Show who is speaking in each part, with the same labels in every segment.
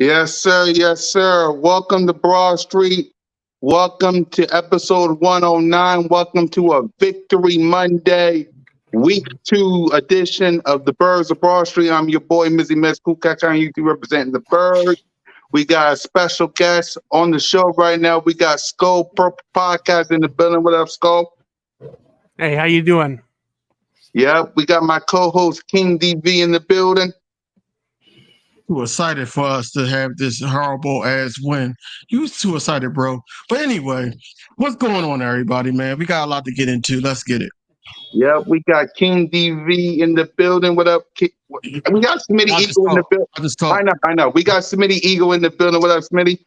Speaker 1: Yes, sir. Yes, sir. Welcome to Broad Street. Welcome to episode 109. Welcome to a Victory Monday, week 2 edition of the Birds of Broad Street. I'm your boy, Mizzy Mez Kukak on YouTube representing the Birds. We got a special guest on the show right now. We got Skol Purple Podcast in the building. What up, Skol?
Speaker 2: Hey, how you doing?
Speaker 1: Yep. We got my co-host, King DV, in the building.
Speaker 3: Too excited for us to have this horrible ass win. You too excited, bro. But anyway, what's going on, everybody, man? We got a lot to get into. Let's get it.
Speaker 1: Yep, we got King DV in the building. What up? We got Smitty Eagle in the building. I know. We got Smitty Eagle in the building. What up, Smitty?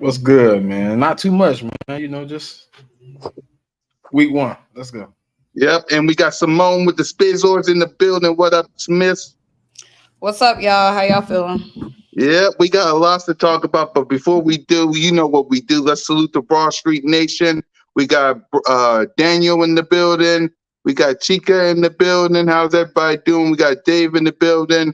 Speaker 4: What's good, man? Not too much, man. Just week 1. Let's go.
Speaker 1: Yep, and we got Simone with the Spizzors in the building. What up, Smith?
Speaker 5: What's up, y'all? How y'all feeling?
Speaker 1: Yeah, we got a lot to talk about, but before we do, you know what we do. Let's salute the Broad Street Nation. We got Daniel in the building. We got Chica in the building. How's everybody doing? We got Dave in the building.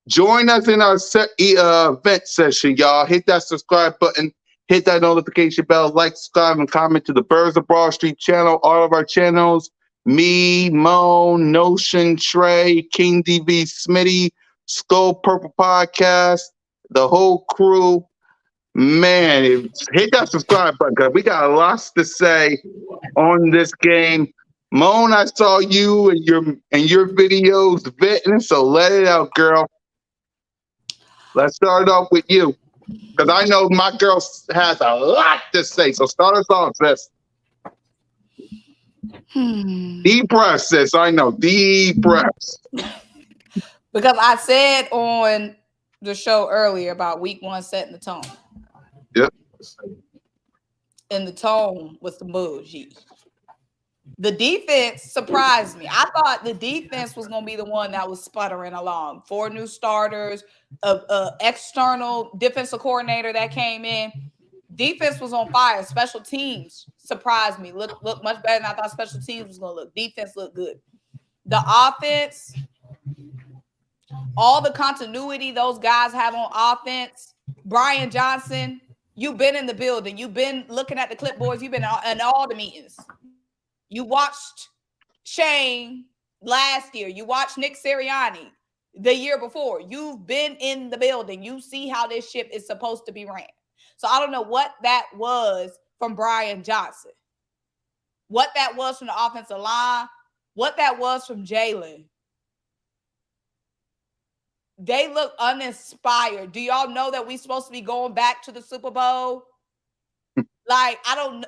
Speaker 1: Join us in our event session, y'all. Hit that subscribe button. Hit that notification bell. Like, subscribe, and comment to the Birds of Broad Street channel. All of our channels. Me, Moan, Notion, Trey, King DV, Smitty, Skol Purple Podcast, the whole crew. Man, hit that subscribe button because we got lots to say on this game. Moan, I saw you and your videos vetting, so let it out, girl. Let's start off with you because I know my girl has a lot to say. So start us off, sis. Deep breaths, sis. I know. Deep breaths.
Speaker 5: Because I said on the show earlier about week 1 setting the tone.
Speaker 1: Yep.
Speaker 5: And the tone was the bougie. The defense surprised me. I thought the defense was going to be the one that was sputtering along. 4 new starters, a external defensive coordinator that came in. Defense was on fire. Special teams surprised me. Look much better than I thought special teams was going to look. Defense looked good. The offense, all the continuity those guys have on offense. Brian Johnson, you've been in the building. You've been looking at the clipboards. You've been in all the meetings. You watched Shane last year. You watched Nick Sirianni the year before. You've been in the building. You see how this ship is supposed to be ran. So I don't know what that was from Brian Johnson, what that was from the offensive line, what that was from Jalen. They look uninspired. Do y'all know that we're supposed to be going back to the Super Bowl? Like,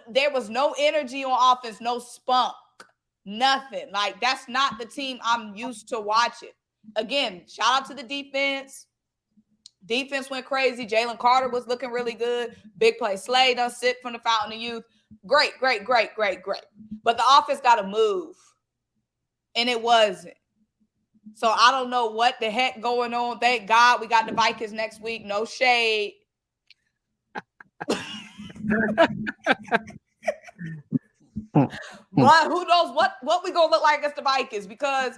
Speaker 5: there was no energy on offense, no spunk, nothing. Like, that's not the team I'm used to watching. Again, shout out to the defense. Defense went crazy. Jalen Carter was looking really good. Big play Slade done sit from the fountain of youth. Great. But the offense got to move. And it wasn't. So I don't know what the heck going on. Thank God we got the Vikings next week. No shade. But who knows what we gonna look like against the Vikings, because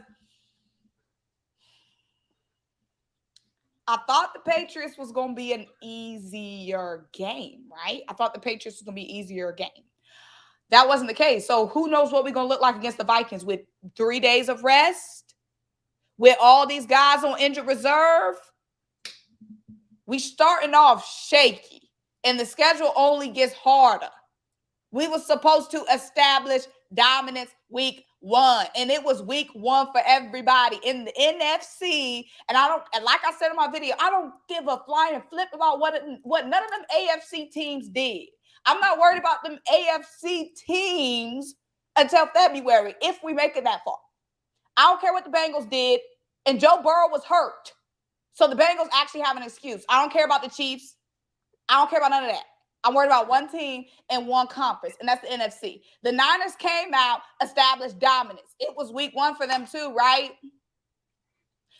Speaker 5: I thought the Patriots was gonna be an easier game, right? I thought the Patriots was gonna be an easier game. That wasn't the case. So who knows what we're gonna look like against the Vikings with 3 days of rest, with all these guys on injured reserve. We starting off shaky, and the schedule only gets harder. We were supposed to establish dominance week 1, and it was week 1 for everybody in the NFC. And like I said in my video, I don't give a flying flip about what none of them AFC teams did. I'm not worried about them AFC teams until February, if we make it that far. I don't care what the Bengals did, and Joe Burrow was hurt. So the Bengals actually have an excuse. I don't care about the Chiefs. I don't care about none of that. I'm worried about one team and one conference, and that's the NFC. The Niners came out, established dominance. It was week 1 for them too, right?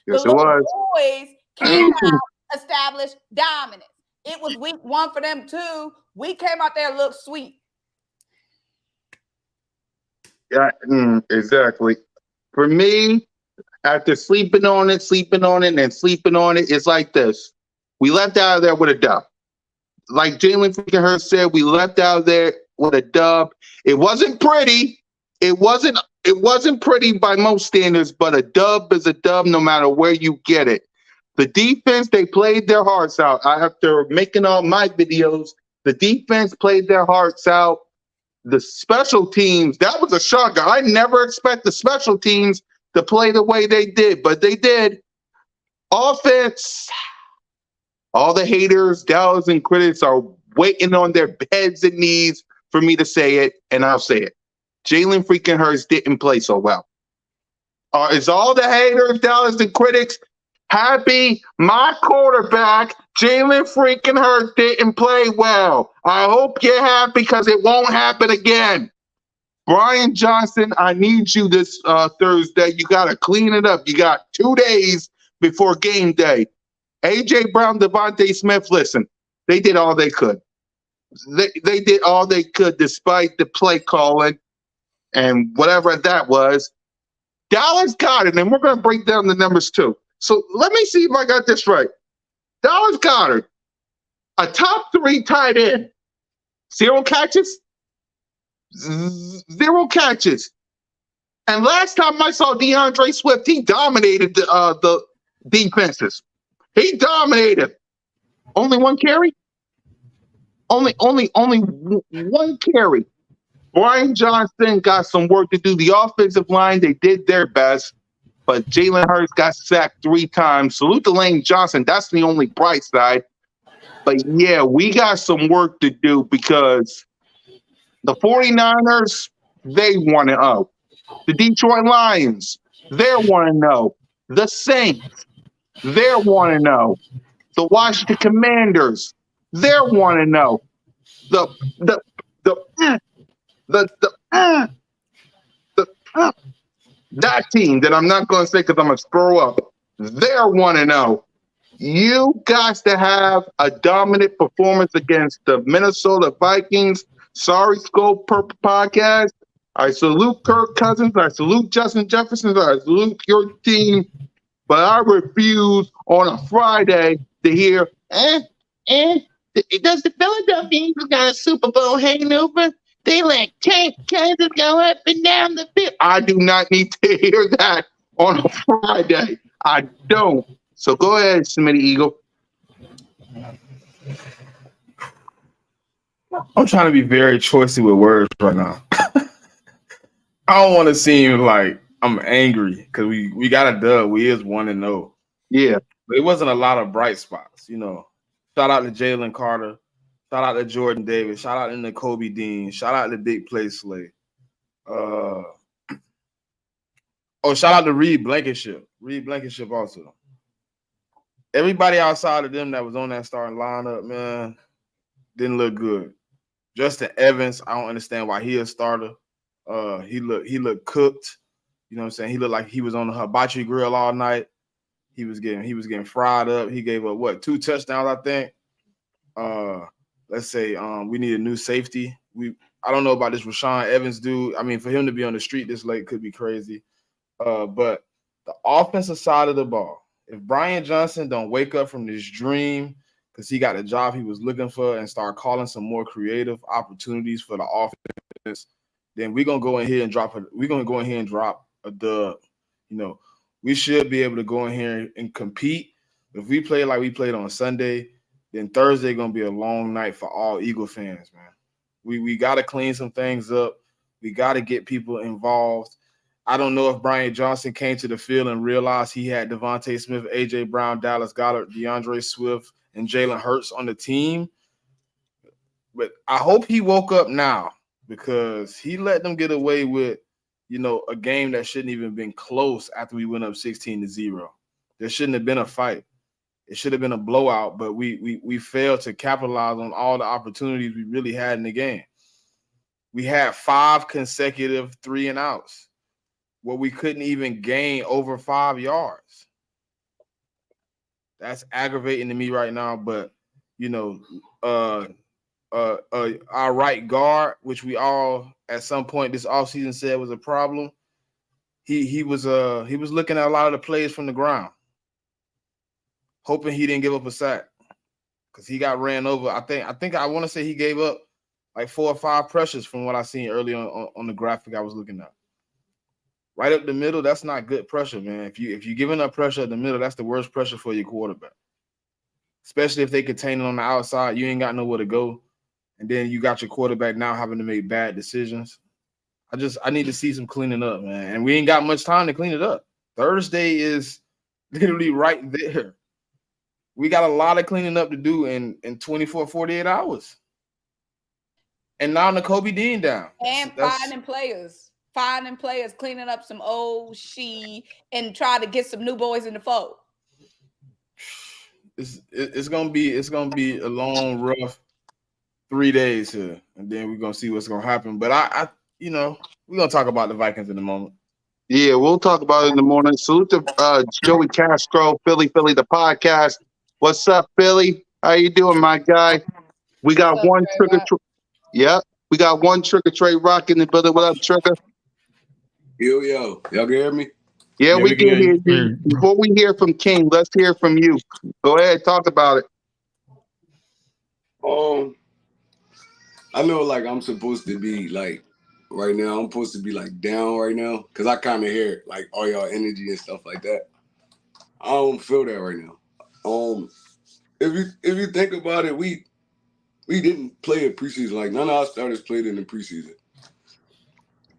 Speaker 1: Yes,
Speaker 5: the
Speaker 1: it was.
Speaker 5: Boys came out, established dominance. It was week 1 for them too. We came out there and looked sweet.
Speaker 1: Yeah, exactly. For me, after sleeping on it, it's like this. We left out of there with a dub. Like Jalen freaking Hurts said, we left out of there with a dub. It wasn't pretty. It wasn't pretty by most standards, but a dub is a dub no matter where you get it. The defense, they played their hearts out. After making all my videos, the defense played their hearts out. The special teams, that was a shocker. I never expect the special teams to play the way they did, but they did. Offense, all the haters, doubters, and critics are waiting on their heads and knees for me to say it, and I'll say it. Jalen freaking Hurts didn't play so well. Is all the haters, doubters, and critics happy? My quarterback, Jalen freaking Hurts, didn't play well. I hope you're happy because it won't happen again. Brian Johnson, I need you this Thursday. You got to clean it up. You got 2 days before game day. A.J. Brown, Devontae Smith, listen, they did all they could. They did all they could despite the play calling and whatever that was. Dallas got it, and we're going to break down the numbers too. So let me see if I got this right. Dallas Goedert, a top 3 tight end, 0 catches, 0 catches. And last time I saw DeAndre Swift, he dominated the defenses. He dominated. Only 1 carry? Only 1 carry. Brian Johnson got some work to do. The offensive line, they did their best, but Jalen Hurts got sacked 3 times. Salute to Lane Johnson. That's the only bright side. But, yeah, we got some work to do because the 49ers, they want to know. The Detroit Lions, they want to know. The Saints, they want to know. The Washington Commanders, they want to know. That team that I'm not going to say because I'm going to screw up, they want to know. You got to have a dominant performance against the Minnesota Vikings. Sorry, Skol Purple Podcast. I salute Kirk Cousins. I salute Justin Jefferson. I salute your team. But I refuse on a Friday to hear, does the Philadelphia Eagles got a Super Bowl hanging over? They let Kirk Cousins go up and down the field. I do not need to hear that on a Friday. I don't. So go ahead, Smitty Eagle.
Speaker 4: I'm trying to be very choicy with words right now. I don't want to seem like I'm angry because we got a dub. We is 1-0.
Speaker 1: Yeah.
Speaker 4: But it wasn't a lot of bright spots, you know. Shout out to Jalen Carter. Shout out to Jordan Davis. Shout out to Kobe Dean. Shout out to Big Play Slay. Shout out to Reed Blankenship. Reed Blankenship also. Everybody outside of them that was on that starting lineup, man, didn't look good. Justin Evans, I don't understand why he a starter. He looked cooked. You know what I'm saying? He looked like he was on the hibachi grill all night. He was getting fried up. He gave up 2 touchdowns, I think. Let's say we need a new safety. I don't know about this Rashawn Evans dude. I mean, for him to be on the street this late could be crazy. But the offensive side of the ball, if Brian Johnson don't wake up from this dream because he got a job he was looking for and start calling some more creative opportunities for the offense, then we're gonna go in here and drop a dub. You know, we should be able to go in here and compete. If we play like we played on Sunday, then Thursday gonna be a long night for all Eagle fans, man. We gotta clean some things up. We gotta get people involved. I don't know if Brian Johnson came to the field and realized he had Devontae Smith, A.J. Brown, Dallas Goedert, DeAndre Swift, and Jalen Hurts on the team. But I hope he woke up now because he let them get away with, you know, a game that shouldn't even been close after we went up 16-0. There shouldn't have been a fight. It should have been a blowout, but we failed to capitalize on all the opportunities we really had in the game. We had 5 consecutive 3-and-outs where we couldn't even gain over 5 yards. That's aggravating to me right now, but, you know, our right guard, which we all at some point this offseason said was a problem, he was looking at a lot of the plays from the ground, hoping he didn't give up a sack. because he got ran over. I think I want to say he gave up like 4 or 5 pressures from what I seen earlier on the graphic I was looking at. Right up the middle, that's not good pressure, man. If you're giving up pressure at the middle, that's the worst pressure for your quarterback. Especially if they contain it on the outside, you ain't got nowhere to go. And then you got your quarterback now having to make bad decisions. I need to see some cleaning up, man. And we ain't got much time to clean it up. Thursday is literally right there. We got a lot of cleaning up to do in 24, 48 hours. And now Nakobe Dean down.
Speaker 5: And finding players, cleaning up some old she and try to get some new boys in the fold.
Speaker 4: It's gonna be a long, rough 3 days here, and then we're gonna see what's gonna happen. But I we're gonna talk about the Vikings in a moment.
Speaker 1: Yeah, we'll talk about it in the morning. Salute to Joey Castro, Philly, the podcast. What's up, Philly? How you doing, my guy? We got one trigger. We got one Trigger Trey Rock in the building. What up, Trigger?
Speaker 6: Yo, y'all can hear me?
Speaker 1: Yeah, we can hear you. Before we hear from King, let's hear from you. Go ahead, talk about it.
Speaker 6: I know, like, I'm supposed to be, like, right now, I'm supposed to be, like, down right now, because I kind of hear, like, all y'all energy and stuff like that. I don't feel that right now. If you think about it, we didn't play in preseason. Like, none of our starters played in the preseason.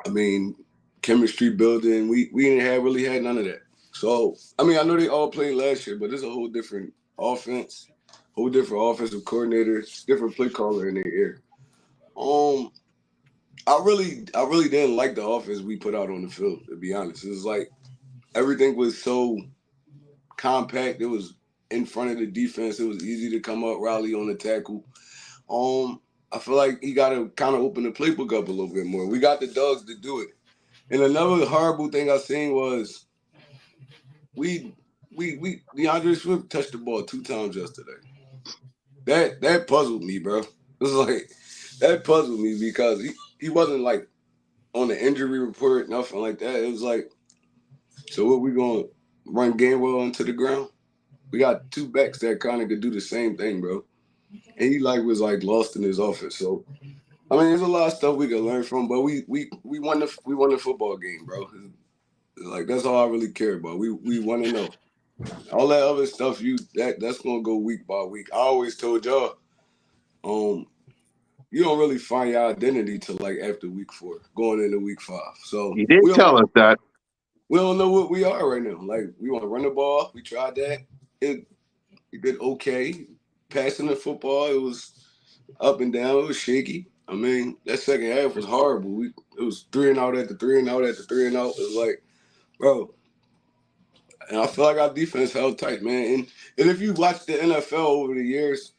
Speaker 6: I mean, chemistry building, we didn't really had none of that. So, I mean, I know they all played last year, but it's a whole different offense, whole different offensive coordinator, different play caller in their ear. I really didn't like the offense we put out on the field, to be honest. It was like everything was so compact. It was in front of the defense. It was easy to come up, rally on the tackle. I feel like he got to kind of open the playbook up a little bit more. We got the dogs to do it. And another horrible thing I seen was DeAndre Swift touched the ball 2 times yesterday. That puzzled me, bro. It was like that puzzled me because he wasn't like on the injury report, nothing like that. It was like, so what, we gonna run Gainwell into the ground? We got 2 backs that kind of could do the same thing, bro. And he was lost in his offense. So I mean, there's a lot of stuff we can learn from, but we won the football game, bro. Like, that's all I really care about. We want to know. All that other stuff, that's gonna go week by week. I always told y'all, you don't really find your identity till like after week 4, going into week 5. So
Speaker 1: you did tell us that.
Speaker 6: We don't know what we are right now. Like, we want to run the ball. We tried that. It did okay. Passing the football, it was up and down. It was shaky. I mean, that second half was horrible. It was 3 and out after 3 and out after 3 and out. It was like, bro. And I feel like our defense held tight, man. And if you watch the NFL over the years,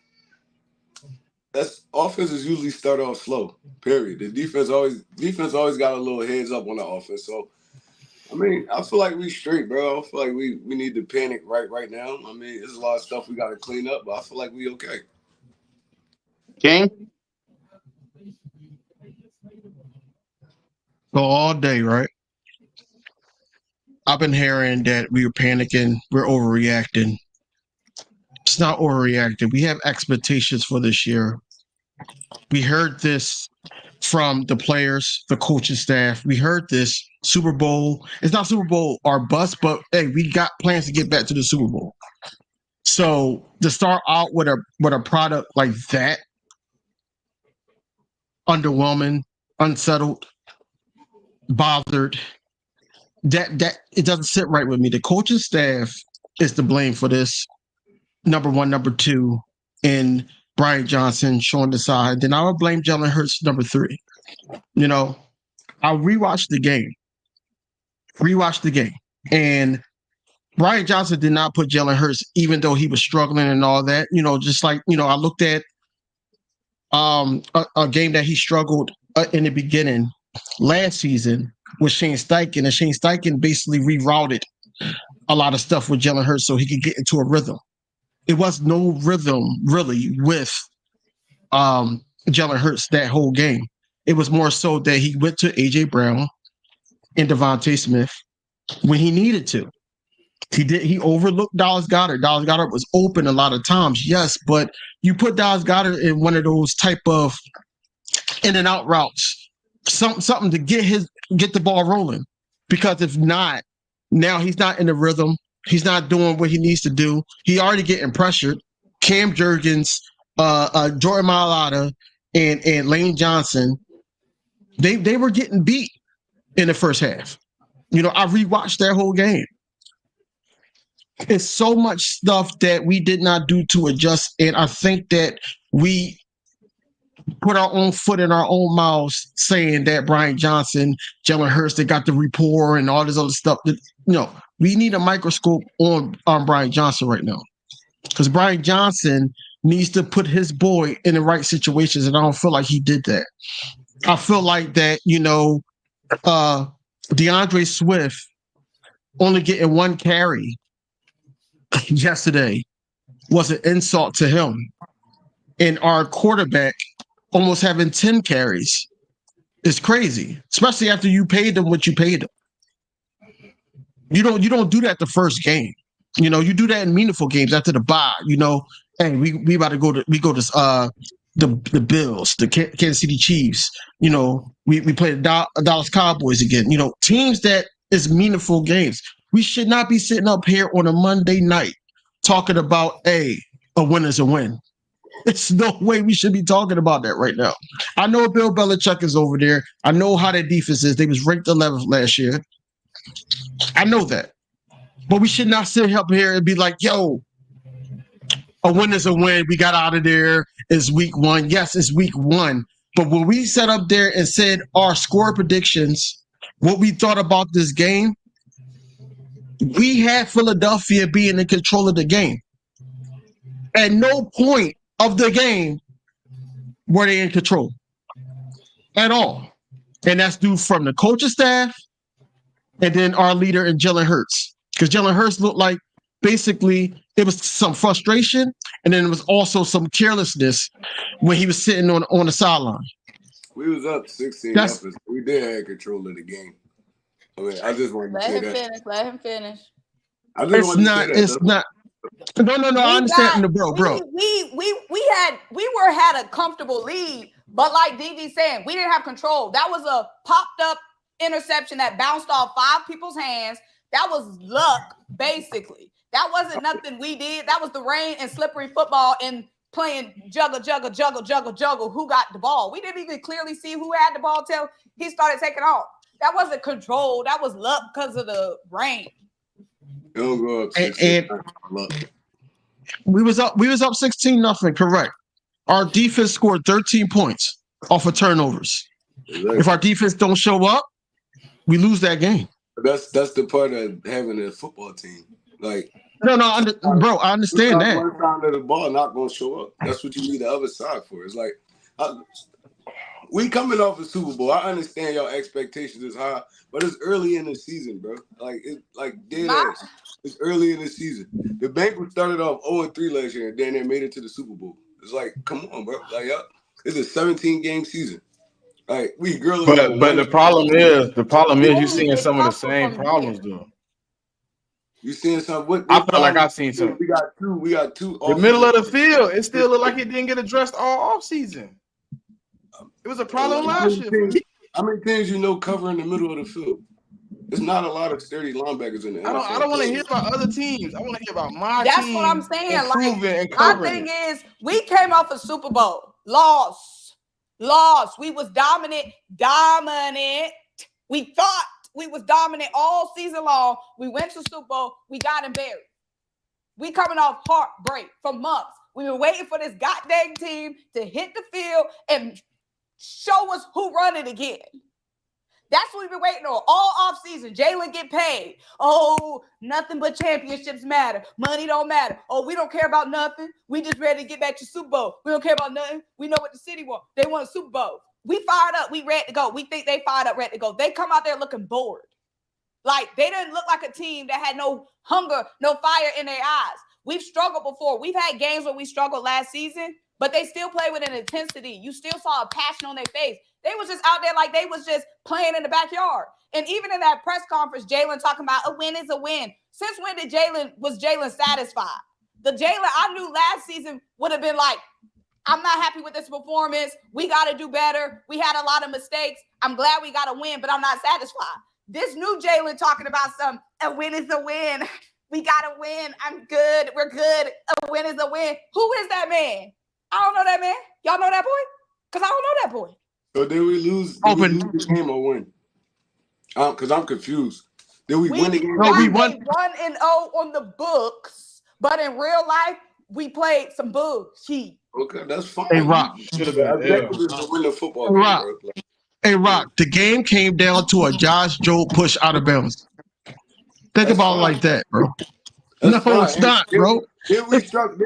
Speaker 6: offenses usually start off slow. Period. The defense always got a little heads up on the offense. So, I mean, I feel like we straight, bro. I feel like we need to panic right now. I mean, there's a lot of stuff we got to clean up, but I feel like we okay.
Speaker 1: King?
Speaker 3: So all day, right? I've been hearing that we were panicking, we're overreacting. It's not overreacting. We have expectations for this year. We heard this from the players, the coaching staff. We heard this Super Bowl. It's not Super Bowl or bust, but hey, we got plans to get back to the Super Bowl. So to start out with a product like that, underwhelming, unsettled, bothered, that it doesn't sit right with me. The coaching staff is to blame for this. Number 1, number 2, and Brian Johnson showing the side. Then I would blame Jalen Hurts, number 3. You know, I'll rewatch the game. And Brian Johnson did not put Jalen Hurts, even though he was struggling and all that. You know, just like, you know, I looked at a game that he struggled in the beginning last season with Shane Steichen, and Shane Steichen basically rerouted a lot of stuff with Jalen Hurts so he could get into a rhythm. It was no rhythm really with Jalen Hurts that whole game. It was more so that he went to A.J. Brown and Devontae Smith when he needed to. He overlooked Dallas Goedert. Dallas Goedert was open a lot of times, yes, but you put Dallas Goedert in one of those type of in and out routes, something to get the ball rolling. Because if not, now he's not in the rhythm. He's not doing what he needs to do. He already getting pressured. Cam Jurgens, Jordan Mailata, and Lane Johnson, they were getting beat in the first half. I rewatched that whole game. It's so much stuff that we did not do to adjust, and I think that we put our own foot in our own mouths saying that Brian Johnson, Jalen Hurts, they got the rapport and all this other stuff. We need a microscope on Brian Johnson right now, because Brian Johnson needs to put his boy in the right situations, and I don't feel like he did that. I feel like that, DeAndre Swift only getting one carry yesterday was an insult to him. And our quarterback almost having 10 carries is crazy, especially after you paid them what you paid them. You don't do that the first game. You do that in meaningful games after the bye. Hey, we about to go to the Bills, the Kansas City Chiefs. We play the Dallas Cowboys again. Teams that is meaningful games. We should not be sitting up here on a Monday night talking about a win is a win. There's no way we should be talking about that right now. I know Bill Belichick is over there. I know how their defense is. They was ranked 11th last year. I know that. But we should not sit up here and be like, yo, a win is a win. We got out of there. It's week one. Yes, it's week one. But when we sat up there and said our score predictions, what we thought about this game, we had Philadelphia being in control of the game. At no point of the game were they in control at all. And that's due from the coaching staff and then our leader in Jalen Hurts. Because Jalen Hurts looked like basically it was some frustration, and then it was also some carelessness when he was sitting on the sideline.
Speaker 6: We was up 16-0. We did have control of the game. I mean, I just want to say that.
Speaker 5: Let him finish.
Speaker 3: It's not. No. I understand, bro.
Speaker 5: We had a comfortable lead, but like DV saying, we didn't have control. That was a popped up interception that bounced off 5 people's hands. That was luck, basically. That wasn't nothing we did. That was the rain and slippery football and playing juggle. Who got the ball? We didn't even clearly see who had the ball till he started taking off. That wasn't control. That was luck because of the rain.
Speaker 6: Don't go up 16.
Speaker 3: And we was up 16-0, correct. Our defense scored 13 points off of turnovers. Exactly. If our defense don't show up, we lose that game.
Speaker 6: That's the part of having a football team. Like,
Speaker 3: bro, I understand that.
Speaker 6: One side of the ball not going to show up. That's what you need the other side for. It's like, we coming off a Super Bowl. I understand your expectations is high, but it's early in the season, bro. It's early in the season. The Bengals started off 0-3 last year, and then they made it to the Super Bowl. It's like, come on, bro. Like, it's a 17-game season. Like, we girls.
Speaker 4: But the problem is you're seeing some of the same problems, though.
Speaker 6: You seeing some?
Speaker 4: I feel like I've seen some.
Speaker 6: We got two.
Speaker 4: The middle of the field, it still looked like it didn't get addressed all off season. It was a problem last year.
Speaker 6: How many things cover in the middle of the field? There's not a lot of sturdy linebackers in the NFL.
Speaker 4: I don't want to hear about other teams. I want to hear about my team.
Speaker 5: That's what I'm saying. Like, my thing is, we came off a Super Bowl, lost. We was dominant. We thought we was dominant all season long. We went to Super Bowl. We got embarrassed. We coming off heartbreak for months. We were waiting for this goddamn team to hit the field and show us who run it again. That's what we've been waiting on all offseason. Jalen get paid. Oh, nothing but championships matter. Money don't matter. Oh, we don't care about nothing. We just ready to get back to Super Bowl. We don't care about nothing. We know what the city wants. They want a Super Bowl. We fired up. We ready to go. We think they fired up, ready to go. They come out there looking bored. Like, they didn't look like a team that had no hunger, no fire in their eyes. We've struggled before. We've had games where we struggled last season, but they still play with an intensity. You still saw a passion on their face. They was just out there like they was just playing in the backyard. And even in that press conference, Jalen talking about a win is a win. Since when did Jalen satisfied? The Jalen I knew last season would have been like, I'm not happy with this performance. We got to do better. We had a lot of mistakes. I'm glad we got a win, but I'm not satisfied. This new Jalen talking about a win is a win. We got to win. I'm good. We're good. A win is a win. Who is that man? I don't know that man. Y'all know that boy? Because I don't know that boy.
Speaker 6: So did we lose? Did we lose the game or win? Because I'm confused. Did we win the game?
Speaker 3: No, we won.
Speaker 5: 1-0 on the books, but in real life, we played some bullshit.
Speaker 6: Okay, that's fine.
Speaker 3: Hey, Rock.
Speaker 4: Should have been.
Speaker 6: Objective is to win the football
Speaker 3: Hey,
Speaker 6: game,
Speaker 3: Rock.
Speaker 6: bro.
Speaker 3: Hey, Rock, the game came down to a Josh Joe push out of bounds. Think
Speaker 6: That's
Speaker 3: about
Speaker 6: fine.
Speaker 3: it like that, bro.
Speaker 6: That's
Speaker 3: No,
Speaker 6: fine.
Speaker 3: it's not, bro.
Speaker 6: Didn't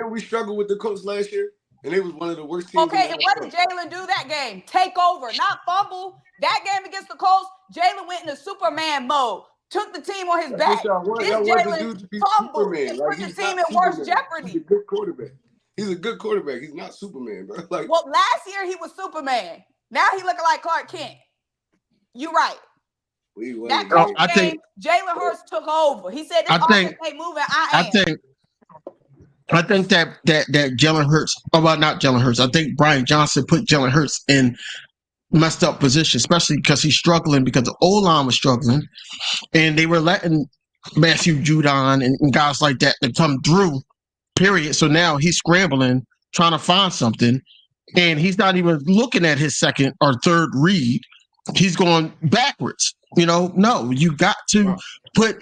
Speaker 6: we struggle with the coach last year? And it was one of the worst teams.
Speaker 5: Okay, and what did Jalen do that game? Take over, not fumble. That game against the Colts, Jalen went into Superman mode, took the team on his back.
Speaker 6: Y'all
Speaker 5: This
Speaker 6: wanted
Speaker 5: Jalen
Speaker 6: dude to be
Speaker 5: fumbled
Speaker 6: Superman.
Speaker 5: and
Speaker 6: Like,
Speaker 5: put the
Speaker 6: he's
Speaker 5: team
Speaker 6: not
Speaker 5: in worse
Speaker 6: Superman.
Speaker 5: jeopardy.
Speaker 6: He's a good quarterback. He's a good quarterback. He's not Superman, bro. Like,
Speaker 5: Well, last year he was Superman. Now he looking like Clark Kent. You right. That Colts game, Jalen Hurts took over. He said, "This offense ain't moving. I
Speaker 3: think that Jalen Hurts, well, not Jalen Hurts. I think Brian Johnson put Jalen Hurts in messed up position, especially because he's struggling because the O-line was struggling, and they were letting Matthew Judon and guys like that to come through. Period. So now he's scrambling, trying to find something, and he's not even looking at his second or third read. He's going backwards. No, you got to put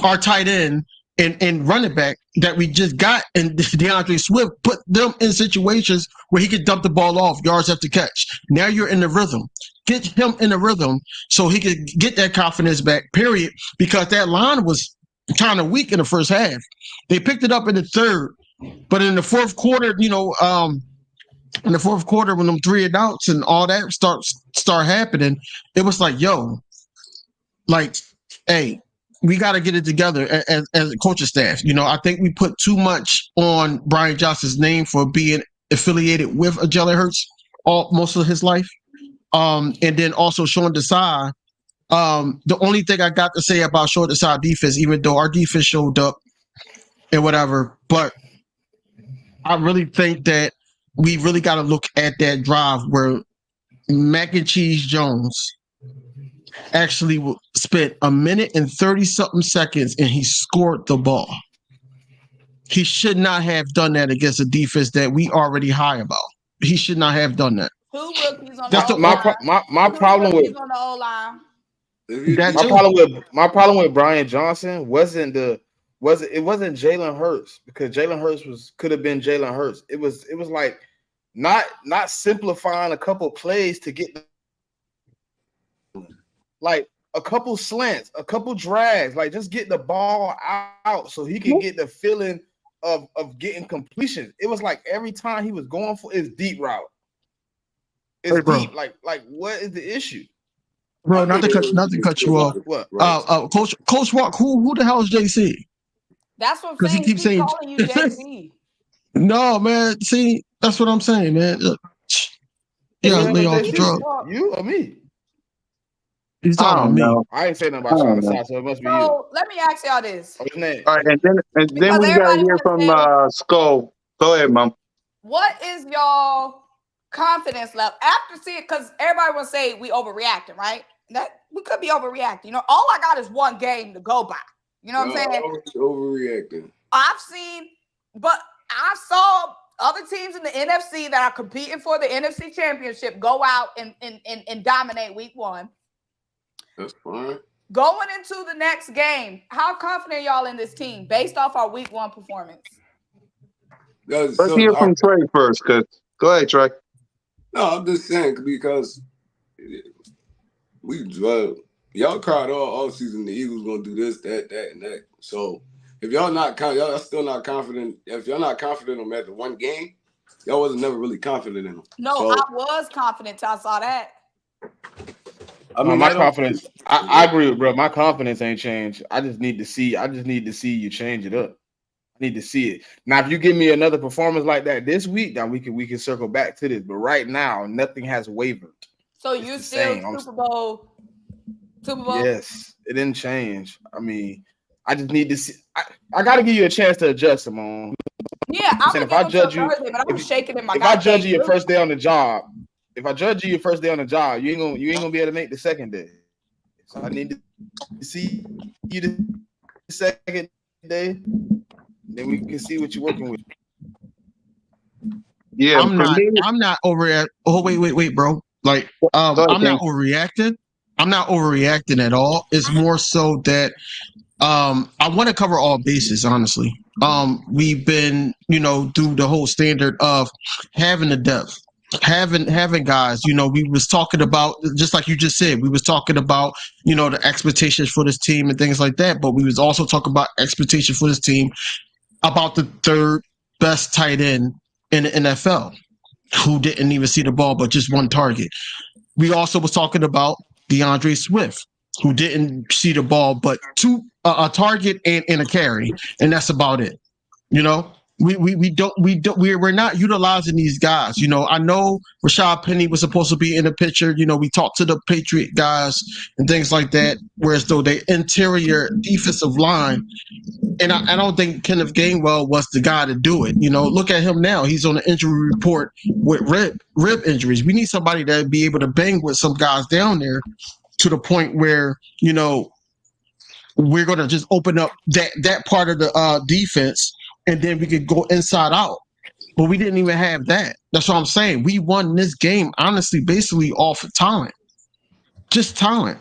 Speaker 3: our tight end and running back that we just got and DeAndre Swift, put them in situations where he could dump the ball off yards after catch. Now you're in the rhythm. Get him in the rhythm so he could get that confidence back, period, because that line was kind of weak in the first half. They picked it up in the third, but in the fourth quarter, in the fourth quarter when them 3 and outs and all that start happening, it was like, yo, like, hey, we got to get it together as a coaching staff. I think we put too much on Brian Johnson's name for being affiliated with a Jalen Hurts most of his life. And then also Sean Desai. The only thing I got to say about Sean Desai defense, even though our defense showed up and whatever, but I really think that we really got to look at that drive where Mac and Cheese Jones actually spent a minute and 30-something seconds and he scored the ball. He should not have done that against a defense that we already high about. He should not have done that.
Speaker 5: Two rookies on the
Speaker 4: O-line. My problem with
Speaker 5: on the O-line.
Speaker 4: My problem with Brian Johnson wasn't Jalen Hurts, because Jalen Hurts could have been Jalen Hurts. It was like not simplifying a couple plays to get like a couple slants, a couple drags, like just get the ball out so he can get the feeling of getting completion. It was like every time he was going for his deep route. It's deep. Like what is the issue?
Speaker 3: Bro, not to cut you off.
Speaker 4: What?
Speaker 3: Coach Walk, who the hell is JC?
Speaker 5: That's what I'm saying. He keeps calling you JC.
Speaker 3: No, man. See, that's what I'm saying, man. Yeah, lay off the drug.
Speaker 4: You or me?
Speaker 3: He's talking about me.
Speaker 4: I ain't saying nothing about Sean Desai, so it must be you.
Speaker 5: So let me ask y'all this.
Speaker 1: All right, and then we gotta hear from Skol. Go ahead, Mom.
Speaker 5: What is y'all confidence level after seeing? Because everybody will say we overreacting, right? That we could be overreacting. All I got is one game to go by. You know what I'm saying?
Speaker 6: Overreacting.
Speaker 5: But I saw other teams in the NFC that are competing for the NFC Championship go out and dominate week 1.
Speaker 6: That's fine.
Speaker 5: Going into the next game, how confident y'all in this team based off our week 1 performance?
Speaker 1: Let's hear from Trey first, because go ahead, Trey.
Speaker 6: No, I'm just saying because y'all cried all season the Eagles gonna do this, that, and that. So if y'all still not confident. If y'all not confident on that one game, y'all wasn't never really confident in them.
Speaker 5: No, I was confident till I saw that.
Speaker 4: I mean, my confidence. I agree with bro. My confidence ain't changed. I just need to see you change it up. I need to see it. Now, if you give me another performance like that this week, then we can circle back to this. But right now, nothing has wavered.
Speaker 5: So
Speaker 4: It's
Speaker 5: you
Speaker 4: the
Speaker 5: still
Speaker 4: same.
Speaker 5: Super Bowl?
Speaker 4: Yes, it didn't change. I mean, I just need to see. I got to give you a chance to adjust, Simone.
Speaker 5: Yeah, I'm
Speaker 4: saying,
Speaker 5: gonna give him till Thursday, but I'm shaking in my.
Speaker 4: If I judge you your first day on the job, you ain't gonna be able to make the second day. So I need to see you the second day, then we can see what you're working with.
Speaker 1: Yeah,
Speaker 3: I'm not over. Oh, wait, bro. Like, I'm not overreacting. I'm not overreacting at all. It's more so that I want to cover all bases, honestly. We've been, through the whole standard of having the depth, having guys. We was talking about, just like you just said, we was talking about, the expectations for this team and things like that. But we was also talking about expectation for this team about the third best tight end in the NFL, who didn't even see the ball but just one target. We also was talking about DeAndre Swift, who didn't see the ball but a target and a carry, and that's about it. We're not utilizing these guys. I know Rashad Penny was supposed to be in the picture. We talked to the Patriot guys and things like that, whereas though the interior defensive line, and I don't think Kenneth Gainwell was the guy to do it. Look at him now. He's on the injury report with rib injuries. We need somebody that be able to bang with some guys down there to the point where, we're going to just open up that part of the defense, and then we could go inside out. But we didn't even have that. That's what I'm saying. We won this game, honestly, basically off of talent. Just talent.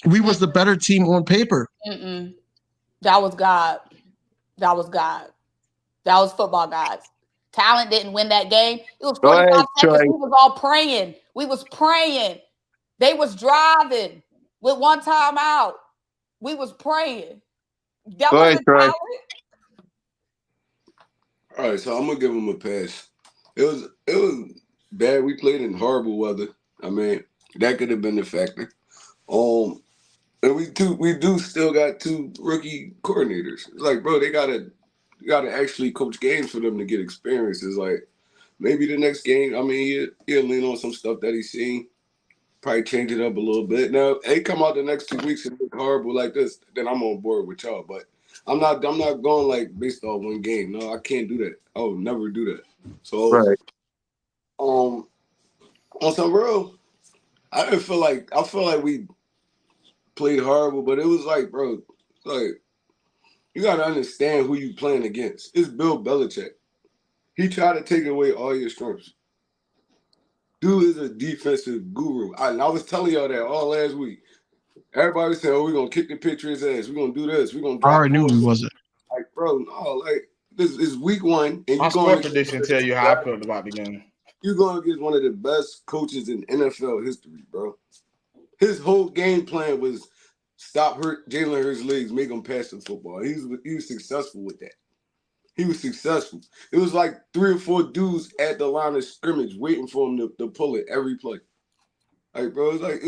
Speaker 3: We was the better team on paper.
Speaker 5: That was God. That was God. That was football, guys. Talent didn't win that game. It was 45 seconds. We was all praying. We was praying. They was driving with one timeout. We was praying. That wasn't talent.
Speaker 6: All right, so I'm gonna give them a pass. It was bad. We played in horrible weather. I mean, that could have been the factor. And we do still got two rookie coordinators. It's like, bro, they gotta actually coach games for them to get experience. It's like maybe the next game, I mean, he'll lean on some stuff that he's seen, probably change it up a little bit. Now, they come out the next 2 weeks and look horrible like this, then I'm on board with y'all. But I'm not going like based off one game. No, I can't do that. I would never do that. So on some real, I feel like we played horrible, but it was like, bro, like, you got to understand who you playing against. It's Bill Belichick. He tried to take away all your strengths. Dude is a defensive guru. I was telling y'all that all last week. Everybody was saying, oh, we're going to kick the Patriots' ass. We're going to do this. We're going to drop.
Speaker 3: I already knew he wasn't.
Speaker 6: Like, bro, no, like, this is week one. And
Speaker 4: my score prediction tell you how I felt about the game.
Speaker 6: You're going to get one of the best coaches in NFL history, bro. His whole game plan was stop Jalen Hurts' legs, make him pass the football. He was successful with that. He was successful. It was like 3 or 4 dudes at the line of scrimmage waiting for him to pull it every play. Like, bro, it's like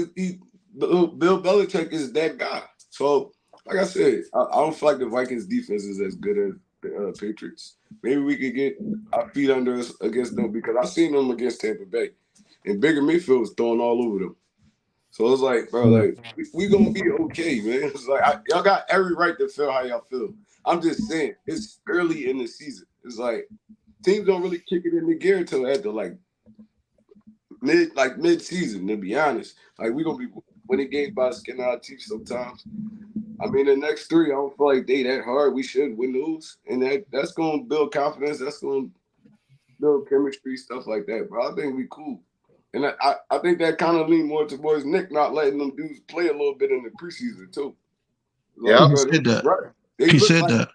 Speaker 6: Bill Belichick is that guy. So, like I said, I don't feel like the Vikings defense is as good as the Patriots. Maybe we could get our feet under us against them because I seen them against Tampa Bay, and Baker Mayfield was throwing all over them. So it's like, bro, like we gonna be okay, man. It's like y'all got every right to feel how y'all feel. I'm just saying, it's early in the season. It's like teams don't really kick it into gear until after mid-season. To be honest, like we gonna be winning games by the skin of our teeth sometimes. I mean, the next 3, I don't feel like they that hard. We should win those, and that's gonna build confidence. That's gonna build chemistry, stuff like that. But I think we cool. And I think that kind of leaned more towards Nick not letting them dudes play a little bit in the preseason too.
Speaker 3: Like, he said that. Right. He said that.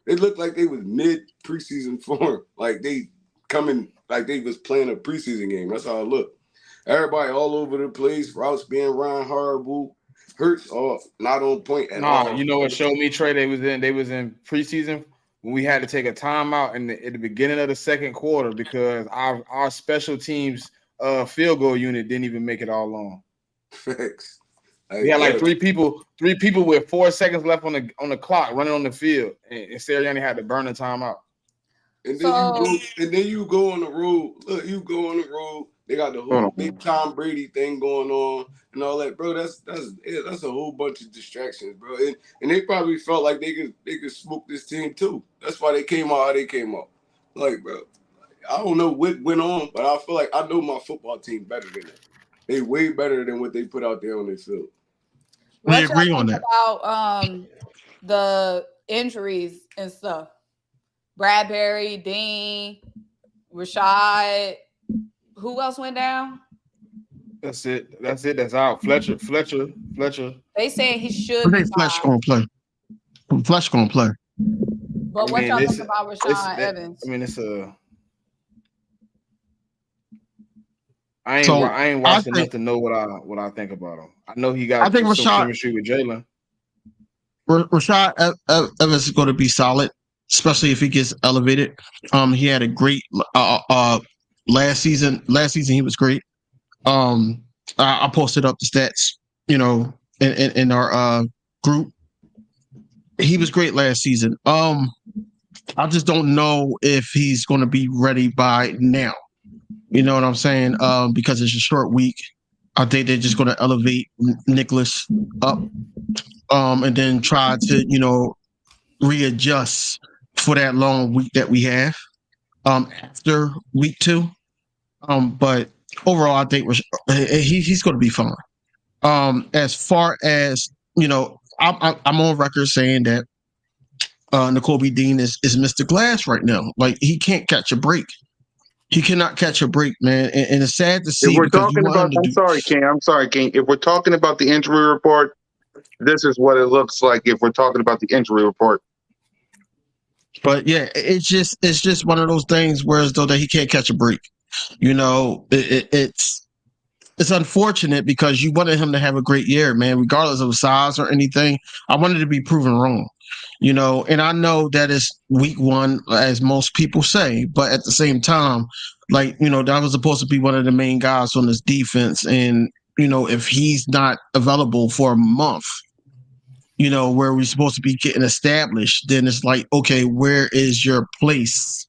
Speaker 6: They looked like they was mid preseason form. Like they coming, like they was playing a preseason game. That's how it looked. Everybody all over the place. Routes being run horrible. Hurts off, not on point at all.
Speaker 4: You know what showed me, Trey? They was in preseason when we had to take a timeout at the beginning of the second quarter because our special teams field goal unit didn't even make it all long.
Speaker 6: Facts.
Speaker 4: We had like three people with 4 seconds left on the clock running on the field, and Sirianni had to burn the timeout.
Speaker 6: And then you go on the road. Look, you go on the road. They got the whole big Tom Brady thing going on and all that, bro. That's a whole bunch of distractions, bro. And they probably felt like they could smoke this team too. That's why they came out how they came out. Like, bro, I don't know what went on, but I feel like I know my football team better than that. They way better than what they put out there on their field.
Speaker 3: We agree on that.
Speaker 5: About the injuries and stuff. Bradbury, Dean, Rashad. Who else went down?
Speaker 4: That's it. That's out. Fletcher.
Speaker 5: They saying he should be
Speaker 3: Fletcher gonna play. Fletcher gonna play.
Speaker 5: But what y'all think about Rashad Evans?
Speaker 4: I mean, it's a. I ain't watched enough to know what I think about him. I know he got some chemistry with Jalen.
Speaker 3: Rashad Evans is going to be solid, especially if he gets elevated. He had a great last season. Last season he was great. I posted up the stats, in our group. He was great last season. I just don't know if he's going to be ready by now. You know what I'm saying? Because it's a short week. I think they're just going to elevate Nicholas up, and then try to, readjust for that long week that we have after week 2. But overall, I think he's going to be fine. As far as, I'm on record saying that Nakobe Dean is Mr. Glass right now. Like, he can't catch a break. He cannot catch a break, man. And it's sad to see.
Speaker 1: If we're talking about, I'm sorry, King. If we're talking about the injury report, this is what it looks like if we're talking about the injury report.
Speaker 3: But yeah, it's just one of those things where as though that he can't catch a break. It's unfortunate because you wanted him to have a great year, man, regardless of size or anything. I wanted to be proven wrong, and I know that it's week 1, as most people say, but at the same time, that was supposed to be one of the main guys on this defense. And, if he's not available for a month, where we're supposed to be getting established, then it's like, okay, where is your place,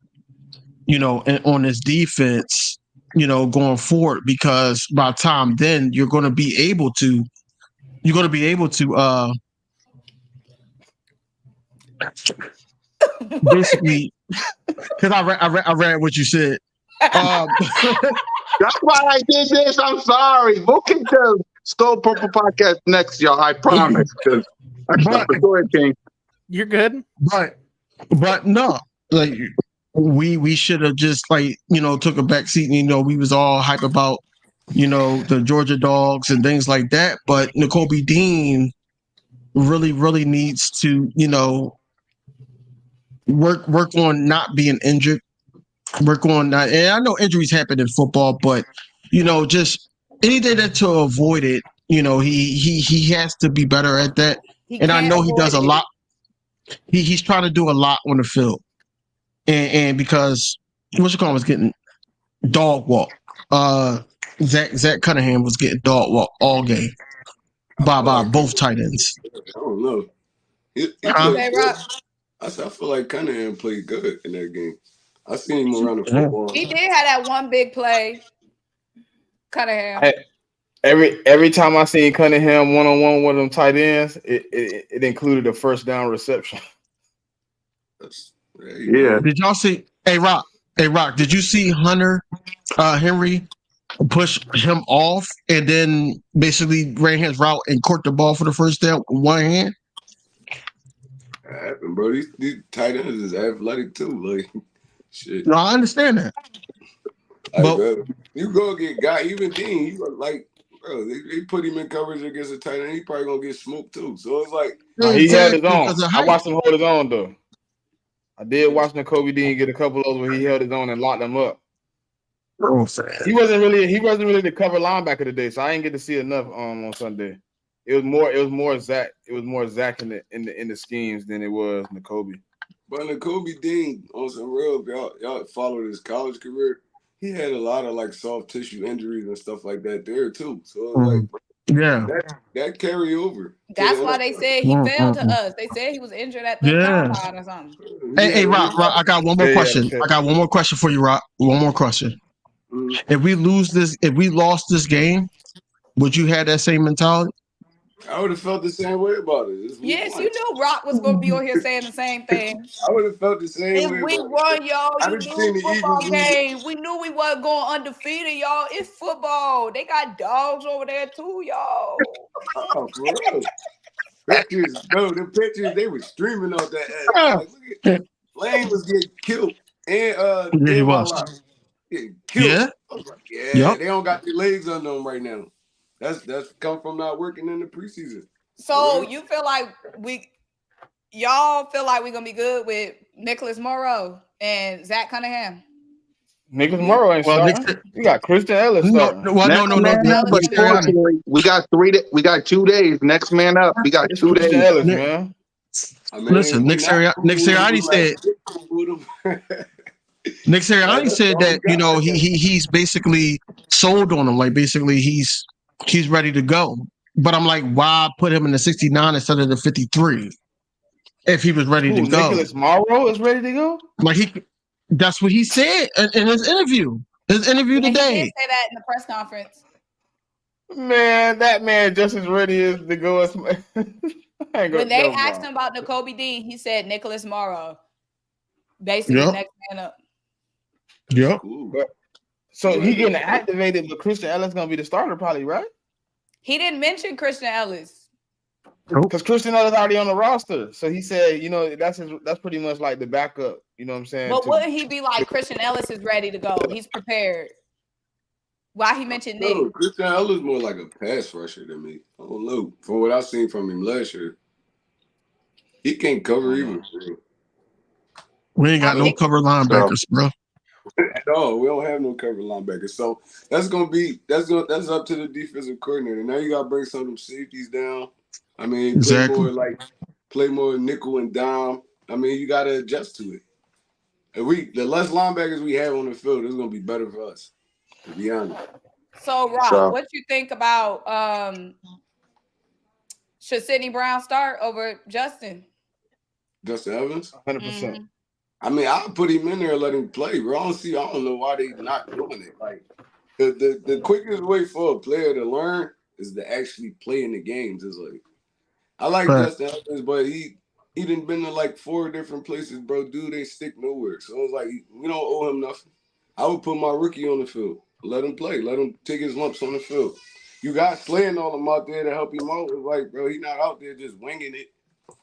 Speaker 3: on this defense, going forward? Because by the time then you're going to be able to basically, because I read what you said.
Speaker 1: That's why I did this. I'm sorry. We'll kick the Skol Purple podcast next, y'all. I promise. Go ahead, King.
Speaker 2: You're good.
Speaker 3: But no, like we should have just took a back seat. We was all hype about the Georgia Dogs and things like that. But Nakobe Dean really, really needs to work on not being injured. Work on that. And I know injuries happen in football, but just anything that to avoid it. He has to be better at that. And I know he does a lot. He's trying to do a lot on the field, and because was getting dog walk. Zach Cunningham was getting dog walk all game by both tight ends.
Speaker 6: I don't know. I feel like Cunningham played good in that game. I seen him around the football.
Speaker 5: He did have that one big play. Cunningham.
Speaker 4: Every time I seen Cunningham one-on-one with them tight ends, it included a first down reception.
Speaker 1: Yeah.
Speaker 3: Did y'all see? Hey Rock. Did you see Hunter Henry push him off and then basically ran his route and caught the ball for the first down with one hand?
Speaker 6: Happened, bro. These tight ends is athletic too. Like, shit.
Speaker 3: No, I understand that. But
Speaker 6: bro, you go get guy, even Dean, you like, bro, they put him in coverage against a tight end, he probably gonna get smoked too. So it's like
Speaker 4: he held his own. I watched him hold his own though. I did watch Nakobe Dean get a couple of those where he held his own and locked them up. He wasn't really the cover linebacker today, so I didn't get to see enough on Sunday. It was more Zach in the schemes than it was Nakobe.
Speaker 6: But Nakobe Dean, on some real, y'all followed his college career. He had a lot of soft tissue injuries and stuff like that there too. So it was
Speaker 3: Yeah.
Speaker 6: That carry over.
Speaker 5: That's why they said he fell to us. They said he was injured at the combine or something.
Speaker 3: Hey, Rock, I got one more question. I got one more question for you, Rock. One more question. If we lost this game, would you have that same mentality?
Speaker 6: I would have felt the same way about it.
Speaker 5: Yes, you knew Rock was going to be on here saying the same thing.
Speaker 6: I would have felt the same
Speaker 5: If
Speaker 6: way.
Speaker 5: we won, y'all,
Speaker 6: I
Speaker 5: you
Speaker 6: done
Speaker 5: knew
Speaker 6: seen the
Speaker 5: football
Speaker 6: Eagles
Speaker 5: game. We knew we wasn't going undefeated, y'all. It's football. They got dogs over there too, y'all.
Speaker 6: Oh, for real. Pictures, bro. The pictures, they were streaming off that ass. Like, look at Lane was getting killed. And
Speaker 3: he was.
Speaker 6: Getting killed.
Speaker 3: Yeah.
Speaker 6: I was like, yeah, they don't got their legs under them right now. That's come from not working in the preseason.
Speaker 5: So you feel like y'all feel like we're gonna be good with Nicholas Morrow and Zach Cunningham?
Speaker 4: Nicholas Morrow ain't starting. You got Christian Ellis starting.
Speaker 3: No.
Speaker 1: But fortunately, we got 2 days. Next man up. We got 2 days.
Speaker 4: Christian Ellis, man.
Speaker 6: I mean,
Speaker 3: Listen, Nick Sirianni said. Nick Sirianni said that he's basically sold on him. Like basically he's ready to go. But I'm like, why put him in the 69 instead of the 53? If he was ready to go,
Speaker 4: Nicholas Morrow is ready to go.
Speaker 3: Like that's what he said in his interview. His interview today.
Speaker 5: He did say that in the press conference.
Speaker 4: Man, that man just as ready as to go as.
Speaker 5: When they asked him about Nakobe Dean, he said Nicholas Morrow, basically next man up.
Speaker 3: Yep.
Speaker 4: So he getting activated, but Christian Ellis gonna be the starter, probably, right?
Speaker 5: He didn't mention Christian Ellis
Speaker 4: because Christian Ellis already on the roster. So he said, that's pretty much like the backup. You know what I'm saying?
Speaker 5: But wouldn't he be like Christian Ellis is ready to go? He's prepared. Why he mentioned Nick?
Speaker 6: Christian Ellis more like a pass rusher than me. I don't know. From what I've seen from him last year, he can't cover even.
Speaker 3: We ain't got no cover linebackers, bro.
Speaker 6: No, we don't have no cover linebackers. So that's up to the defensive coordinator. Now you gotta bring some of them safeties down. I mean, play more nickel and dime. I mean, you gotta adjust to it. If the less linebackers we have on the field, it's gonna be better for us. To be honest.
Speaker 5: So Rob, what you think about should Sidney Brown start over Justin?
Speaker 6: Justin Evans?
Speaker 4: 100%.
Speaker 6: I mean, I'll put him in there and let him play, bro. I don't know why they not doing it. Like the quickest way for a player to learn is to actually play in the games. It's like I like Justin Evans, but he done been to like 4 different places, bro. Dude ain't stick nowhere. So it's like we don't owe him nothing. I would put my rookie on the field. Let him play. Let him take his lumps on the field. You got Slay and all them out there to help him out. It's like, bro, he's not out there just winging it.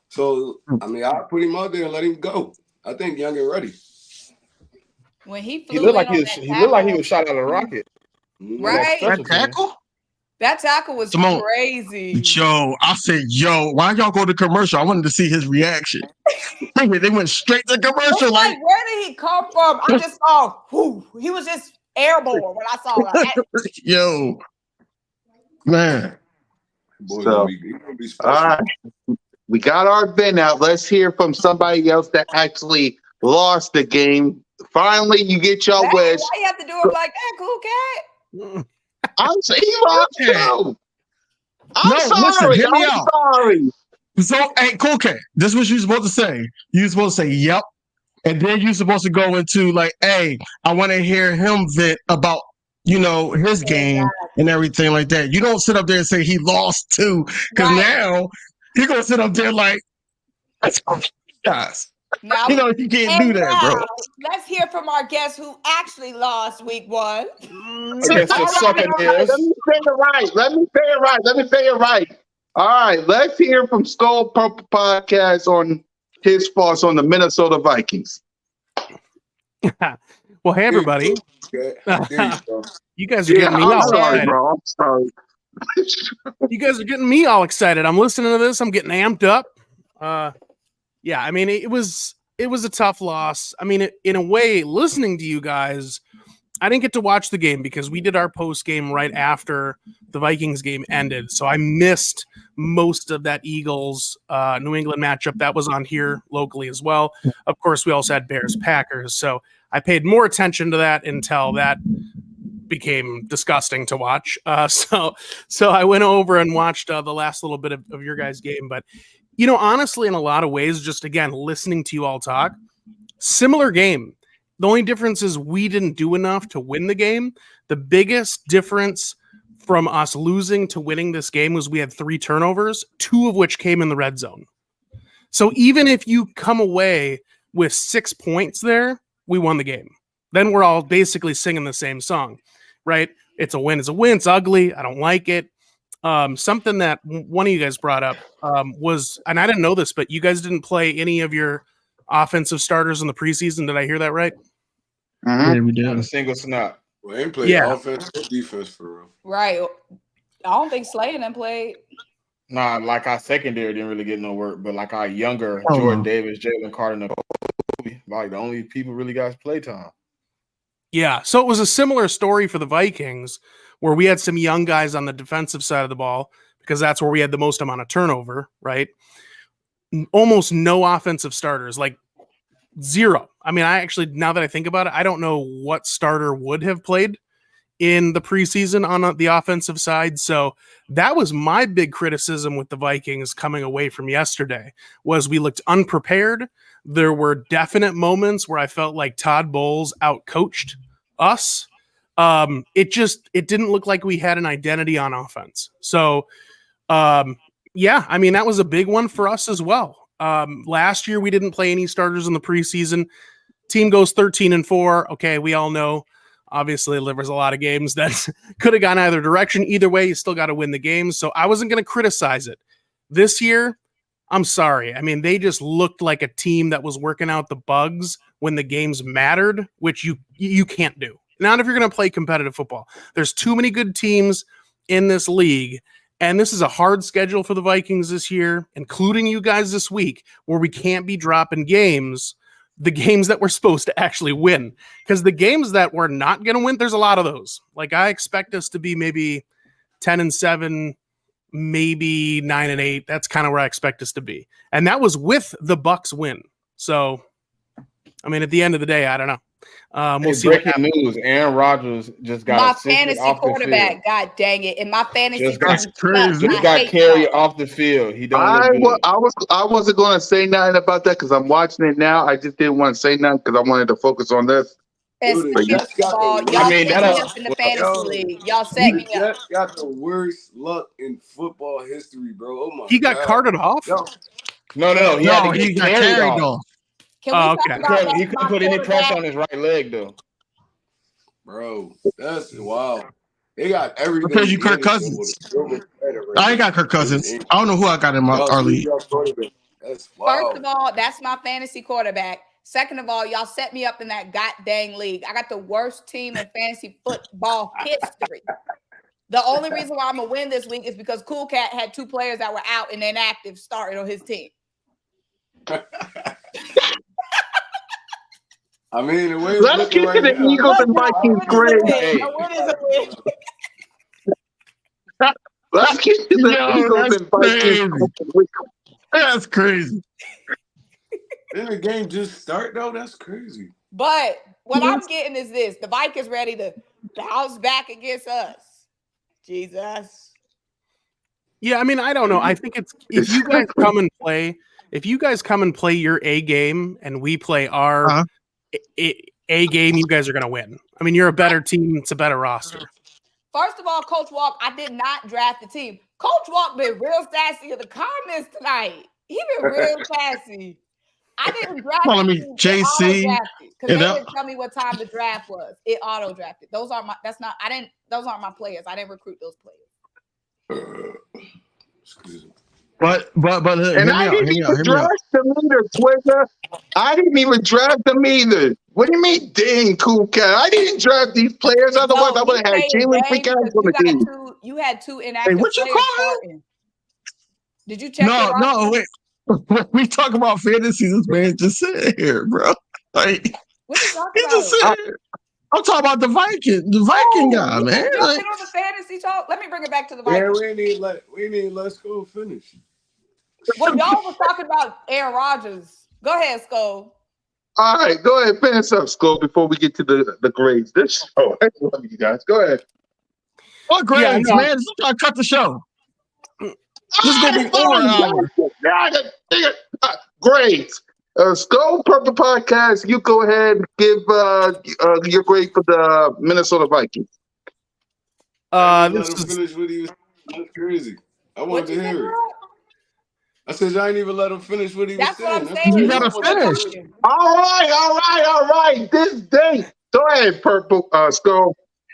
Speaker 6: So I mean, I'll put him out there and let him go. I think Young and ready.
Speaker 5: When he
Speaker 4: looked like he was shot out of a rocket.
Speaker 5: Right?
Speaker 3: That tackle?
Speaker 5: That tackle was crazy.
Speaker 3: I said, why y'all go to commercial? I wanted to see his reaction. They went straight to commercial.
Speaker 5: Like, where did he come from? I just saw, he was just airborne when I saw that.
Speaker 3: Man.
Speaker 1: So, all right. We got our bin out. Let's hear from somebody else that actually lost the game. Finally, you get your wish.
Speaker 5: Why you have to do it like that, Cool Cat?
Speaker 1: I'm saying he lost too. I'm sorry.
Speaker 3: Listen, hear me out.
Speaker 1: Sorry.
Speaker 3: So, hey, Cool Cat, this is what you're supposed to say. You're supposed to say, yep. And then you're supposed to go into like, hey, I want to hear him vent about, his game and everything like that. You don't sit up there and say he lost too. Because now you're going to sit up there like, that's guys.
Speaker 5: Now,
Speaker 3: you can't do that, bro.
Speaker 5: Let's hear from our guest who actually lost week 1.
Speaker 1: Let me say it right. All right, let's hear from Skol Purple Podcast on his thoughts on the Minnesota Vikings.
Speaker 2: Well, hey everybody. You guys are getting me all excited.
Speaker 1: Bro. I'm sorry.
Speaker 2: You guys are getting me all excited. I'm listening to this. I'm getting amped up. Yeah, I mean, it was a tough loss. I mean, in a way, listening to you guys, I didn't get to watch the game because we did our post game right after the Vikings game ended. So I missed most of that Eagles New England matchup that was on here locally as well. Of course, we also had Bears Packers. So I paid more attention to that until that became disgusting to watch. So I went over and watched the last little bit of your guys' game. But, honestly, in a lot of ways, just again, listening to you all talk, similar game. The only difference is we didn't do enough to win the game. The biggest difference from us losing to winning this game was we had 3 turnovers, 2 of which came in the red zone. So even if you come away with 6 points there, we won the game. Then we're all basically singing the same song, right? It's a win. It's a win. It's ugly. I don't like it. Something that one of you guys brought up was, and I didn't know this, but you guys didn't play any of your offensive starters in the preseason. Did I hear that right?
Speaker 3: Yeah, we
Speaker 4: Not a
Speaker 3: did.
Speaker 4: single snap.
Speaker 6: We ain't played offense or defense for real.
Speaker 5: Right. I don't think Slay and them played.
Speaker 4: Nah, like our secondary didn't really get no work, but like our younger
Speaker 3: Oh,
Speaker 4: Jordan
Speaker 3: no.
Speaker 4: Davis, Jalen Carter, and Kobe, like the only people really got play time.
Speaker 2: Yeah. So it was a similar story for the Vikings where we had some young guys on the defensive side of the ball because that's where we had the most amount of turnover, right? Almost no offensive starters, like 0. I mean, I actually, now that I think about it, I don't know what starter would have played in the preseason on the offensive side. So that was my big criticism with the Vikings coming away from yesterday was we looked unprepared. There were definite moments where I felt like Todd Bowles outcoached us. It didn't look like we had an identity on offense. So, yeah, I mean, that was a big one for us as well. Last year, we didn't play any starters in the preseason. Team goes 13-4. Okay, we all know. Obviously, there was a lot of games that could have gone either direction. Either way, you still got to win the games. So I wasn't going to criticize it. This year, I'm sorry. I mean, they just looked like a team that was working out the bugs when the games mattered, which you can't do. Not if you're going to play competitive football. There's too many good teams in this league, and this is a hard schedule for the Vikings this year, including you guys this week, where we can't be dropping games, the games that we're supposed to actually win. Because the games that we're not going to win, there's a lot of those. Like, I expect us to be maybe 10-7, maybe 9-8. That's kind of where I expect us to be. And that was with the Bucs win. So, I mean, at the end of the day, I don't know. We'll see.
Speaker 4: Breaking news: Aaron Rodgers just got
Speaker 5: My
Speaker 4: assisted
Speaker 5: fantasy
Speaker 4: off the
Speaker 5: quarterback.
Speaker 4: field.
Speaker 5: God dang it! And my fantasy
Speaker 4: Just got-
Speaker 5: team
Speaker 3: That's
Speaker 5: sucks.
Speaker 3: crazy.
Speaker 4: Just
Speaker 5: I
Speaker 4: got
Speaker 5: hate
Speaker 4: carried
Speaker 5: y'all.
Speaker 4: off the field. He don't look good.
Speaker 1: I wasn't going to say nothing about that because I'm watching it now. I just didn't want to say nothing because I wanted to focus on this.
Speaker 5: And
Speaker 6: Dude,
Speaker 5: second
Speaker 6: Jets got
Speaker 5: of all,
Speaker 6: the
Speaker 5: y'all
Speaker 4: I mean,
Speaker 5: set
Speaker 4: that
Speaker 5: me
Speaker 4: up-
Speaker 5: up in the
Speaker 4: well,
Speaker 5: fantasy
Speaker 6: yo,
Speaker 5: league. Y'all set me
Speaker 6: The
Speaker 5: up.
Speaker 6: Jets got the worst luck in football history, bro. Oh my
Speaker 2: He got
Speaker 6: God.
Speaker 2: carted off?
Speaker 6: Yo,
Speaker 4: No, he
Speaker 3: No,
Speaker 4: had to
Speaker 3: he
Speaker 4: get
Speaker 3: got
Speaker 4: carried
Speaker 3: carried
Speaker 4: off.
Speaker 3: off.
Speaker 5: Can we
Speaker 2: Oh,
Speaker 5: talk
Speaker 2: okay.
Speaker 5: about that?
Speaker 4: He couldn't
Speaker 5: My
Speaker 4: put any pressure
Speaker 5: quarterback-
Speaker 4: on his right leg though.
Speaker 6: bro, that's wow. They got everything.
Speaker 3: Because you Kirk Cousins. I ain't got Kirk Cousins. I don't know who I got in our league.
Speaker 6: That's
Speaker 5: First
Speaker 6: wow.
Speaker 5: of all, that's my fantasy quarterback. Second of all, y'all set me up in that god dang league. I got the worst team in fantasy football history. The only reason why I'm gonna win this week is because Cool Cat had 2 players that were out and inactive starting on his team.
Speaker 6: I mean, the way it's
Speaker 1: Let's
Speaker 6: looking
Speaker 1: get to
Speaker 6: right
Speaker 1: the
Speaker 6: now,
Speaker 1: Eagles and
Speaker 5: Look,
Speaker 1: Vikings
Speaker 5: a win is a
Speaker 1: grade.
Speaker 5: win.
Speaker 4: Hey.
Speaker 5: A win is a win.
Speaker 1: Let's get to the
Speaker 3: Yo,
Speaker 1: Eagles
Speaker 3: that's
Speaker 1: and Vikings
Speaker 3: crazy. That's crazy.
Speaker 6: didn't the game just start though? That's crazy.
Speaker 5: But what I'm getting is this: the Vikings ready to bounce back against us. Jesus.
Speaker 2: Yeah, I mean, I don't know. I think it's if you guys come and play your A game and we play our
Speaker 3: Uh-huh.
Speaker 2: A game, you guys are gonna win. I mean, you're a better team, it's a better roster.
Speaker 5: First of all, Coach Walk, I did not draft the team. Coach Walk been real sassy in the comments tonight. He been real sassy. I didn't draft
Speaker 3: Calling
Speaker 5: the
Speaker 3: me
Speaker 5: team.
Speaker 3: JC,
Speaker 5: Because they
Speaker 3: and
Speaker 5: didn't tell me what time the draft was. It auto drafted. Those aren't my players. I didn't recruit those players.
Speaker 6: Excuse me.
Speaker 3: But hear
Speaker 1: And
Speaker 3: me
Speaker 1: I
Speaker 3: out,
Speaker 1: didn't
Speaker 3: hear me out,
Speaker 1: even
Speaker 3: hear me out.
Speaker 1: draft them either, Twitter. I didn't even draft them either. What do you mean, dang, Cool Cat? I didn't draft these players. Otherwise, I would have had Jalen Quick on the team.
Speaker 5: You had 2 inactive
Speaker 3: what you
Speaker 5: players
Speaker 3: call him?
Speaker 5: starting. Did you check
Speaker 3: No,
Speaker 5: your
Speaker 3: no,
Speaker 5: roster?
Speaker 3: wait. We talk about fantasy. This man just sitting here, bro. Like
Speaker 5: What you talking
Speaker 3: he
Speaker 5: about?
Speaker 3: just sitting here. I'm talking about the Viking guy,
Speaker 5: we
Speaker 3: man.
Speaker 5: can jump
Speaker 3: Like,
Speaker 5: in on the fantasy talk. Let me bring it back to the
Speaker 6: Yeah,
Speaker 5: Vikings.
Speaker 6: we need let's go finish.
Speaker 5: Well, y'all was talking about Aaron Rodgers. Go ahead, Skol.
Speaker 1: All right, go ahead, finish up, Skol, before we get to the grades. This show, I love you guys. Go ahead.
Speaker 3: What grades,
Speaker 2: no.
Speaker 3: man? Just trying to cut the show. This is gonna be over an hour.
Speaker 1: Grades. Skol Purple Podcast, you go ahead and give your grade for the Minnesota Vikings.
Speaker 6: This
Speaker 2: This is
Speaker 6: finish what he was. That's crazy. I
Speaker 5: What
Speaker 6: wanted
Speaker 5: you
Speaker 6: to
Speaker 5: say,
Speaker 6: hear it.
Speaker 5: Rob?
Speaker 6: I said I ain't even let him finish what he was
Speaker 5: That's what
Speaker 6: saying.
Speaker 5: I'm
Speaker 6: That's
Speaker 5: saying.
Speaker 3: You
Speaker 6: crazy.
Speaker 3: gotta
Speaker 6: I wanted to
Speaker 3: finish.
Speaker 6: hear it.
Speaker 1: All right. This date. Go ahead, Purple Skol.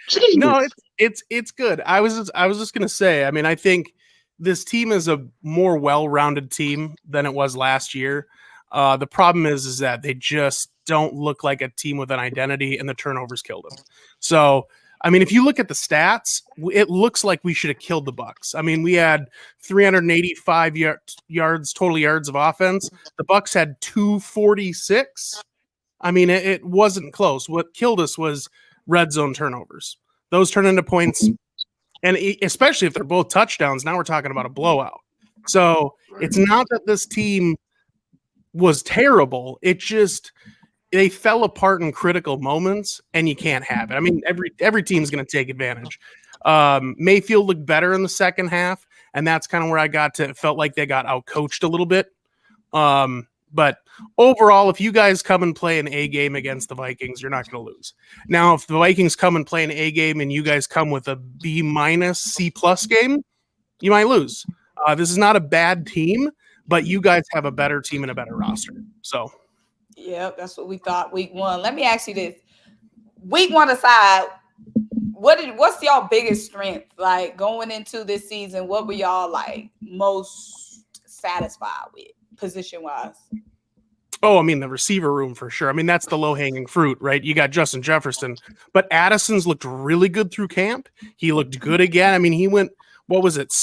Speaker 1: Jeez.
Speaker 2: no, it's good. I was just gonna say. I mean, I think this team is a more well-rounded team than it was last year. The problem is that they just don't look like a team with an identity, and the turnovers killed them. So, I mean, if you look at the stats, it looks like we should have killed the Bucks. I mean, we had 385 yards total yards of offense. The Bucks had 246. I mean, it wasn't close. What killed us was red zone turnovers. Those turn into points, and especially if they're both touchdowns. Now we're talking about a blowout. So it's not that this team was terrible. It just they fell apart in critical moments, and you can't have it. I mean, every team's going to take advantage. Mayfield looked better in the second half, and that's kind of where I got to. It felt like they got outcoached a little bit. But overall, if you guys come and play an A game against the Vikings, you're not going to lose. Now, if the Vikings come and play an A game and you guys come with a B minus C plus game, you might lose. This is not a bad team, but you guys have a better team and a better roster. So,
Speaker 5: Yep, that's what we thought week one. Let me ask you this. Week one aside, what's y'all biggest strength? Like going into this season, what were y'all like most satisfied with position-wise?
Speaker 2: oh, I mean, the receiver room for sure. I mean, that's the low-hanging fruit, right? You got Justin Jefferson, but Addison's looked really good through camp. He looked good again. I mean, he went, what was it,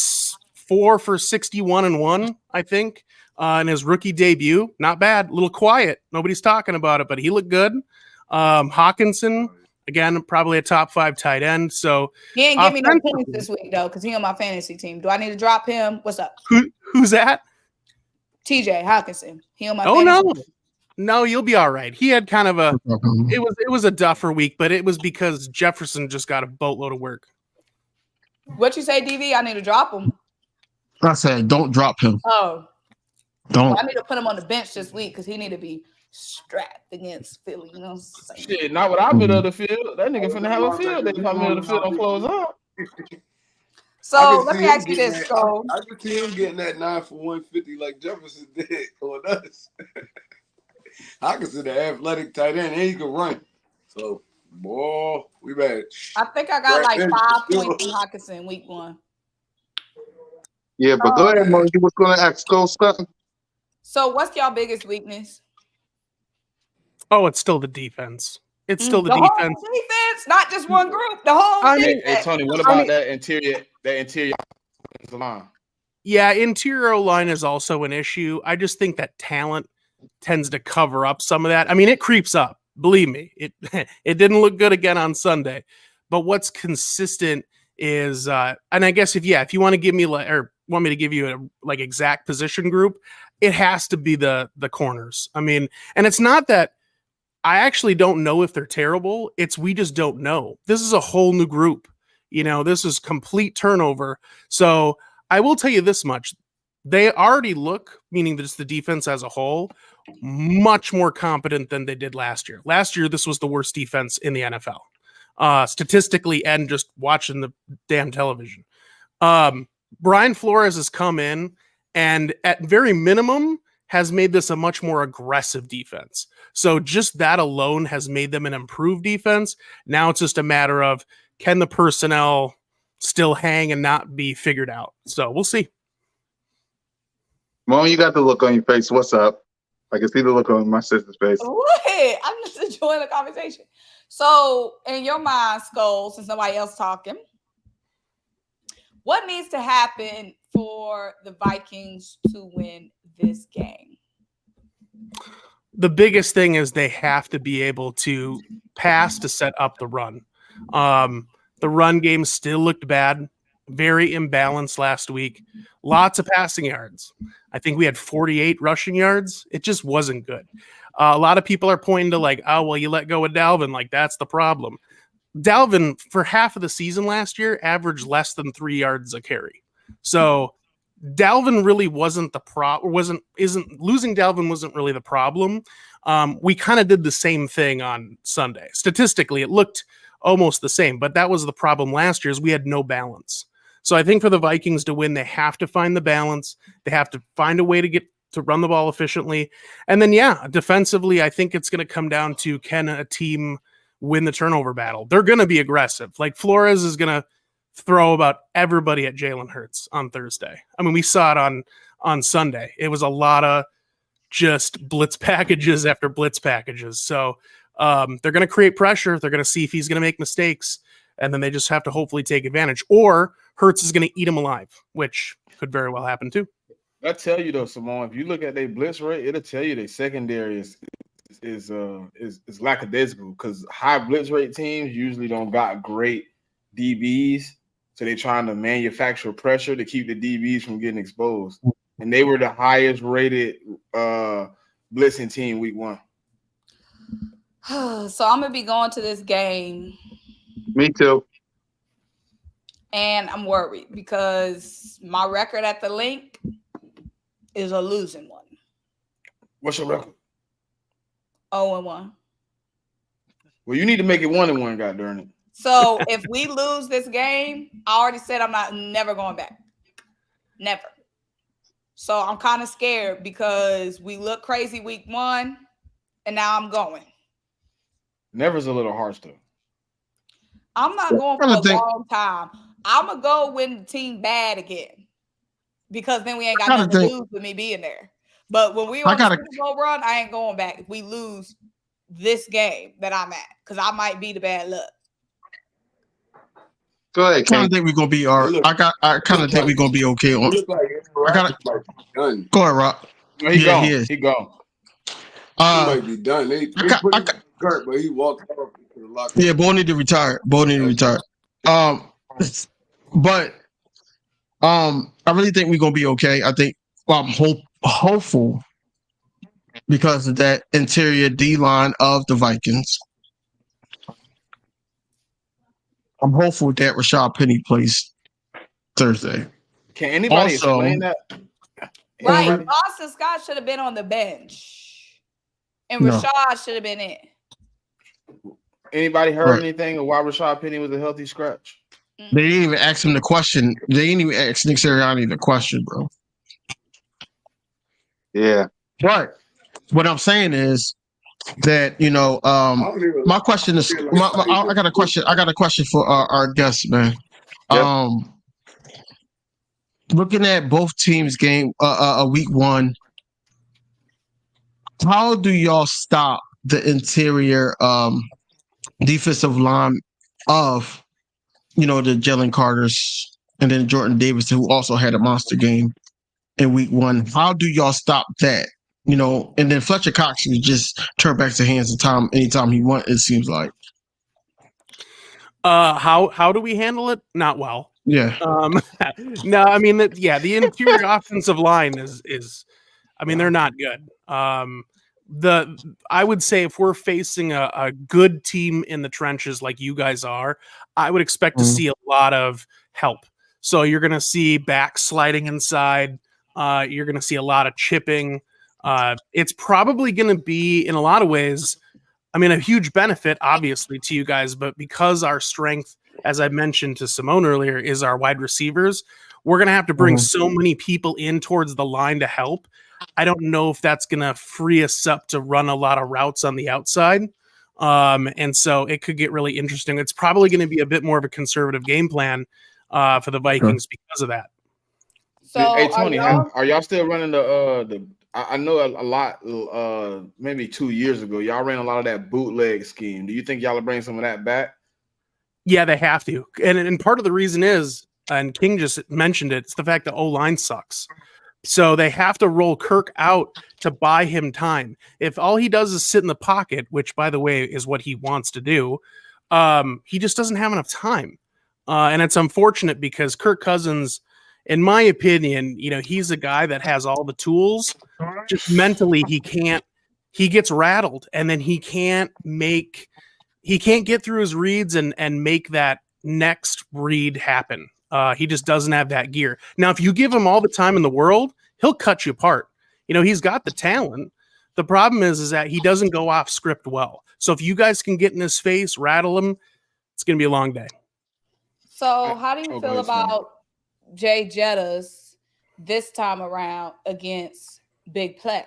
Speaker 2: 4 for 61 and 1, I think, in his rookie debut. Not bad. A little quiet. Nobody's talking about it, but he looked good. Hawkinson, again, probably a top 5 tight end. So
Speaker 5: He ain't give me no points this week though, because he on my fantasy team. Do I need to drop him? What's up?
Speaker 2: who's that?
Speaker 5: TJ Hawkinson. He on my
Speaker 2: Oh
Speaker 5: fantasy team.
Speaker 2: no, you'll be all right. He had kind of a it was a duffer week, but it was because Jefferson just got a boatload of work.
Speaker 5: What you say, DV? I need to drop him.
Speaker 3: I said, don't drop him.
Speaker 5: Oh,
Speaker 3: Don't.
Speaker 5: well, I need to put him on the bench this week because he need to be strapped against Philly. You know what I'm saying?
Speaker 4: Shit, not without middle of the field. That nigga finna have a field day if my middle of the field don't close up.
Speaker 5: So let me ask you this, Skol.
Speaker 6: I can see him getting that 9 for 150 like Jefferson did on us. I consider athletic tight end and he can run. So, boy, we bad.
Speaker 5: I think I got like 5 points in Hawkinson week one.
Speaker 1: Yeah, but go ahead, Mo. You was going to ask Skol something?
Speaker 5: So what's y'all biggest weakness?
Speaker 2: Oh, it's still the defense. It's still the
Speaker 5: whole
Speaker 2: defense.
Speaker 5: defense, not just one group. The whole defense.
Speaker 4: Hey, Tony, what about that interior line?
Speaker 2: Yeah, interior line is also an issue. I just think that talent tends to cover up some of that. I mean, it creeps up. Believe me, it it didn't look good again on Sunday. But what's consistent is, and I guess if you want to give me or want me to give you a like exact position group, it has to be the corners. I mean, and it's not that I actually don't know if they're terrible. It's we just don't know. This is a whole new group. You know, this is complete turnover. So I will tell you this much. They already look, meaning just the defense as a whole, much more competent than they did last year. Last year, this was the worst defense in the NFL, statistically and just watching the damn television. Brian Flores has come in and at very minimum has made this a much more aggressive defense. So just that alone has made them an improved defense. Now it's just a matter of can the personnel still hang and not be figured out? So we'll see.
Speaker 1: Mo, you got the look on your face. What's up? I can see the look on my sister's face.
Speaker 5: What? I'm just enjoying the conversation. So, in your mind, Skol, since nobody else talking, what needs to happen for the Vikings to win this game?
Speaker 2: The biggest thing is they have to be able to pass to set up the run. The run game still looked bad, very imbalanced last week. Lots of passing yards. I think we had 48 rushing yards. It just wasn't good. A lot of people are pointing to like, oh, well, you let go of Dalvin. Like, that's the problem. Dalvin, for half of the season last year, averaged less than 3 yards a carry. So Dalvin really wasn't the losing Dalvin wasn't really the problem. We kind of did the same thing on Sunday. Statistically, it looked almost the same, but that was the problem last year is we had no balance. So I think for the Vikings to win, they have to find the balance. They have to find a way to run the ball efficiently. And then, defensively, I think it's going to come down to, can a team win the turnover battle? They're going to be aggressive. Like Flores is going to throw about everybody at Jalen Hurts on Thursday. I mean, we saw it on Sunday. It was a lot of just blitz packages after blitz packages. So they're going to create pressure. They're going to see if he's going to make mistakes, and then they just have to hopefully take advantage. Or Hurts is going to eat him alive, which could very well happen too.
Speaker 4: I tell you though, Simone, if you look at their blitz rate, it'll tell you their secondary is lackadaisical because high blitz rate teams usually don't got great DBs, so they're trying to manufacture pressure to keep the DBs from getting exposed. And they were the highest rated blitzing team week 1.
Speaker 5: So I'm gonna be going to this game.
Speaker 1: Me too.
Speaker 5: And I'm worried because my record at the link is a losing one.
Speaker 4: What's your record?
Speaker 5: 0-1.
Speaker 4: Well, you need to make it 1-1, God darn it.
Speaker 5: So if we lose this game, I already said I'm never going back. Never. So I'm kind of scared because we look crazy week 1, and now I'm going.
Speaker 4: Never's a little harsh though.
Speaker 5: I'm not going for a long time. I'm gonna go when the team bad again, because then we ain't got nothing to lose with me being there. But when we on the Super Bowl run, I ain't going back if we lose this game that I'm at, because I might be the bad luck.
Speaker 1: Go ahead,
Speaker 3: I kind of think we're gonna be all right. I kind of think we're gonna be okay on. Go ahead, Rock.
Speaker 4: No, he gone. He gone.
Speaker 6: He might be done. They put hurt, but he walked off to the locker room.
Speaker 3: Yeah, Bo need to retire. But I really think we're gonna be okay. I think I'm hopeful because of that interior D line of the Vikings. I'm hopeful that Rashad Penny plays Thursday.
Speaker 4: Can anybody explain that?
Speaker 5: Right, Boston Scott should have been on the bench, and Rashad should have been in.
Speaker 4: Anybody heard anything of why Rashad Penny was a healthy scratch?
Speaker 3: They didn't even ask him the question. They didn't even ask Nick Sirianni the question, bro.
Speaker 1: Yeah.
Speaker 3: But what I'm saying is that, my question is, I got a question. I got a question for our guests, man.
Speaker 1: Yep.
Speaker 3: Looking at both teams' game, week 1, how do y'all stop the interior defensive line of, the Jalen Carters and then Jordan Davis, who also had a monster game in week 1? How do y'all stop that? And then Fletcher Cox would just turn back to hands of Tom anytime he wants, it seems like.
Speaker 2: How do we handle it? Not well.
Speaker 3: Yeah.
Speaker 2: No, I mean the interior offensive line is they're not good. I would say if we're facing a good team in the trenches like you guys are, I would expect to see a lot of help. So you're going to see backsliding inside. You're going to see a lot of chipping. It's probably going to be, in a lot of ways, a huge benefit, obviously, to you guys. But because our strength, as I mentioned to Simone earlier, is our wide receivers, we're going to have to bring so many people in towards the line to help. I don't know if that's going to free us up to run a lot of routes on the outside. And so it could get really interesting. It's probably going to be a bit more of a conservative game plan for the Vikings because of that.
Speaker 5: So,
Speaker 4: hey, Tony, are y'all still running the I know a lot, maybe 2 years ago, y'all ran a lot of that bootleg scheme. Do you think y'all will bring some of that back?
Speaker 2: Yeah, they have to. And part of the reason is, and King just mentioned it, it's the fact that O-line sucks. So they have to roll Kirk out to buy him time. If all he does is sit in the pocket, which, by the way, is what he wants to do, he just doesn't have enough time. And it's unfortunate because Kirk Cousins, in my opinion, he's a guy that has all the tools. Just mentally, he can't he gets rattled, and then he can't get through his reads and make that next read happen. He just doesn't have that gear. Now, if you give him all the time in the world, he'll cut you apart. He's got the talent. The problem is that he doesn't go off script well. So if you guys can get in his face, rattle him, it's going to be a long day.
Speaker 5: So how do you feel about Jay Jettas this time around against Big Play?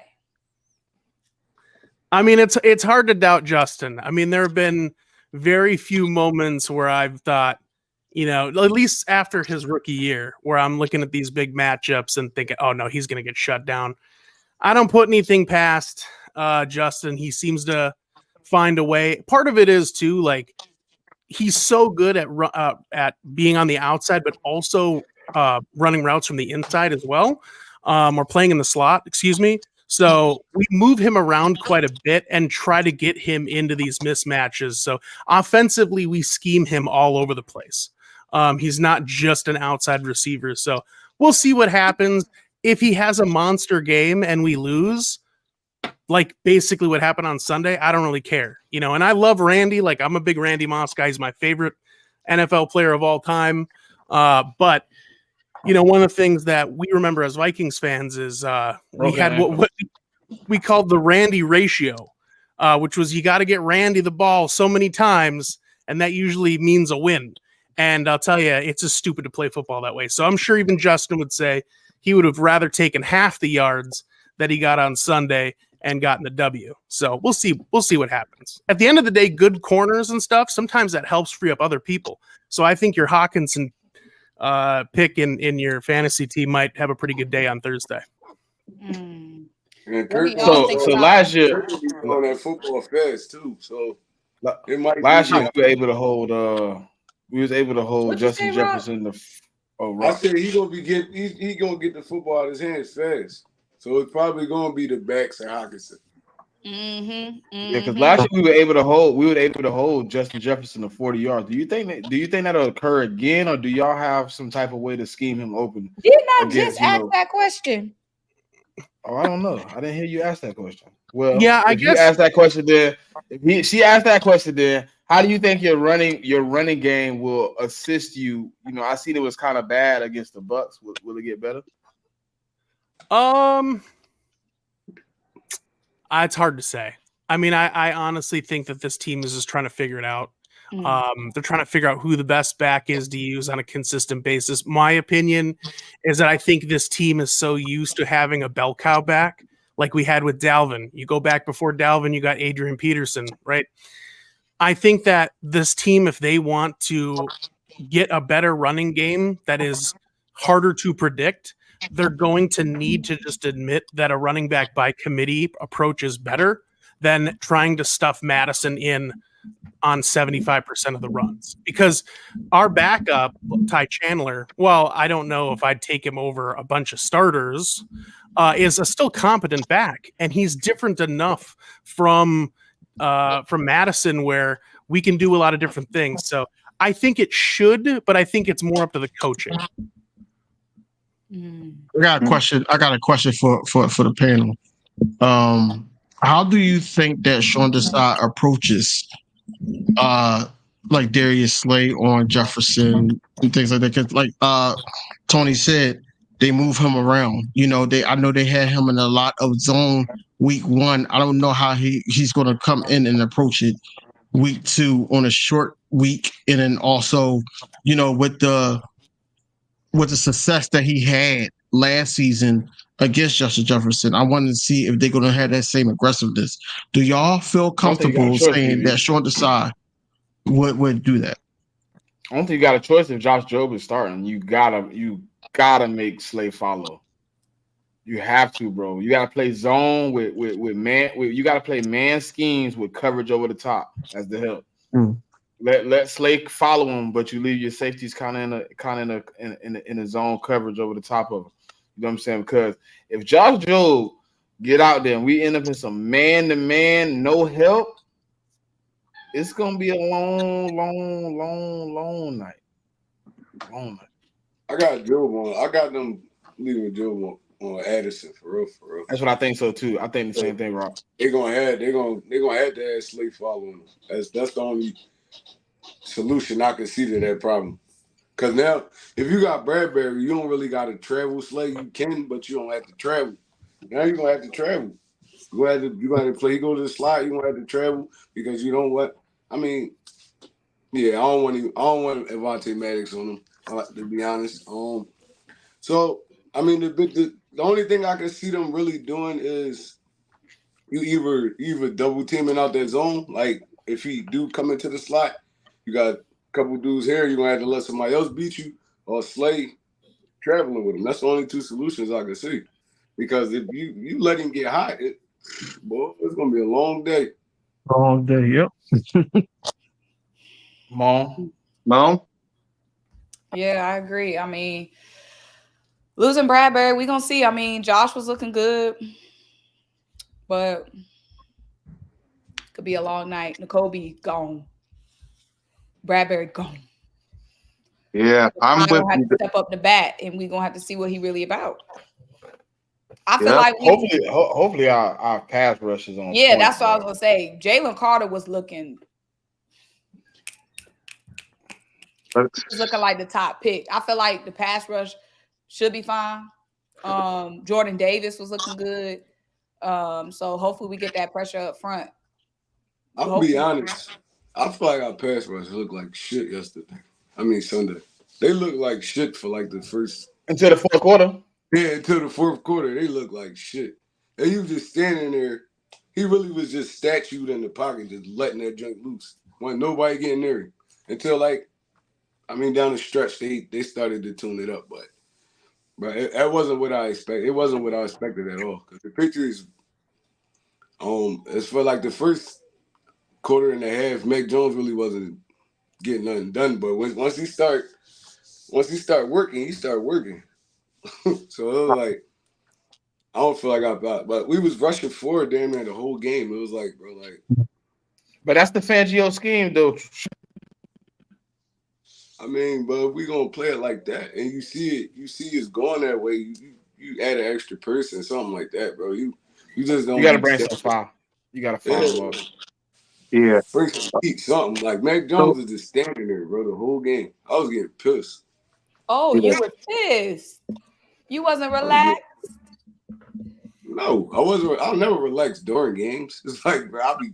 Speaker 2: I mean, it's hard to doubt Justin. I mean, there have been very few moments where I've thought, at least after his rookie year, where I'm looking at these big matchups and thinking, oh no, he's going to get shut down. I don't put anything past Justin. He seems to find a way. Part of it is too, like, he's so good at being on the outside, but also running routes from the inside as well, or playing in the slot. Excuse me. So we move him around quite a bit and try to get him into these mismatches. So offensively, we scheme him all over the place. He's not just an outside receiver. So we'll see what happens. If he has a monster game and we lose, like basically what happened on Sunday, I don't really care. And I love Randy. Like, I'm a big Randy Moss guy. He's my favorite NFL player of all time. But one of the things that we remember as Vikings fans is we had what we called the Randy ratio, which was you got to get Randy the ball so many times, and that usually means a win. And I'll tell you, it's just stupid to play football that way. So I'm sure even Justin would say he would have rather taken half the yards that he got on Sunday and gotten the W. So we'll see what happens. At the end of the day, good corners and stuff, sometimes that helps free up other people. So I think your Hawkinson pick in your fantasy team might have a pretty good day on Thursday.
Speaker 4: So last year
Speaker 6: on that football fast too. So it might
Speaker 4: last year we were able to hold Justin Jefferson.
Speaker 6: I said he gonna get the football out of his hands fast. So it's probably gonna be the backs and Hawkinson.
Speaker 4: Yeah, because last year we were able to hold Justin Jefferson to 40 yards. Do you think that'll occur again, or do y'all have some type of way to scheme him open?
Speaker 5: Didn't I just ask that question?
Speaker 4: Oh, I don't know. I didn't hear you ask that question. Well,
Speaker 2: yeah, I
Speaker 4: guess
Speaker 2: you
Speaker 4: asked that question there. She asked that question there. How do you think your running game will assist you? I seen it was kind of bad against the Bucks. Will it get better?
Speaker 2: It's hard to say. I mean, I honestly think that this team is just trying to figure it out. They're trying to figure out who the best back is to use on a consistent basis. My opinion is that I think this team is so used to having a bell cow back like we had with Dalvin. You go back before Dalvin, you got Adrian Peterson, right? I think that this team, if they want to get a better running game that is harder to predict, they're going to need to just admit that a running back by committee approach is better than trying to stuff Madison in on 75% of the runs. Because our backup, Ty Chandler, well, I don't know if I'd take him over a bunch of starters, is a still competent back. And he's different enough from Madison where we can do a lot of different things. So I think it should, but I think it's more up to the coaching.
Speaker 3: I got a question for the panel. How do you think that Sean Desai approaches like Darius Slay on Jefferson and things like that? 'Cause like Tony said, they move him around. I know they had him in a lot of zone week 1. I don't know how he's going to come in and approach it week 2 on a short week, and then also, with the success that he had last season against Justin Jefferson, I wanted to see if they're going to have that same aggressiveness. Do y'all feel comfortable saying that Sean Desai would do that?
Speaker 4: I don't think you got a choice if Josh Jobe is starting. You gotta make Slay follow. You have to, bro. You gotta play zone with man. You gotta play man schemes with coverage over the top as the help. Let Slay follow him, but you leave your safeties kind of in a zone coverage over the top of him. You know what I'm saying? Because if Josh Jobe get out there and we end up in some man-to-man, no help, it's gonna be a long night. Long night.
Speaker 6: I got Jobe on. I got them leaving Jobe on Addison for real.
Speaker 4: That's what I think so too. I think the same thing, Rob.
Speaker 6: They're gonna have to have Slay following them. That's the only solution I can see to that problem. Cause now, if you got Bradbury, you don't really got to travel. Slay, you can, but you don't have to travel. Now you're gonna have to travel. You gonna have to play. You go to the slide. You gonna have to travel because you don't what. I mean, yeah, I don't want Avonte Maddox on him. To be honest. So I mean, the only thing I can see them really doing is you either double teaming out that zone. Like if he do come into the slot, you got a couple dudes here. You're gonna have to let somebody else beat you, or Slay traveling with him. That's the only two solutions I can see. Because if you let him get hot, boy, it's gonna be a long day.
Speaker 3: Long day. Yep.
Speaker 4: Mom.
Speaker 5: Yeah, I agree. I mean, losing Bradbury, we gonna see. I mean, Josh was looking good, but could be a long night. N'Kobe gone. Bradbury gone.
Speaker 1: Yeah, I'm
Speaker 5: I
Speaker 1: with
Speaker 5: don't have
Speaker 1: you.
Speaker 5: to step up the bat, and we're gonna have to see what he really about. I feel
Speaker 1: Yep.
Speaker 5: like
Speaker 4: Hopefully our pass rush is on.
Speaker 5: Yeah,
Speaker 4: point,
Speaker 5: that's what I was
Speaker 4: bro.
Speaker 5: gonna say. Jalen Carter was looking like the top pick. I feel like the pass rush should be fine. Jordan Davis was looking good. So hopefully we get that pressure up front.
Speaker 6: I'll be honest. I feel like our pass rush looked like shit yesterday. I mean Sunday. They looked like shit for like the first
Speaker 4: Until the fourth quarter.
Speaker 6: Yeah, until the fourth quarter, they looked like shit. And he was just standing there. He really was just statued in the pocket, just letting that junk loose. Wasn't nobody getting near him. Until down the stretch, they started to tune it up. But that wasn't what I expected. It wasn't what I expected at all. Because the Patriots, as for like the first quarter and a half, Mac Jones really wasn't getting nothing done. But once he start working, he started working. So it was like, I don't feel like but we was rushing forward damn near the whole game. It was like, bro,
Speaker 4: But that's the Fangio scheme, though.
Speaker 6: I mean, but if we gonna play it like that, and you see it's going that way, you add an extra person, something like that, bro. You just don't.
Speaker 4: You gotta bring some fire. You gotta fire him up.
Speaker 1: Yeah.
Speaker 6: Bring some heat, something like Mac Jones is just standing there, bro, the whole game. I was getting pissed.
Speaker 5: Oh, you were pissed. You wasn't relaxed.
Speaker 6: No, I wasn't. I'll never relax during games. It's like, bro, I'll be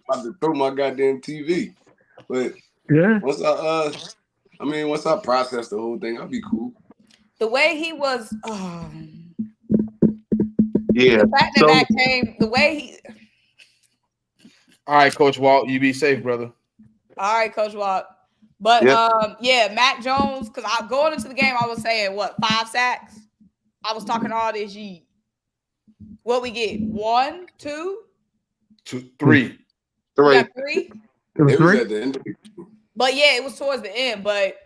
Speaker 6: about to throw my goddamn TV. But
Speaker 3: Yeah.
Speaker 6: once I process the whole thing, I'll be cool.
Speaker 5: The way he was,
Speaker 1: Yeah.
Speaker 5: the fact that came, the way he.
Speaker 4: All right, Coach Walt, you be safe, brother.
Speaker 5: All right, Coach Walt. But
Speaker 1: Yep.
Speaker 5: Mac Jones, because I going into the game, I was saying 5 sacks. I was talking all this yeet. What we get? 1, 2,
Speaker 4: 2, 3.
Speaker 5: We got 3.
Speaker 3: It was
Speaker 6: It was
Speaker 3: great.
Speaker 6: at the end.
Speaker 5: But yeah, it was towards the end. But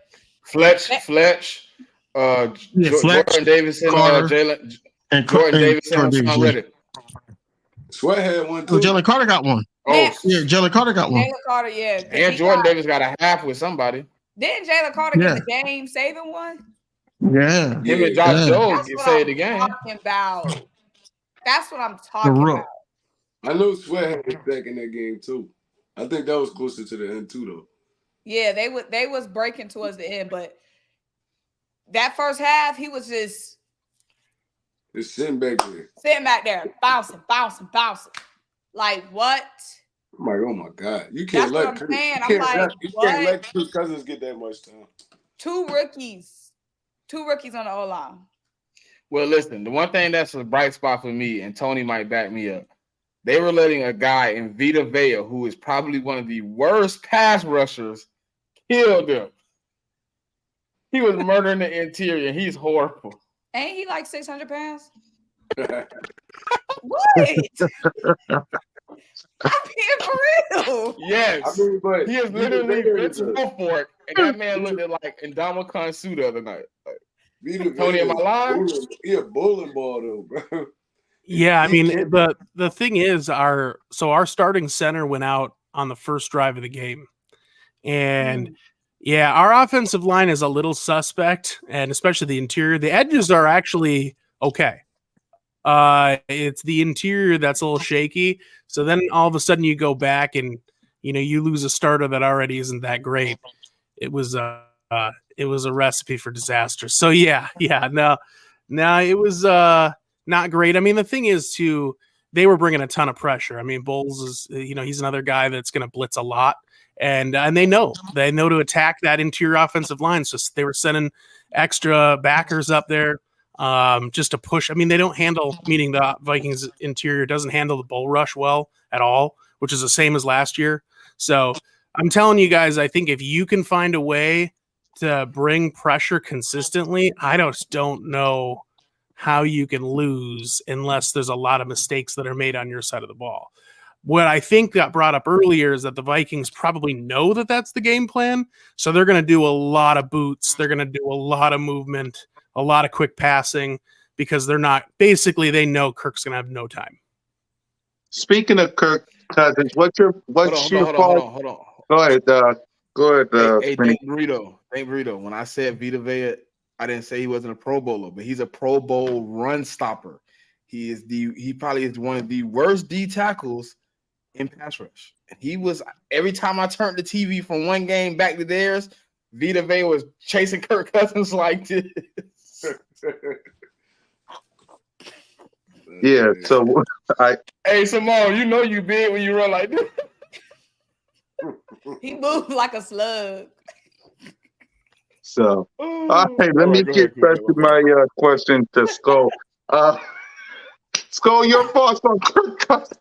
Speaker 4: Fletch,
Speaker 3: Fletch,
Speaker 4: Jordan Davidson,
Speaker 3: Carter,
Speaker 4: Jordan Davidson,
Speaker 3: Jordan
Speaker 4: Sean
Speaker 3: Davis.
Speaker 4: Reddick.
Speaker 6: Sweat had one too.
Speaker 3: Oh, Jalen Carter got one.
Speaker 4: Oh,
Speaker 3: Yeah, Jalen Carter got one.
Speaker 5: Jalen Carter, yeah.
Speaker 4: And Jordan Davis got a half with somebody.
Speaker 5: Didn't Jalen Carter get the game saving one?
Speaker 3: Yeah.
Speaker 4: Him and Josh Jones saved the game.
Speaker 5: Talking about. That's what I'm talking about.
Speaker 6: I know Sweat had a sack in that game too. I think that was closer to the end too, though.
Speaker 5: Yeah, they was breaking towards the end, but that first half, he was just
Speaker 6: sitting back there,
Speaker 5: bouncing. Like what?
Speaker 6: I'm like, oh my God, you can't
Speaker 5: That's
Speaker 6: let
Speaker 5: what I'm saying.
Speaker 6: you
Speaker 5: I'm like,
Speaker 6: can't let Kirk Cousins get that much time.
Speaker 5: 2 rookies on the O-line.
Speaker 4: Well, listen, the one thing that's a bright spot for me, and Tony might back me up, they were letting a guy in Vita Vea, who is probably one of the worst pass rushers, kill them. He was murdering the interior, and he's horrible.
Speaker 5: Ain't he like 600 pounds? What? I'm being for real.
Speaker 4: Yes.
Speaker 6: I mean, but
Speaker 4: he is literally Vince Wilfork, and that man looked like Ndamukong Suh the other night. Like, Tony, am I lying?
Speaker 6: He a bowling ball though, bro.
Speaker 2: Yeah, I mean the thing is our starting center went out on the first drive of the game. And yeah, our offensive line is a little suspect, and especially the interior. The edges are actually Okay. It's the interior that's a little shaky. So then all of a sudden you go back and you lose a starter that already isn't that great. It was a recipe for disaster. So yeah, no, it was not great. I mean, the thing is too, they were bringing a ton of pressure. I mean, Bowles is he's another guy that's going to blitz a lot, and they know to attack that interior offensive line. So they were sending extra backers up there just to push. I mean, they don't handle, meaning the Vikings interior doesn't handle the bull rush well at all, which is the same as last year. So I'm telling you guys, I think if you can find a way to bring pressure consistently, I just don't know how you can lose unless there's a lot of mistakes that are made on your side of the ball. What I think got brought up earlier is that the Vikings probably know that that's the game plan. So they're going to do a lot of boots. They're going to do a lot of movement, a lot of quick passing, because they know Kirk's going to have no time. Speaking of Kirk Cousins, what's your fault?
Speaker 4: Hold on.
Speaker 1: Go ahead. Go ahead.
Speaker 4: Hey, thank Burrito. When I said Vita Vea, I didn't say he wasn't a Pro Bowler, but he's a Pro Bowl run stopper. He probably is one of the worst D tackles in pass rush. And he was, every time I turned the TV from one game back to theirs, Vita Vea was chasing Kirk Cousins like this.
Speaker 1: Yeah. So
Speaker 4: hey, Simone, you big when you run like this.
Speaker 5: He moved like a slug.
Speaker 1: So, all right, let me get back to my question to Skol. Skol, your thoughts on Kirk Cousins?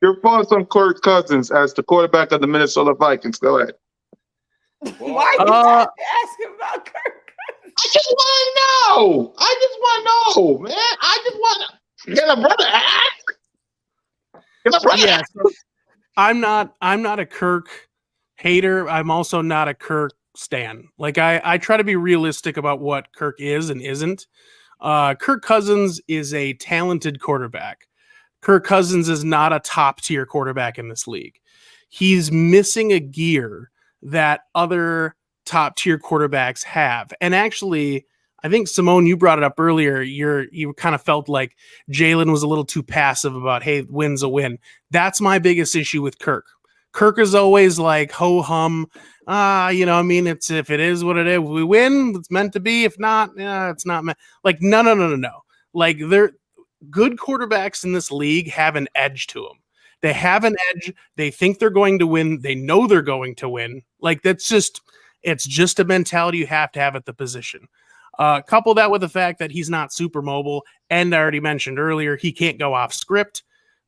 Speaker 1: Your thoughts on Kirk Cousins as the quarterback of the Minnesota Vikings? Go ahead.
Speaker 5: Why are you asking about Kirk?
Speaker 1: I just want to know, man. Can a brother ask?
Speaker 2: Yeah, so I'm not a Kirk hater. I'm also not a Kirk stan. Like I try to be realistic about what Kirk is and isn't. Kirk Cousins is a talented quarterback. Kirk Cousins is not a top tier quarterback in this league. He's missing a gear that other top tier quarterbacks have. And actually, I think Simone, you brought it up earlier. You kind of felt like Jalen was a little too passive about, hey, win's a win. That's my biggest issue with Kirk. Kirk is always like ho hum. It's, if it is what it is, we win. It's meant to be. If not, it's not meant. Like no. Like they're good quarterbacks in this league have an edge to them. They have an edge. They think they're going to win. They know they're going to win. Like it's just a mentality you have to have at the position. Couple that with the fact that he's not super mobile, and I already mentioned earlier, he can't go off script.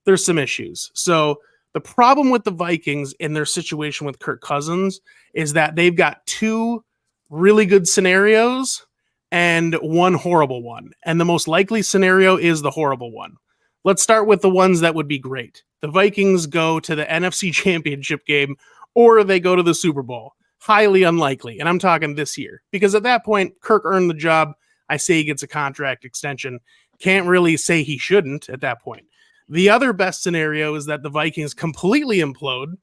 Speaker 2: There's some issues. So the problem with the Vikings in their situation with Kirk Cousins is that they've got two really good scenarios and one horrible one. And the most likely scenario is the horrible one. Let's start with the ones that would be great. The Vikings go to the NFC Championship game, or they go to the Super Bowl. Highly unlikely. And I'm talking this year, because at that point, Kirk earned the job. I say he gets a contract extension. Can't really say he shouldn't at that point. The other best scenario is that the Vikings completely implode,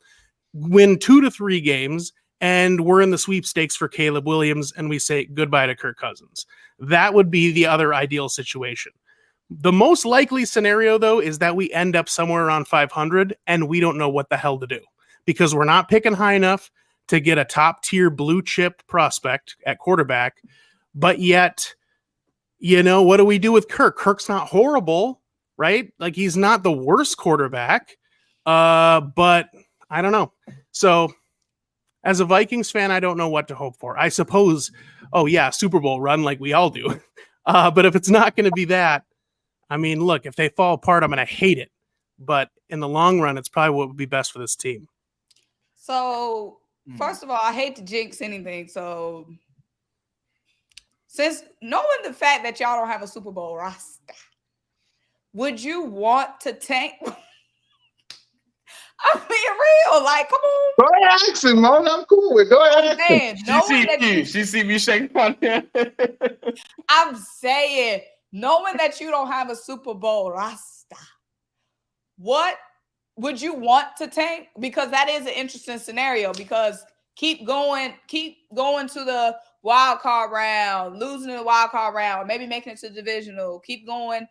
Speaker 2: win 2 to 3 games, and we're in the sweepstakes for Caleb Williams, and we say goodbye to Kirk Cousins. That would be the other ideal situation. The most likely scenario, though, is that we end up somewhere around 500, and we don't know what the hell to do, because we're not picking high enough to get a top-tier blue-chip prospect at quarterback, but yet, what do we do with Kirk? Kirk's not horrible, right? Like, he's not the worst quarterback, but I don't know. So, as a Vikings fan, I don't know what to hope for. I suppose, Super Bowl run like we all do. But if it's not going to be that, I mean, look, if they fall apart, I'm going to hate it. But in the long run, it's probably what would be best for this team.
Speaker 5: So, first of all, I hate to jinx anything. So, since knowing the fact that y'all don't have a Super Bowl roster, would you want to tank? I'm being real. Like, come on.
Speaker 1: Go ahead, ask him, man. I'm cool with it. Go ahead.
Speaker 4: She see me shaking my head.
Speaker 5: I'm saying, knowing that you don't have a Super Bowl roster, what would you want to tank? Because that is an interesting scenario, because keep going to the wild card round, losing in the wild card round, maybe making it to the divisional, keep going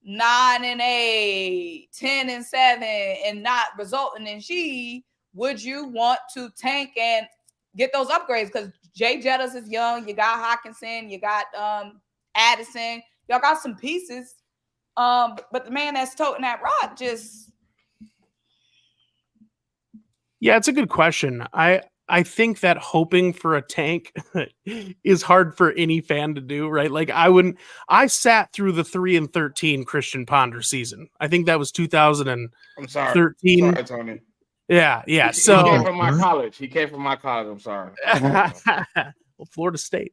Speaker 5: 9-8, 10-7, and not resulting in G, would you want to tank and get those upgrades? Because Jay Jettas is young. You got Hawkinson. You got Addison. Y'all got some pieces. But the man that's toting that rock just...
Speaker 2: Yeah, it's a good question. I think that hoping for a tank is hard for any fan to do, right? Like I sat through the 3-13 Christian Ponder season. I think that was 2013.
Speaker 4: I'm sorry, Tony.
Speaker 2: Yeah.
Speaker 4: He
Speaker 2: So
Speaker 4: came from my college. I'm sorry.
Speaker 2: Well, Florida State.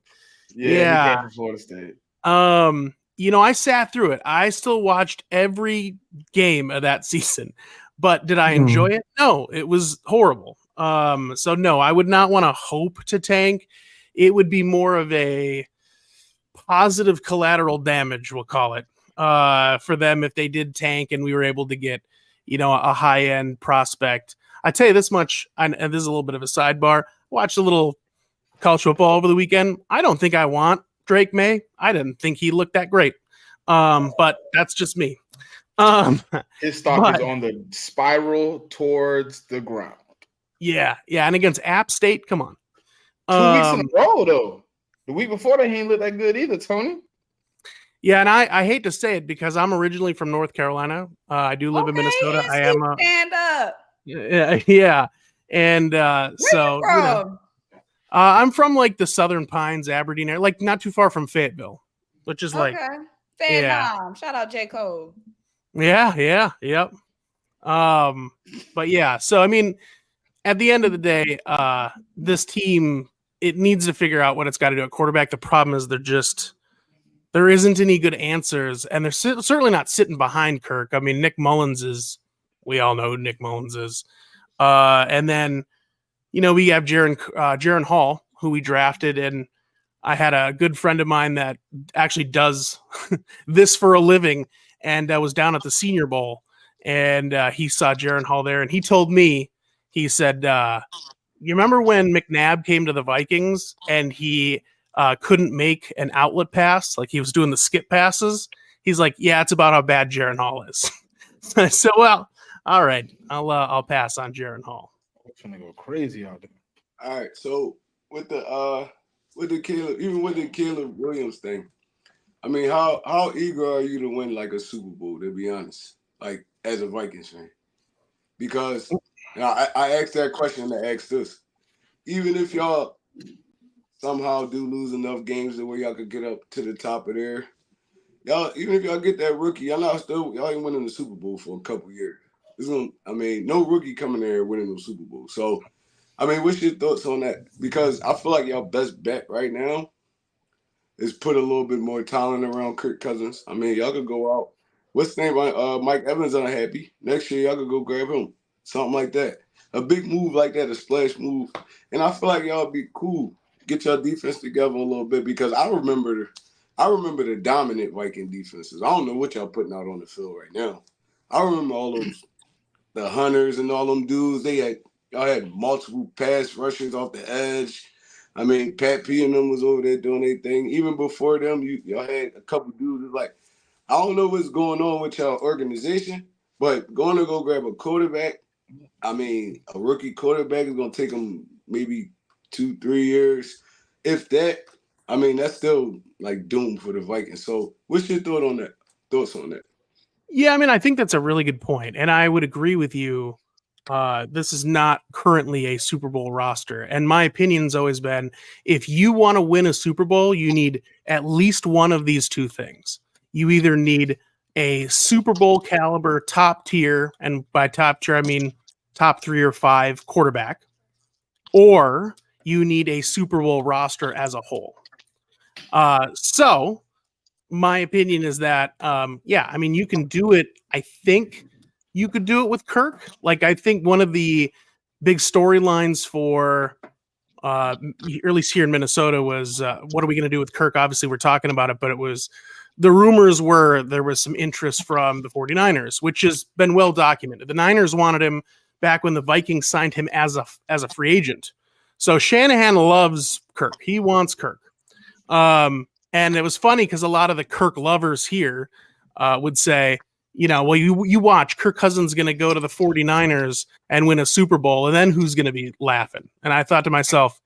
Speaker 4: Yeah, he came from Florida State.
Speaker 2: I sat through it. I still watched every game of that season, but did I enjoy it? No, it was horrible. So no, I would not want to hope to tank. It would be more of a positive collateral damage, we'll call it, for them if they did tank and we were able to get, a high-end prospect. I tell you this much, and this is a little bit of a sidebar. Watched a little college football over the weekend. I don't think I want Drake May. I didn't think he looked that great. But that's just me.
Speaker 4: His stock is on the spiral towards the ground.
Speaker 2: Yeah, and against App State, come on.
Speaker 4: 2 weeks in a row, though. The week before that, he didn't look that good either, Tony.
Speaker 2: Yeah, and I hate to say it because I'm originally from North Carolina. I do live in Minnesota. I am a
Speaker 5: stand up.
Speaker 2: Yeah, and so
Speaker 5: you from?
Speaker 2: I'm from like the Southern Pines, Aberdeen area, like not too far from Fayetteville, which is like
Speaker 5: Vietnam. Shout out J. Cole.
Speaker 2: Yep. But yeah, so I mean, at the end of the day, this team, it needs to figure out what it's got to do at quarterback. The problem is there isn't any good answers, and they're certainly not sitting behind Kirk. I mean, Nick Mullins we all know who Nick Mullins is. And then, we have Jaron Hall, who we drafted, and I had a good friend of mine that actually does this for a living and was down at the Senior Bowl, and he saw Jaron Hall there, and he told me, he said, you remember when McNabb came to the Vikings and he couldn't make an outlet pass? Like he was doing the skip passes. He's like, yeah, it's about how bad Jaron Hall is. So, well, all right, I'll pass on Jaron Hall.
Speaker 4: I'm gonna go crazy out there.
Speaker 6: All right, so with the Caleb Williams thing, I mean, how eager are you to win like a Super Bowl? To be honest, like as a Vikings fan, because I asked that question and I asked this: even if y'all somehow do lose enough games to where y'all could get up to the top of there, even if y'all get that rookie, y'all ain't winning the Super Bowl for a couple years. No rookie coming there winning the Super Bowl. So, I mean, what's your thoughts on that? Because I feel like y'all best bet right now is put a little bit more talent around Kirk Cousins. I mean, y'all could go out. What's the name? Mike Evans unhappy. Next year, y'all could go grab him. Something like that. A big move like that, a splash move. And I feel like y'all be cool. Get your defense together a little bit, because I remember the dominant Viking defenses. I don't know what y'all putting out on the field right now. I remember all those, the Hunters and all them dudes. Y'all had multiple pass rushers off the edge. I mean, Pat P and them was over there doing their thing. Even before them, y'all had a couple dudes like, I don't know what's going on with y'all organization, but going to go grab a quarterback, I mean, a rookie quarterback is going to take them maybe 2-3 years. If that, I mean, that's still like doomed for the Vikings. So what's your thoughts on that?
Speaker 2: Yeah, I mean, I think that's a really good point, and I would agree with you. This is not currently a Super Bowl roster, and my opinion's always been, if you want to win a Super Bowl, you need at least one of these two things. You either need a Super Bowl caliber top tier, and by top tier I mean top 3 or 5 quarterback, or you need a Super Bowl roster as a whole. So my opinion is that, I mean, you can do it. I think you could do it with Kirk. Like, I think one of the big storylines for, at least here in Minnesota, was what are we going to do with Kirk? Obviously, we're talking about it, but it was, the rumors were there was some interest from the 49ers, which has been well documented. The Niners wanted him back when the Vikings signed him as a free agent. So Shanahan loves Kirk. He wants Kirk. And it was funny because a lot of the Kirk lovers here would say, well, you watch, Kirk Cousins going to go to the 49ers and win a Super Bowl, and then who's going to be laughing? And I thought to myself,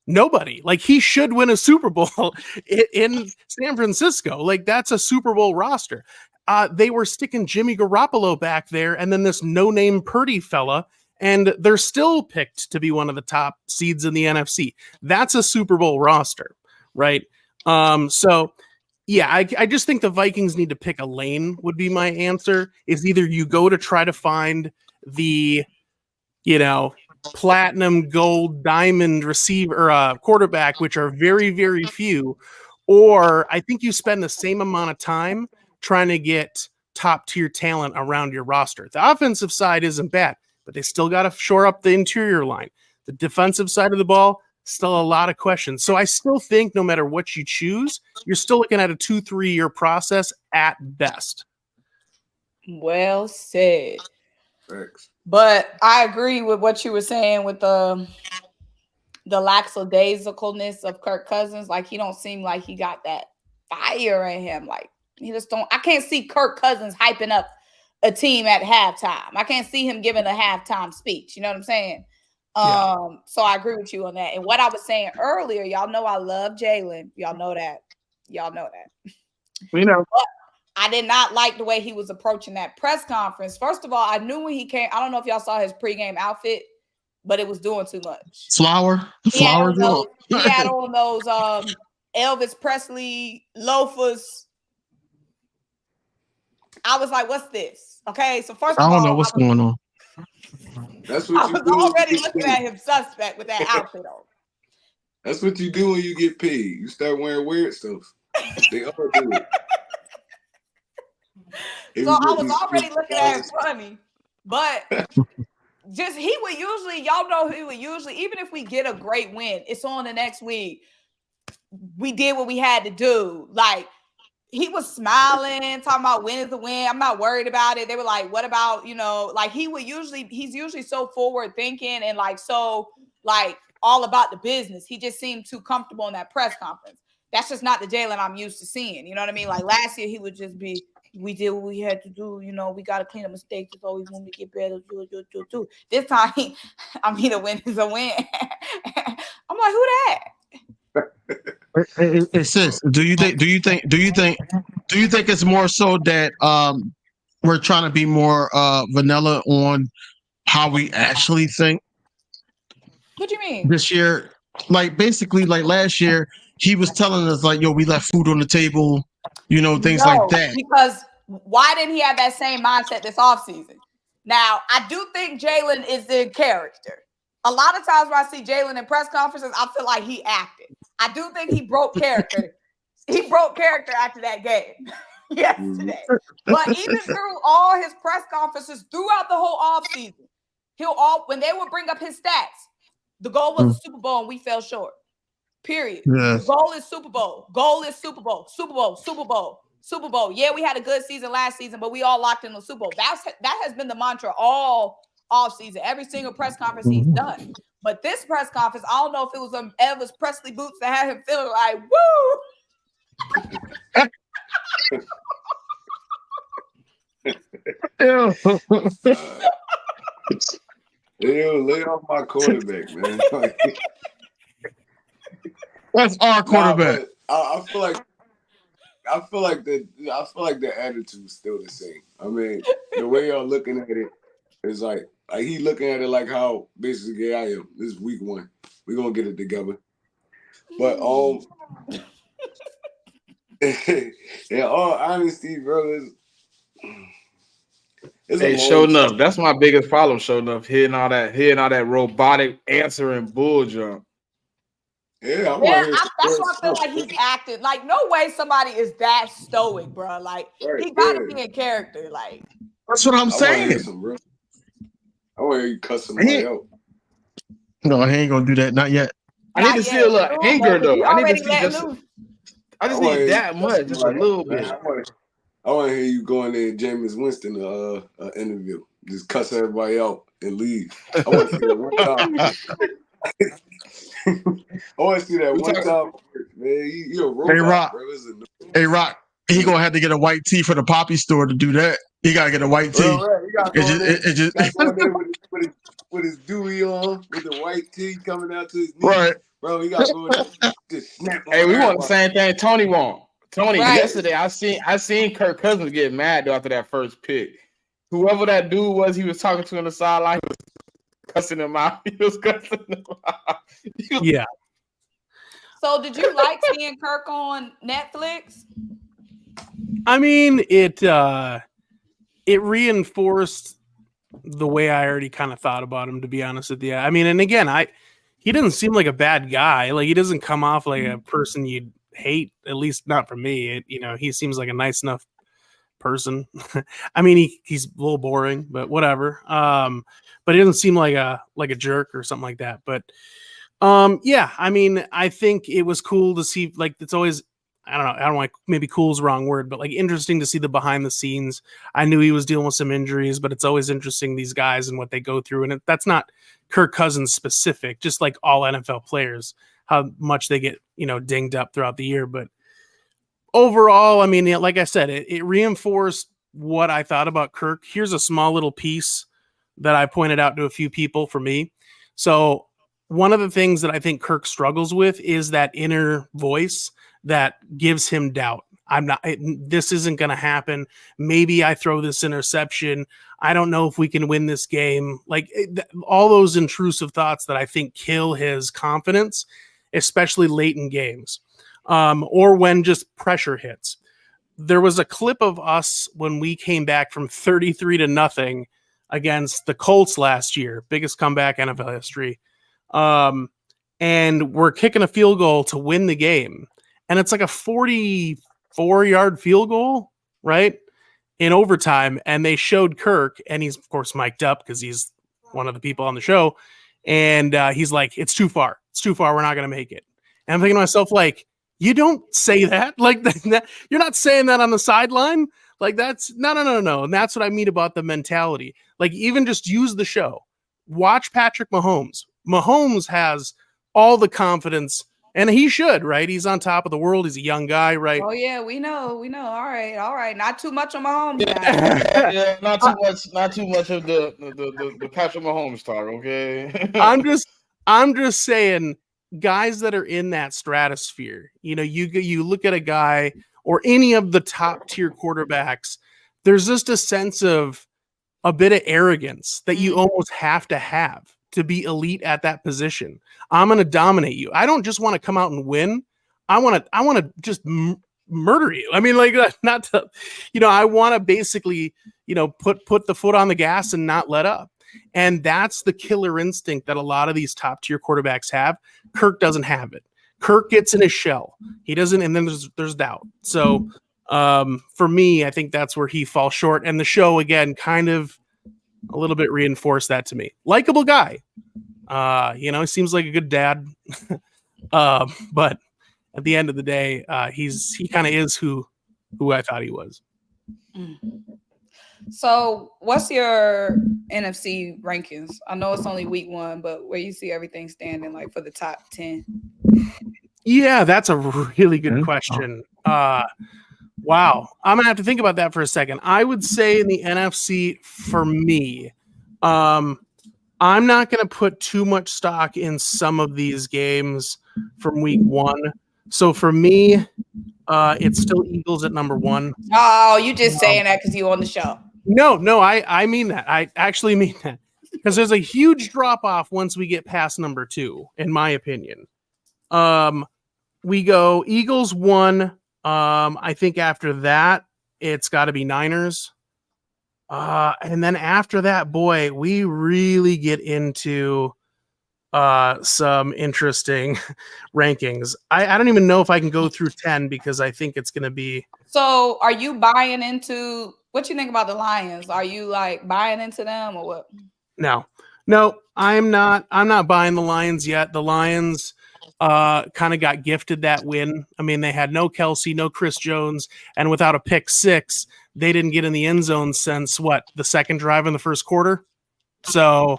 Speaker 2: nobody. Like, he should win a Super Bowl in San Francisco. Like, that's a Super Bowl roster. They were sticking Jimmy Garoppolo back there, and then this no-name Purdy fella, and they're still picked to be one of the top seeds in the NFC. That's a Super Bowl roster, right? So, yeah, I just think the Vikings need to pick a lane would be my answer. Is either you go to try to find the, platinum, gold, diamond receiver, quarterback, which are very, very few, or I think you spend the same amount of time trying to get top tier talent around your roster. The offensive side isn't bad, but they still got to shore up the interior line. The defensive side of the ball, still a lot of questions. So I still think no matter what you choose, you're still looking at a 2-3 year process at best.
Speaker 5: Well said.
Speaker 6: Thanks.
Speaker 5: But I agree with what you were saying with the lackadaisicalness of Kirk Cousins. Like, he don't seem like he got that fire in him. Like, he just don't. I can't see Kirk Cousins hyping up a team at halftime. I can't see him giving a halftime speech. You know what I'm saying? So I agree with you on that. And what I was saying earlier, y'all know I love Jalen. Y'all know that.
Speaker 1: We know.
Speaker 5: But I did not like the way he was approaching that press conference. First of all, I knew when he came, I don't know if y'all saw his pregame outfit, but it was doing too much.
Speaker 3: Flower.
Speaker 5: He had on those Elvis Presley loafers. I was like, what's this? Okay, so first of all,
Speaker 3: I don't know what's going on.
Speaker 6: That's what
Speaker 5: I
Speaker 6: you
Speaker 5: was
Speaker 6: do.
Speaker 5: already looking at him suspect with that outfit on.
Speaker 6: That's what you do when you get paid. You start wearing weird stuff. They all do it.
Speaker 5: So I was already looking at him funny, but he would usually, even if we get a great win, it's on the next week. We did what we had to do. Like, he was smiling, talking about win is the win. I'm not worried about it. They were like, what about, like, he's usually so forward thinking and like, so like all about the business. He just seemed too comfortable in that press conference. That's just not the Jalen I'm used to seeing. You know what I mean? Like, last year, he would just be, we did what we had to do. We got to clean up mistakes. It's always when we get better. Do. This time, a win is a win. I'm like, who that?
Speaker 3: It says, do you think it's more so that we're trying to be more vanilla on how we actually think?
Speaker 5: What do you mean?
Speaker 3: This year, like, basically, like last year, he was telling us like, yo, we left food on the table, things like that.
Speaker 5: Because why didn't he have that same mindset this offseason? Now, I do think Jalen is in character. A lot of times when I see Jalen in press conferences, I feel like he acted. I do think he broke character. He broke character after that game yesterday. But even through all his press conferences throughout the whole offseason, when they would bring up his stats, the goal was the Super Bowl and we fell short. Period.
Speaker 3: Yes.
Speaker 5: The goal is Super Bowl. Goal is Super Bowl. Super Bowl. Super Bowl. Super Bowl. Yeah, we had a good season last season, but we all locked in the Super Bowl. That has been the mantra all offseason. Every single press conference he's done. But this press conference, I don't know if it was Elvis Presley boots that had him feeling like,
Speaker 6: woo! Lay off my quarterback, man.
Speaker 3: That's our quarterback.
Speaker 6: I feel like the attitude's still the same. I mean, the way y'all looking at it is like he looking at it like how basically I am. This is week 1. We're gonna get it together. But in all honesty, bro, it's
Speaker 4: Show enough. That's my biggest problem. Show enough. Hearing all that robotic answering bull jump.
Speaker 5: that's why I feel like he's acting. Like, no way somebody is that stoic, bro. Like, he gotta be in character. Like,
Speaker 3: that's what I'm saying.
Speaker 6: I want to hear you cuss somebody out.
Speaker 3: No, he ain't gonna do that. Not yet.
Speaker 4: I need to see a little anger though. I need to see just. I just need that much, just a little bit.
Speaker 6: I want to hear you go in there, Jameis Winston, interview. Just cuss everybody out and leave. I want to see it one time. I want to see that
Speaker 4: We
Speaker 6: one
Speaker 4: talk-
Speaker 6: time, man. He a robot,
Speaker 3: Hey, Rock.
Speaker 6: bro. Listen,
Speaker 3: Hey, Rock, he gonna have to get a white tee for the poppy store to do that. He gotta get a white tee.
Speaker 6: real rap. He got
Speaker 3: It
Speaker 6: going
Speaker 3: just,
Speaker 6: in,
Speaker 3: it just
Speaker 6: got going in with his Dewey on, with the white tee coming out to his knee.
Speaker 3: right.
Speaker 6: Bro, he got going in, just snap on
Speaker 4: Hey, we want the
Speaker 6: everybody.
Speaker 4: same thing Tony want. Tony,
Speaker 5: Right.
Speaker 4: yesterday I seen Kirk Cousins get mad though after that first pick. Whoever that dude was, he was talking to on the sideline. He was cussing him out. He was cussing him out.
Speaker 2: Yeah.
Speaker 5: So did you like seeing Kirk on Netflix?
Speaker 2: I mean, it reinforced the way I already kind of thought about him, to be honest with you. I mean, and again, he doesn't seem like a bad guy. Like, he doesn't come off like a person you'd hate, at least not for me. He seems like a nice enough person. I mean, he's a little boring, but whatever. But he doesn't seem like a jerk or something like that. But yeah, I mean, I think it was cool to see, like, it's always, I don't know, maybe cool is the wrong word, but like interesting to see the behind the scenes. I knew he was dealing with some injuries, but it's always interesting, these guys and what they go through. And that's not Kirk Cousins specific, just like all NFL players, how much they get, dinged up throughout the year. But overall, I mean, like I said, it reinforced what I thought about Kirk. Here's a small little piece that I pointed out to a few people for me. So one of the things that I think Kirk struggles with is that inner voice that gives him doubt. This isn't going to happen. Maybe I throw this interception. I don't know if we can win this game. Like, all those intrusive thoughts that I think kill his confidence, especially late in games, or when just pressure hits. There was a clip of us when we came back from 33-0 against the Colts last year, biggest comeback in NFL history. And we're kicking a field goal to win the game. And it's like a 44-yard field goal, right? In overtime. And they showed Kirk, and he's, of course, mic'd up because he's one of the people on the show. And he's like, it's too far. It's too far. We're not going to make it. And I'm thinking to myself, like, you don't say that. Like, that, you're not saying that on the sideline. Like, that's no. And that's what I mean about the mentality. Like, even just use the show. Watch Patrick Mahomes. Mahomes has all the confidence, and he should, right? He's on top of the world. He's a young guy, right?
Speaker 5: Oh yeah, we know. All right. Not too much on Mahomes.
Speaker 4: Yeah, not too much of the Patrick Mahomes talk, okay?
Speaker 2: I'm just saying, guys that are in that stratosphere, you look at a guy or any of the top tier quarterbacks, there's just a sense of a bit of arrogance that you almost have to be elite at that position. I'm going to dominate you. I don't just want to come out and win. I want to just murder you. I mean, like, not to, I want to basically, put the foot on the gas and not let up. And that's the killer instinct that a lot of these top tier quarterbacks have. Kirk doesn't have it. Kirk gets in his shell. He doesn't. And then there's doubt. So for me, I think that's where he falls short. And the show, again, kind of a little bit reinforced that to me. Likeable guy. He seems like a good dad. But at the end of the day, he kind of is who I thought he was.
Speaker 5: So what's your NFC rankings? I know it's only week 1, but where you see everything standing, like, for the top 10?
Speaker 2: Yeah, that's a really good question. Wow. I'm going to have to think about that for a second. I would say in the NFC, for me, I'm not going to put too much stock in some of these games from week 1. So for me, it's still Eagles at number 1.
Speaker 5: Oh, you just saying that because you on the show.
Speaker 2: No, I mean that. I actually mean that. Because there's a huge drop-off once we get past number 2, in my opinion. We go Eagles 1. I think after that, it's got to be Niners. And then after that, boy, we really get into some interesting rankings. I don't even know if I can go through 10 because I think it's going to be.
Speaker 5: So are you buying into what you think about the Lions? Are you like buying into them or what?
Speaker 2: No, I'm not buying the Lions yet. The Lions kind of got gifted that win. I mean, they had no Kelsey, no Chris Jones, and without a pick 6, they didn't get in the end zone since the second drive in the first quarter. So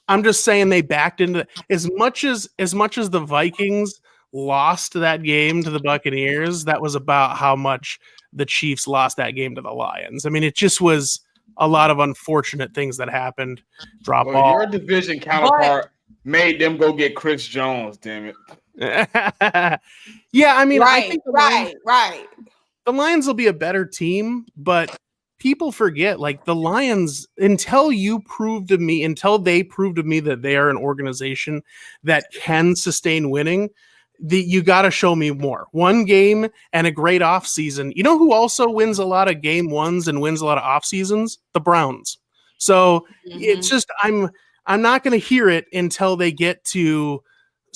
Speaker 2: I'm just saying they backed into as much as the Vikings lost that game to the Buccaneers. That was about how much the Chiefs lost that game to the Lions. I mean, it just was a lot of unfortunate things that happened. Drop
Speaker 4: Well,
Speaker 2: ball.
Speaker 4: your division counterpart made them go get Chris Jones. Damn it.
Speaker 2: Yeah, I mean, I
Speaker 5: Right,
Speaker 2: think
Speaker 5: right.
Speaker 2: the Lions will be a better team, but people forget, like, the Lions, until they prove to me that they are an organization that can sustain winning, you got to show me more. One game and a great off season. You know who also wins a lot of game ones and wins a lot of off seasons? The Browns. So it's just I'm not going to hear it until they get to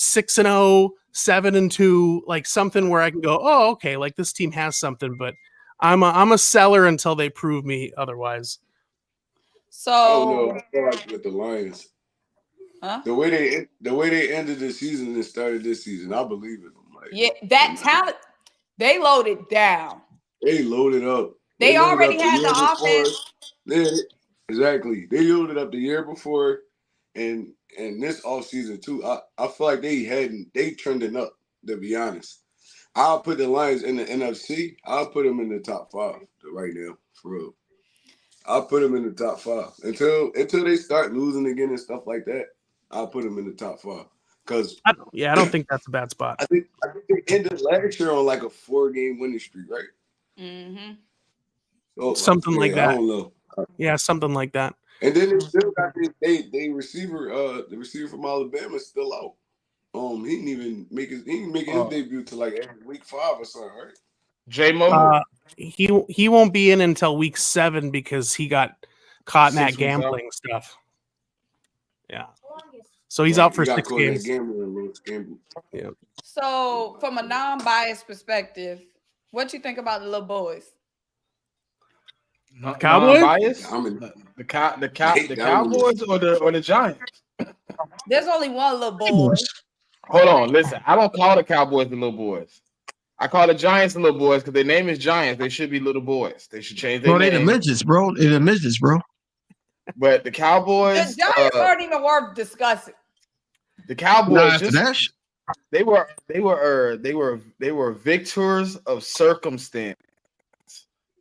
Speaker 2: 6-0, 7-2, like something where I can go, oh, okay, like this team has something, but I'm a seller until they prove me otherwise.
Speaker 5: So
Speaker 6: Oh no, I feel like with the Lions,
Speaker 5: huh?
Speaker 6: the way they ended the season and started this season, I believe in them. Like,
Speaker 5: Yeah, that talent, they loaded down.
Speaker 6: they loaded up.
Speaker 5: They
Speaker 6: loaded
Speaker 5: already
Speaker 6: up
Speaker 5: had the
Speaker 6: year
Speaker 5: offense.
Speaker 6: before. Exactly. They loaded up the year before, and this offseason too. I feel like they trending up, to be honest. I'll put the Lions in the NFC. I'll put them in the top 5 right now, for real. I'll put them in the top 5 until they start losing again and stuff like that. I'll put them in the top 5 because
Speaker 2: I don't think that's a bad spot.
Speaker 6: I think they ended last year on like a 4-game winning streak, right?
Speaker 5: Mm-hmm.
Speaker 6: So,
Speaker 2: Something like that.
Speaker 6: I don't know.
Speaker 2: Yeah, something like that.
Speaker 6: And then they still got they receiver, the receiver from Alabama is still out. He didn't even make his debut to like week 5 or something, right?
Speaker 4: J-Mo.
Speaker 2: He won't be in until week 7 because he got caught in that
Speaker 4: 6 weeks out.
Speaker 2: gambling stuff. Yeah. So he's out for 6 games.
Speaker 6: Yeah.
Speaker 5: So from a non-biased perspective, what you think about the little boys?
Speaker 2: Cowboys?
Speaker 4: Bias? The Cowboys or the Giants?
Speaker 5: There's only one little boy.
Speaker 4: Hold on, listen. I don't call the Cowboys the little boys. I call the Giants the little boys because their name is Giants. They should be little boys. They should change their name.
Speaker 3: They the midgets, bro. They the midgets, bro.
Speaker 4: But the Cowboys,
Speaker 5: The Giants aren't even worth discussing.
Speaker 4: The Cowboys, they were victors of circumstance.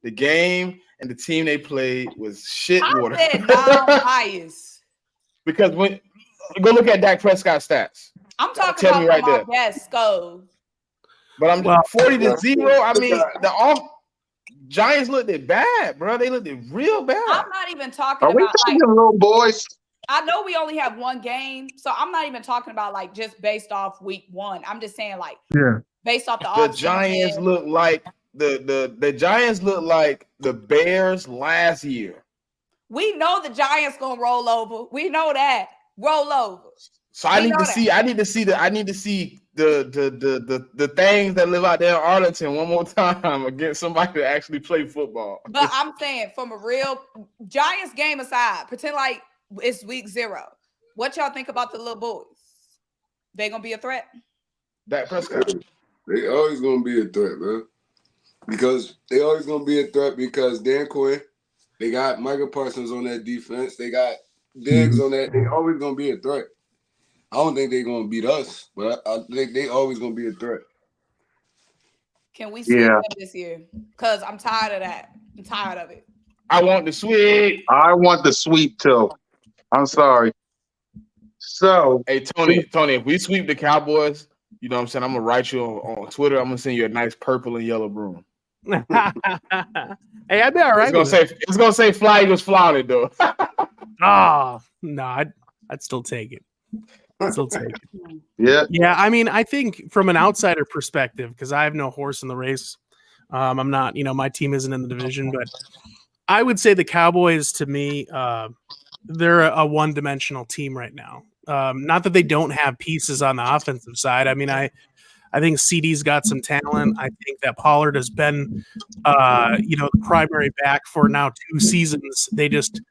Speaker 4: The game and the team they played was shit water.
Speaker 5: I said non-bias.
Speaker 4: Because when go look at Dak Prescott stats.
Speaker 5: I'm talking about right my best Skol.
Speaker 4: But I'm 40-0. I mean, the Giants looked it bad, bro. They looked it real bad.
Speaker 5: I'm not even talking
Speaker 1: Are we
Speaker 5: about
Speaker 1: talking little boys?
Speaker 5: I know we only have one game, so I'm not even talking about like just based off week 1. I'm just saying like based off the
Speaker 4: Giants look like the Giants look like the Bears last year.
Speaker 5: We know the Giants gonna roll over. We know that. Roll over.
Speaker 4: So I need to see the things that live out there in Arlington one more time against somebody that actually play football.
Speaker 5: But I'm saying from a real Giants game aside, pretend like it's week 0. What y'all think about the little boys? They gonna be a threat?
Speaker 4: Dak Prescott.
Speaker 6: They always gonna be a threat, man. Because they always gonna be a threat because Dan Quinn, they got Michael Parsons on that defense, they got Diggs on that. They always gonna be a threat. I don't think they're gonna beat us, but I think they always gonna be a threat.
Speaker 5: Can we sweep them this year? Because I'm tired of that. I'm tired of it.
Speaker 4: I want the sweep.
Speaker 1: I want the sweep too. I'm sorry. So,
Speaker 4: hey Tony, if we sweep the Cowboys, you know what I'm saying? I'm gonna write you on Twitter. I'm gonna send you a nice purple and yellow broom.
Speaker 2: Hey, I'd be all right.
Speaker 4: It's gonna say Fly Eagles flouted though.
Speaker 2: Oh no, I'd still take it. Yeah. I mean, I think from an outsider perspective, because I have no horse in the race. I'm not, my team isn't in the division, but I would say the Cowboys to me, they're a one-dimensional team right now. Not that they don't have pieces on the offensive side. I mean, I think CD's got some talent. I think that Pollard has been, the primary back for now 2 seasons. They just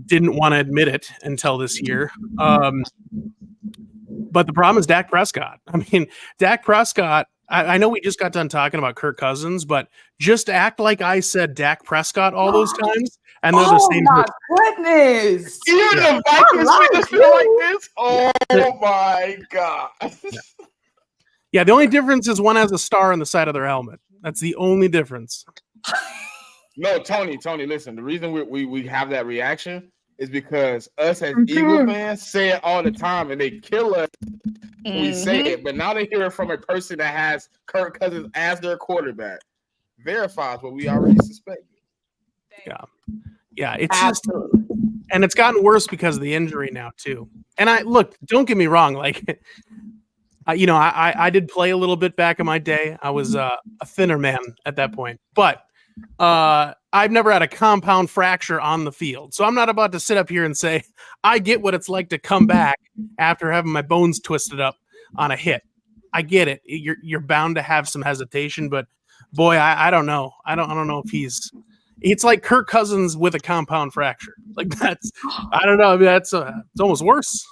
Speaker 2: didn't want to admit it until this year. But the problem is Dak Prescott. I mean, Dak Prescott, I know we just got done talking about Kirk Cousins, but just act like I said Dak Prescott all those times, and they're the same
Speaker 5: my
Speaker 2: person.
Speaker 5: goodness.
Speaker 4: Even
Speaker 2: Yeah.
Speaker 4: the Vikings
Speaker 5: I
Speaker 4: made
Speaker 5: like
Speaker 4: us feel like
Speaker 5: you.
Speaker 4: this. Oh my god.
Speaker 2: Yeah, the only difference is one has a star on the side of their helmet. That's the only difference.
Speaker 4: No, Tony, listen. The reason we have that reaction is because us as Eagle fans say it all the time, and they kill us when we say it. But now they hear it from a person that has Kirk Cousins as their quarterback. Verifies what we already suspected.
Speaker 2: Yeah, it's just, and it's gotten worse because of the injury now too. And don't get me wrong, like, I did play a little bit back in my day. I was a thinner man at that point, but I've never had a compound fracture on the field. So I'm not about to sit up here and say I get what it's like to come back after having my bones twisted up on a hit. I get it. You're bound to have some hesitation, but boy, I don't know. I don't know if it's like Kirk Cousins with a compound fracture. Like I don't know. I mean, it's almost worse.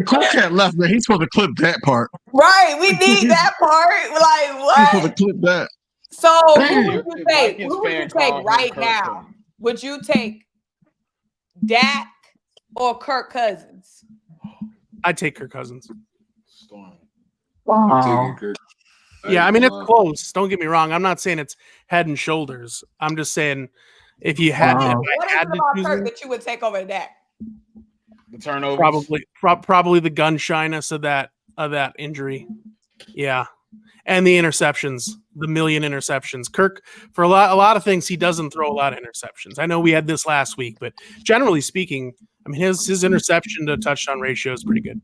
Speaker 3: Kirk can't left, man. He's supposed to clip that part.
Speaker 5: Right. We need that part. Like,
Speaker 3: He's supposed
Speaker 5: what?
Speaker 3: to clip that.
Speaker 5: So who
Speaker 3: Damn.
Speaker 5: would you take?
Speaker 4: Vikings
Speaker 5: Who would
Speaker 4: fan
Speaker 5: you
Speaker 4: call
Speaker 5: take
Speaker 4: him
Speaker 5: right
Speaker 4: Kirk
Speaker 5: now?
Speaker 4: Cousins.
Speaker 5: Would you take Dak or Kirk Cousins?
Speaker 2: I'd take Kirk Cousins.
Speaker 4: Storm.
Speaker 6: I'm taking Kirk.
Speaker 2: Yeah, I mean, it's close. Don't get me wrong. I'm not saying it's head and shoulders. I'm just saying if you had,
Speaker 3: Wow.
Speaker 2: if
Speaker 5: What
Speaker 2: I
Speaker 5: is
Speaker 2: had
Speaker 5: it
Speaker 2: to
Speaker 5: about
Speaker 2: choose
Speaker 5: Kirk
Speaker 2: one,
Speaker 5: that you would take over Dak?
Speaker 4: The turnovers.
Speaker 2: probably the gun shyness of that injury. Yeah, and the interceptions, the million interceptions. Kirk, for a lot of things, he doesn't throw a lot of interceptions. I know we had this last week, but generally speaking, I mean, his interception to touchdown ratio is pretty good.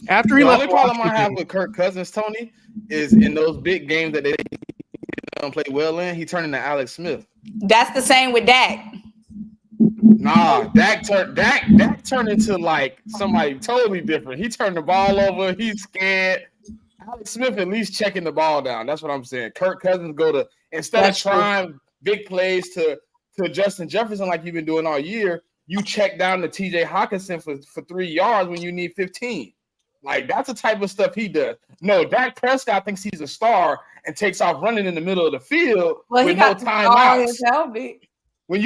Speaker 2: After he
Speaker 4: The
Speaker 2: left
Speaker 4: only problem I
Speaker 2: Washington,
Speaker 4: have with Kirk Cousins, Tony, is in those big games that they don't play well in, he turned into Alex Smith.
Speaker 5: That's the same with Dak.
Speaker 4: Nah, Dak turned into like somebody totally different. He turned the ball over. He's scared. Alex Smith at least checking the ball down. That's what I'm saying. Kirk Cousins instead of trying big plays to Justin Jefferson like you've been doing all year, you check down to TJ Hawkinson for 3 yards when you need 15. Like, that's the type of stuff he does. No, Dak Prescott thinks he's a star and takes off running in the middle of the field with no timeouts. When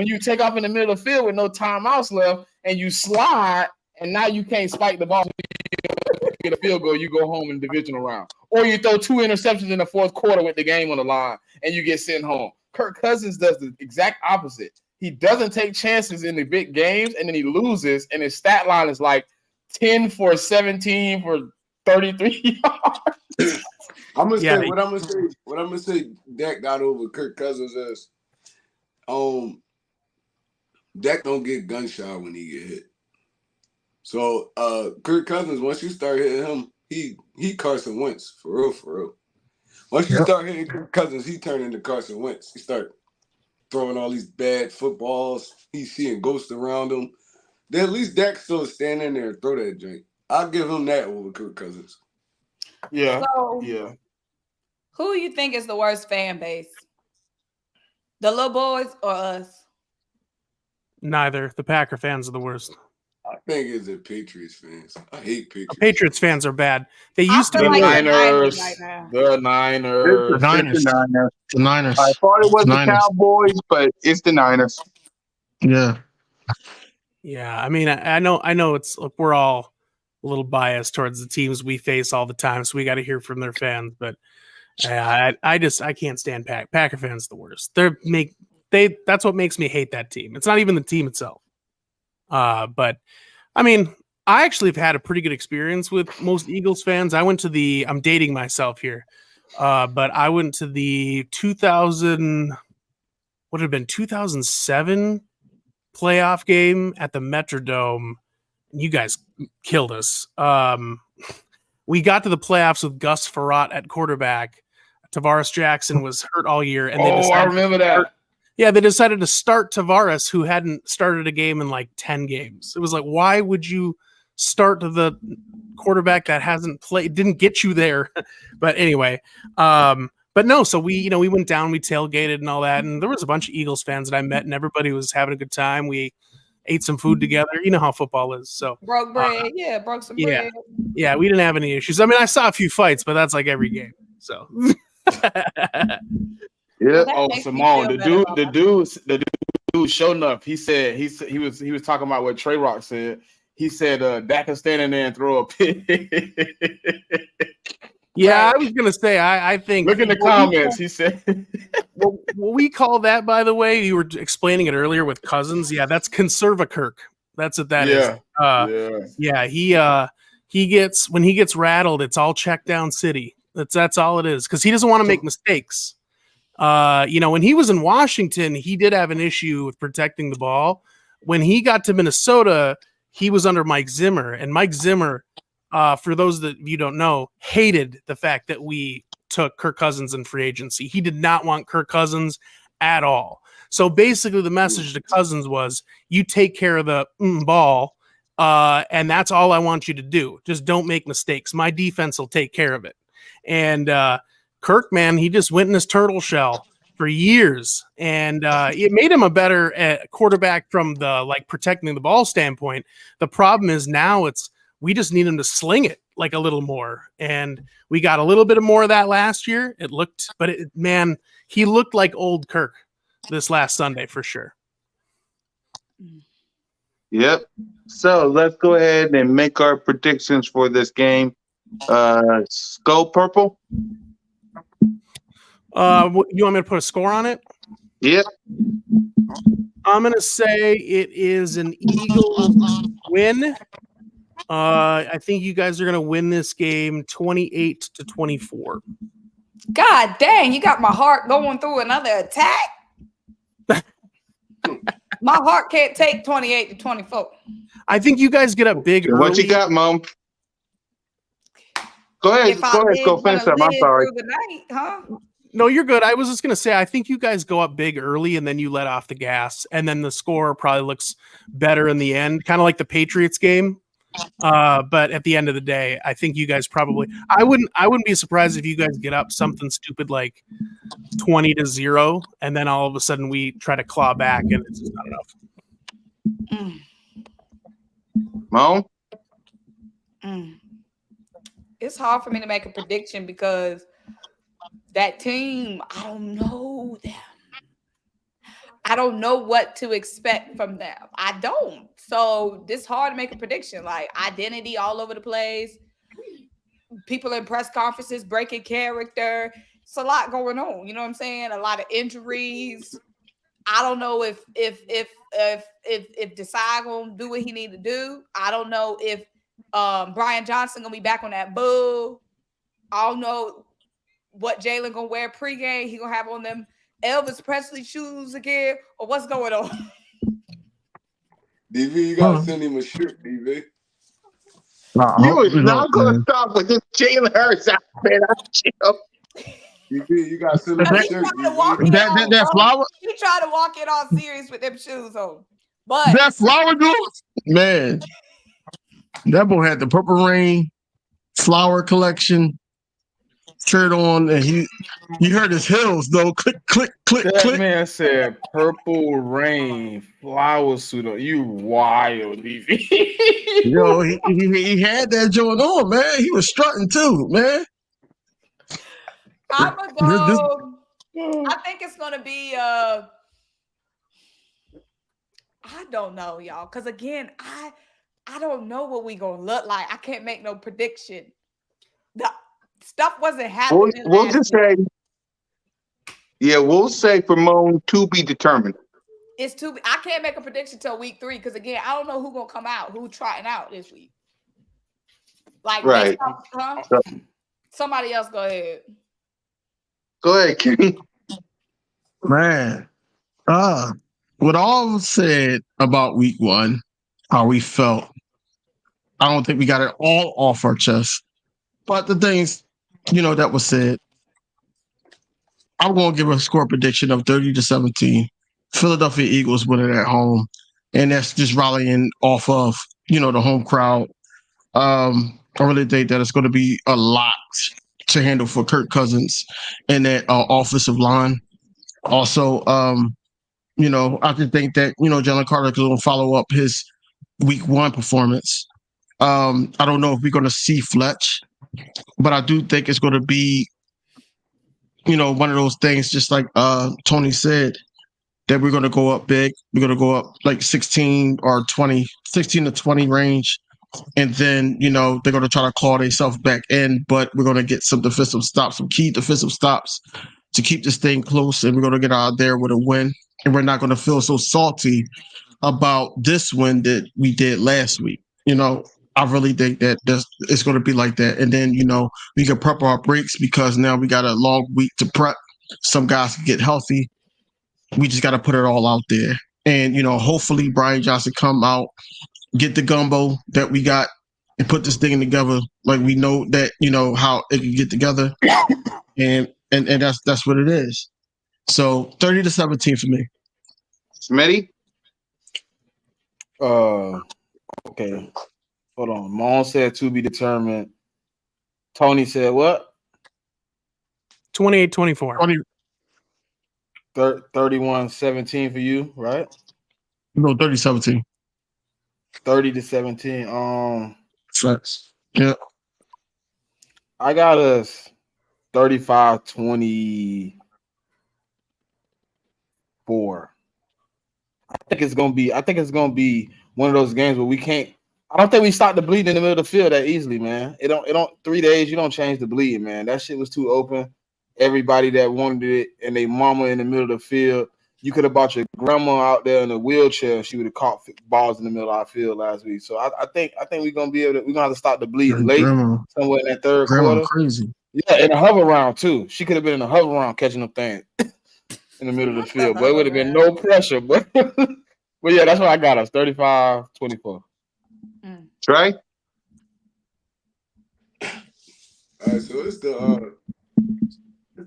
Speaker 4: you take off in the middle of the field with no timeouts left and you slide and now you can't spike the ball, you get a field goal, you go home in the divisional round. Or you throw 2 interceptions in the fourth quarter with the game on the line and you get sent home. Kirk Cousins does the exact opposite. He doesn't take chances in the big games and then he loses and his stat line is like 10 for 17 for 33 yards.
Speaker 6: I'm gonna say what I'm gonna say Dak got over Kirk Cousins is Dak don't get gunshot when he get hit. So Kirk Cousins, once you start hitting him, he Carson Wentz for real. Once you start hitting Kirk Cousins, he turn into Carson Wentz. He start throwing all these bad footballs. He's seeing ghosts around him. Then at least Dak still stand in there and throw that joint. I'll give him that over Kirk Cousins.
Speaker 4: Yeah.
Speaker 5: So,
Speaker 4: yeah.
Speaker 5: who you think is the worst fan base? The little boys or us?
Speaker 2: neither. The Packer fans are the worst.
Speaker 6: I think it's the Patriots fans. I hate Patriots.
Speaker 2: Patriots fans are bad. They used to
Speaker 5: feel
Speaker 2: be
Speaker 5: like
Speaker 2: good.
Speaker 4: Niners.
Speaker 5: right now.
Speaker 4: The Niners.
Speaker 3: The Niners.
Speaker 1: It's the Niners.
Speaker 3: The Niners.
Speaker 1: I thought it was the
Speaker 3: Niners.
Speaker 1: Cowboys, but it's the Niners.
Speaker 3: Yeah.
Speaker 2: Yeah, I mean, I know it's look, we're all a little biased towards the teams we face all the time, so we got to hear from their fans. But I can't stand Packer fans. The worst. That's what makes me hate that team. It's not even the team itself. But I mean, I actually have had a pretty good experience with most Eagles fans. I'm dating myself here, but I went to the 2007 playoff game at the Metrodome. You guys killed us. We got to the playoffs with Gus Frerotte at quarterback. Tavares Jackson was hurt all year, and
Speaker 4: I remember that.
Speaker 2: Yeah, they decided to start Tavares, who hadn't started a game in like 10 games. It was like, why would you start the quarterback that hasn't played, didn't get you there? But anyway, but no, so we went down, we tailgated and all that, and there was a bunch of Eagles fans that I met, and everybody was having a good time. We ate some food together. You know how football is. So
Speaker 5: Broke bread. Yeah, broke some
Speaker 2: yeah.
Speaker 5: bread.
Speaker 2: Yeah, we didn't have any issues. I mean, I saw a few fights, but that's like every game. So
Speaker 1: Yeah.
Speaker 5: That
Speaker 4: Oh,
Speaker 5: makes me
Speaker 4: Simone,
Speaker 5: feel
Speaker 4: the
Speaker 5: better about
Speaker 4: dude, sure enough, he said he was talking about what Trey Rock said. He said Dak can stand in there and throw a pick.
Speaker 2: yeah,
Speaker 5: Right.
Speaker 2: I was gonna say I think
Speaker 4: Look in the comments. He said,
Speaker 2: what we call that, by the way, you were explaining it earlier with Cousins. Yeah, that's Conserva-Kirk. That's what that is.
Speaker 4: yeah.
Speaker 2: He gets when he gets rattled, it's all check down city. That's all it is because he doesn't want to make mistakes. When he was in Washington, he did have an issue with protecting the ball. When he got to Minnesota, he was under Mike Zimmer, and Mike Zimmer, for those that you don't know, hated the fact that we took Kirk Cousins in free agency. He did not want Kirk Cousins at all. So basically, the message to Cousins was, "You take care of the ball, and that's all I want you to do. Just don't make mistakes. My defense will take care of it." And Kirk, man, he just went in his turtle shell for years, and it made him a better quarterback from the protecting the ball standpoint. The problem is now we just need him to sling it like a little more, and we got a little bit of more of that last year. It looked, but man, he looked like old Kirk this last Sunday for sure.
Speaker 1: Yep. So let's go ahead and make our predictions for this game. Skol purple.
Speaker 2: You want me to put a score on it?
Speaker 1: Yep.
Speaker 2: I'm gonna say it is an Eagles win. I think you guys are gonna win this game 28-24.
Speaker 5: God dang, you got my heart going through another attack. My heart can't take 28-24.
Speaker 2: I think you guys get up big early.
Speaker 1: What you got, Mom? Go ahead. Go finish up. I'm sorry.
Speaker 5: Through the night, huh?
Speaker 2: No, you're good. I was just gonna say I think you guys go up big early and then you let off the gas, and then the score probably looks better in the end, kind of like the Patriots game. But at the end of the day, I think you guys probably I wouldn't be surprised if you guys get up something stupid like 20-0, and then all of a sudden we try to claw back and it's just not enough.
Speaker 1: Mom?
Speaker 5: It's hard for me to make a prediction because that team, I don't know them. I don't know what to expect from them. I don't. So it's hard to make a prediction. Like identity all over the place. People in press conferences breaking character. It's a lot going on. You know what I'm saying? A lot of injuries. I don't know if Desai gonna do what he need to do. I don't know if Brian Johnson gonna be back on that bull. I don't know what Jalen gonna wear pregame. He gonna have on them Elvis Presley shoes again, or what's going on?
Speaker 6: DV, you gotta send him a shirt, DV.
Speaker 1: You was not gonna stop with this Jalen Hurts outfit.
Speaker 6: DV, you gotta send him a shirt.
Speaker 3: That flower.
Speaker 5: You try to walk in all serious with them shoes on, but
Speaker 3: that flower goes, man. That boy had the Purple Rain flower collection shirt on, and you heard his heels though. Click, click, click,
Speaker 4: That
Speaker 3: click.
Speaker 4: man said Purple Rain flower suit on. You wild, DV.
Speaker 3: Yo, he had that joint on, man. He was strutting too, man.
Speaker 5: I'm gonna go. I think it's gonna be. I don't know, y'all, because again, I don't know what we gonna look like. I can't make no prediction. The stuff wasn't happening.
Speaker 1: We'll just say, we'll say for Moan to be determined.
Speaker 5: It's too. I can't make a prediction till week 3 because again, I don't know who gonna come out, who trotting out this week. Like,
Speaker 1: right?
Speaker 5: Somebody else, go ahead.
Speaker 1: Go ahead, Kenny.
Speaker 3: Man, what all was said about week 1, how we felt, I don't think we got it all off our chest. But the things, that was said, I'm going to give a score prediction of 30-17. Philadelphia Eagles winning at home. And that's just rallying off of, the home crowd. I really think that it's going to be a lot to handle for Kirk Cousins and that offensive line. Also, I just think that, Jalen Carter is going to follow up his week 1 performance. I don't know if we're going to see Fletch, but I do think it's going to be, one of those things, just like Tony said, that we're going to go up big. We're going to go up like 16 or 20, 16 to 20 range. And then, they're going to try to claw themselves back in, but we're going to get some defensive stops, some key defensive stops to keep this thing close. And we're going to get out there with a win. And we're not going to feel so salty about this win that we did last week. I really think that it's going to be like that. And then, we can prep our breaks because now we got a long week to prep. Some guys can get healthy. We just got to put it all out there. And, hopefully Brian Johnson come out, get the gumbo that we got and put this thing together. Like we know that, how it can get together. And that's what it is. So 30-17 for me.
Speaker 1: Smitty?
Speaker 4: Okay. Hold on. Mon said to be determined. Tony said what?
Speaker 2: 28-24.
Speaker 4: 31-17 for you, right?
Speaker 3: No, 30-17.
Speaker 4: 30-17.
Speaker 3: Facts. Yeah.
Speaker 4: I got us 35-24. I think it's gonna be one of those games where we can't. I don't think we stop the bleeding in the middle of the field that easily, man. It don't 3 days, you don't change the bleeding, man. That shit was too open. Everybody that wanted it and they mama in the middle of the field. You could have brought your grandma out there in a wheelchair. She would have caught balls in the middle of our field last week. So I think we're gonna be able to. We're gonna have to stop the bleeding late, somewhere in that third quarter.
Speaker 3: Crazy.
Speaker 4: Yeah, in a hover round too. She could have been in a hover round catching them things in the middle of the field. But it would have been no pressure. But yeah, that's what I got us. 35-24.
Speaker 1: Trey?
Speaker 6: All right, so it's the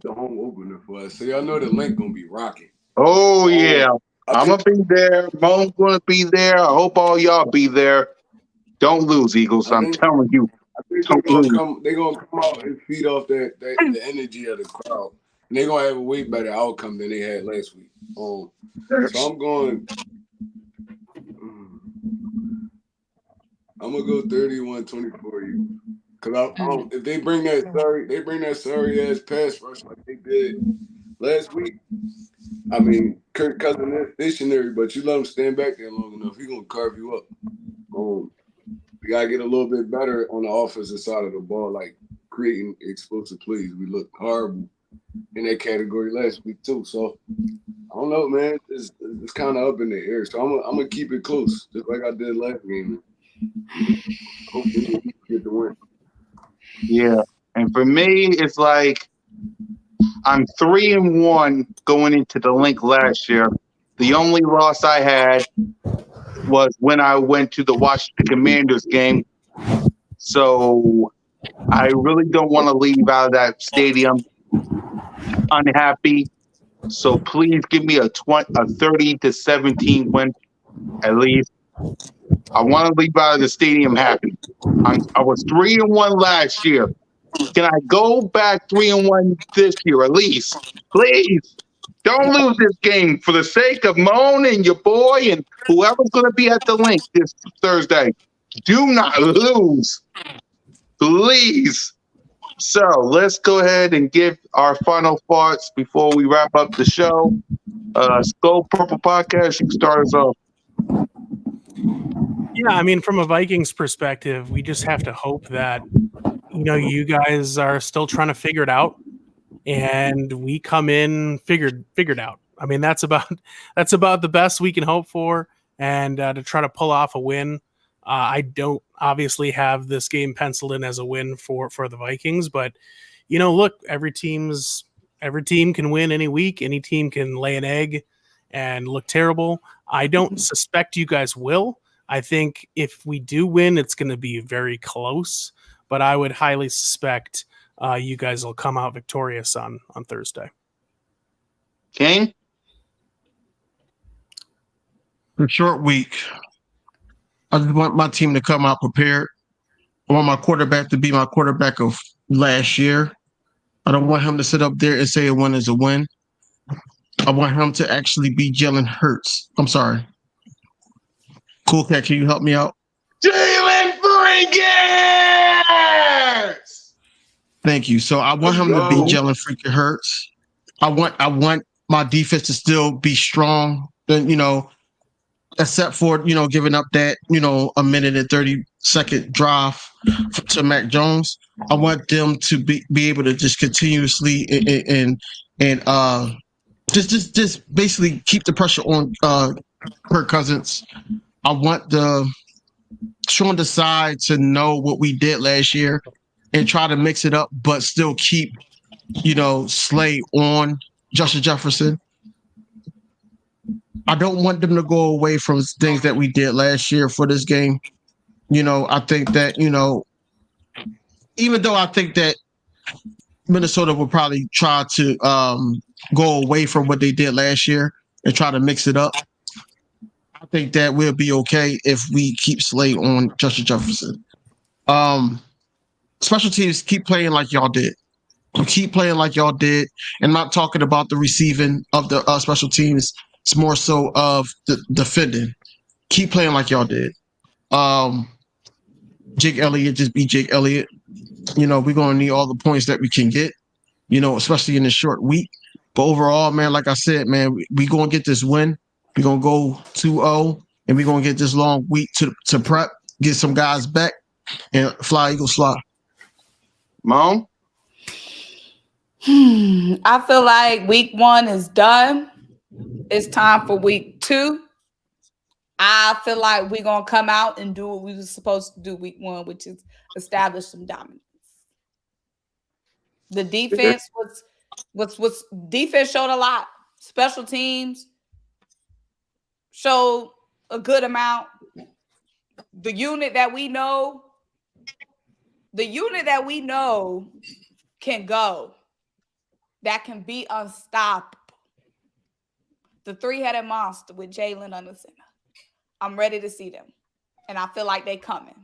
Speaker 6: home opener for us. So y'all know the link gonna be rocking.
Speaker 1: Oh yeah, I'm gonna be there. Mo's gonna be there. I hope all y'all be there. Don't lose, Eagles. I'm telling you.
Speaker 6: I think they're gonna come out and feed off the energy of the crowd. And they're gonna have a way better outcome than they had last week. So I'm gonna go 31-24. Because if they bring that sorry ass pass rush like they did last week. I mean, Kirk Cousins is stationary, but you let him stand back there long enough, he's gonna carve you up. We gotta get a little bit better on the offensive side of the ball, like creating explosive plays. We looked horrible in that category last week too. So I don't know, man. It's kind of up in the air. So I'm gonna keep it close, just like I did last game. Hopefully we get the win.
Speaker 1: Yeah, and for me, it's like I'm 3-1 going into the link last year. The only loss I had was when I went to the Washington Commanders game. So I really don't want to leave out of that stadium unhappy. So please give me a 30-17 win at least. I want to leave out of the stadium happy. I was 3-1 last year. Can I go back 3-1 this year at least? Please. Don't lose this game for the sake of Moan and your boy and whoever's going to be at the link this Thursday. Do not lose. Please. So let's go ahead and give our final thoughts before we wrap up the show. Skol Purple Podcast, you can start us off.
Speaker 2: Yeah, I mean, from a Vikings perspective, we just have to hope that, you guys are still trying to figure it out, and we come in figured out. I mean, that's about the best we can hope for, and to try to pull off a win. I don't obviously have this game penciled in as a win for the Vikings, but look, every team can win any week. Any team can lay an egg and look terrible. I don't suspect you guys will. I think if we do win, it's going to be very close, but I would highly suspect you guys will come out victorious on Thursday.
Speaker 1: Kane?
Speaker 3: A short week. I just want my team to come out prepared. I want my quarterback to be my quarterback of last year. I don't want him to sit up there and say a win is a win. I want him to actually be Jalen Hurts. I'm sorry. Cool Cat, can you help me out?
Speaker 1: Jalen Freaking!
Speaker 3: Thank you. So I want him to be Jalen freaking Hurts. I want my defense to still be strong. Then, except for, giving up that, a minute and 30-second drive to Mac Jones. I want them to be able to just continuously and just basically keep the pressure on Kirk Cousins. I want Sean Desai to know what we did last year and try to mix it up, but still keep, Slay on Justin Jefferson. I don't want them to go away from things that we did last year for this game. I think that, even though I think that Minnesota will probably try to go away from what they did last year and try to mix it up, I think that we'll be okay if we keep Slay on Justin Jefferson. Special teams, keep playing like y'all did. Keep playing like y'all did, and not talking about the receiving of the special teams. It's more so of the defending. Keep playing like y'all did. Jake Elliott, just be Jake Elliott. We're going to need all the points that we can get, especially in this short week. But overall, man, like I said, man, we going to get this win. We're going to go 2-0, and we're going to get this long week to prep, get some guys back, and fly, Eagles, fly.
Speaker 1: Mom?
Speaker 5: I feel like week 1 is done. It's time for week 2. I feel like we're going to come out and do what we were supposed to do week 1, which is establish some dominance. The defense was defense showed a lot. Special teams showed a good amount. The unit that we know can go. That can be unstoppable. The 3-headed monster with Jalen on the center. I'm ready to see them. And I feel like they coming.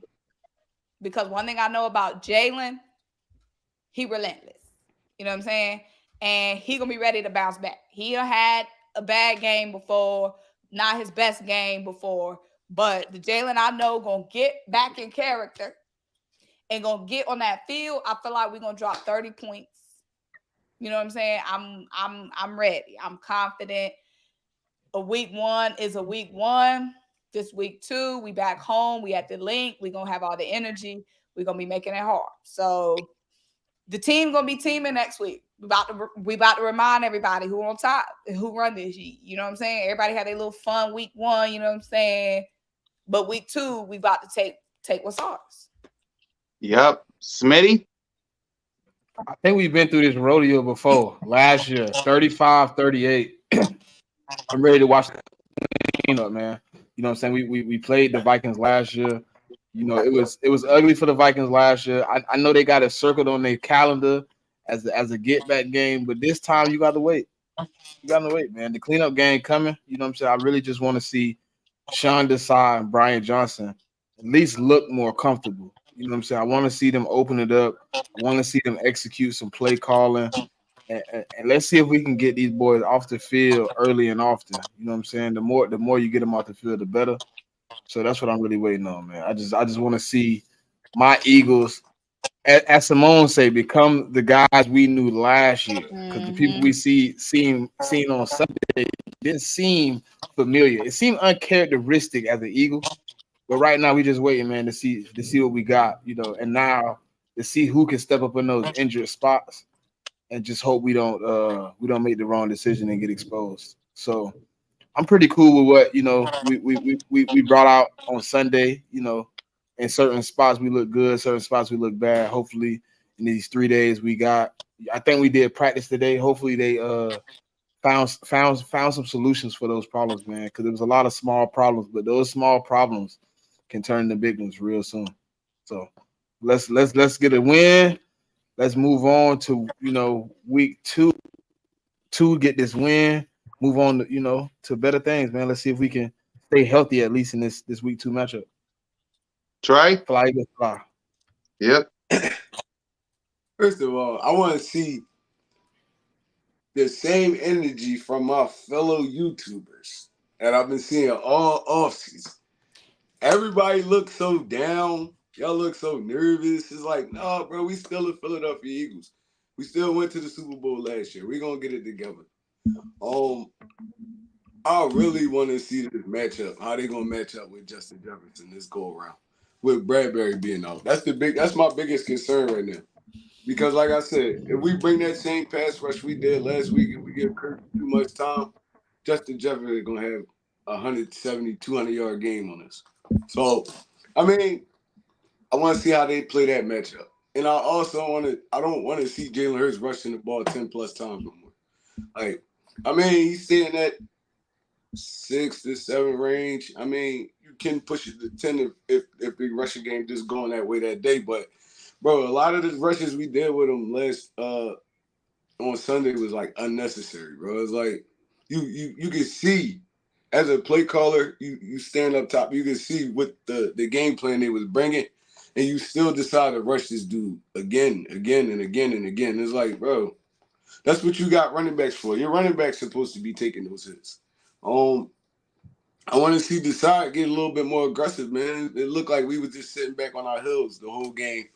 Speaker 5: Because one thing I know about Jalen, he relentless. You know what I'm saying? And he going to be ready to bounce back. He had a bad game before, not his best game before. But the Jalen I know going to get back in character and going to get on that field. I feel like we're going to drop 30 points. You know what I'm saying? I'm ready. I'm confident. A week 1 is a week 1. This week 2, we back home. We at the link. We're going to have all the energy. We're going to be making it hard. So the team going to be teaming next week. We about to remind everybody who on top and who run this. You know what I'm saying? Everybody had a little fun week 1. You know what I'm saying? But week 2, we about to take what's ours.
Speaker 1: Yep. Smitty?
Speaker 4: I think we've been through this rodeo before. Last year, 35-38. I'm ready to watch the cleanup, man. You know what I'm saying? We played the Vikings last year. It was ugly for the Vikings last year. I know they got it circled on their calendar as a get back game, but this time you got to wait. You got to wait, man. The cleanup game coming. You know what I'm saying? I really just want to see Sean Desai and Brian Johnson at least look more comfortable. You know what I'm saying? I want to see them open it up. I want to see them execute some play calling. And let's see if we can get these boys off the field early and often. You know what I'm saying? The more you get them off the field, the better. So that's what I'm really waiting on, man. I just want to see my Eagles, as Simone say, become the guys we knew last year. Because the people we seen on Sunday didn't seem familiar. It seemed uncharacteristic as an Eagle. But right now we just waiting, man, to see what we got, and now to see who can step up in those injured spots. And just hope we don't make the wrong decision and get exposed. So I'm pretty cool with what we brought out on Sunday. In certain spots we look good, certain spots we look bad. Hopefully, in these 3 days we got. I think we did practice today. Hopefully they found some solutions for those problems, man. Because there was a lot of small problems, but those small problems can turn into big ones real soon. So let's get a win. Let's move on to week 2. Get this win. Move on to to better things, man. Let's see if we can stay healthy at least in this week 2 matchup.
Speaker 1: Try.
Speaker 4: Fly.
Speaker 1: Yep.
Speaker 6: First of all, I want to see the same energy from my fellow YouTubers that I've been seeing all offseason. Everybody looks so down. Y'all look so nervous. It's like, nah, bro, we still the Philadelphia Eagles. We still went to the Super Bowl last year. We're gonna get it together. I really want to see this matchup. How they gonna match up with Justin Jefferson this go around with Bradbury being out? That's my biggest concern right now. Because like I said, if we bring that same pass rush we did last week and we give Kirk too much time, Justin Jefferson is gonna have 170, 200-yard game on us. So, I mean, I want to see how they play that matchup. And I don't want to see Jalen Hurts rushing the ball 10 plus times no more. Like, I mean, he's staying at 6 to 7 range. I mean, you can push it to 10 if the rushing game just going that way that day. But, bro, a lot of the rushes we did with him last on Sunday was like unnecessary, bro. It's like you can see as a play caller, you stand up top, you can see what the game plan they was bringing, and you still decide to rush this dude again, and again. It's like, bro, that's what you got running backs for. Your running back's supposed to be taking those hits. I want to see Desai get a little bit more aggressive, man. It looked like we were just sitting back on our heels the whole game,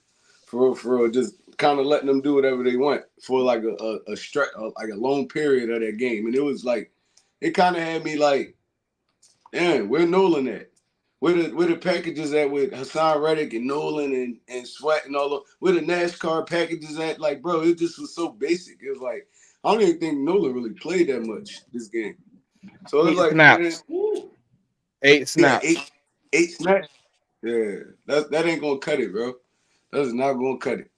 Speaker 6: for real, just kind of letting them do whatever they want for like a stretch, like a long period of that game. And it was like, it kind of had me like, man, where Nolan at? Where the packages at with Hassan Reddick and Nolan and Sweat and all the where the NASCAR packages at? Like, bro, it just was so basic. It was like, I don't even think Nolan really played that much this game. So it was like
Speaker 4: snaps. 8 snaps.
Speaker 6: Yeah, eight snaps. Yeah, that ain't gonna cut it, bro. That is not gonna cut it.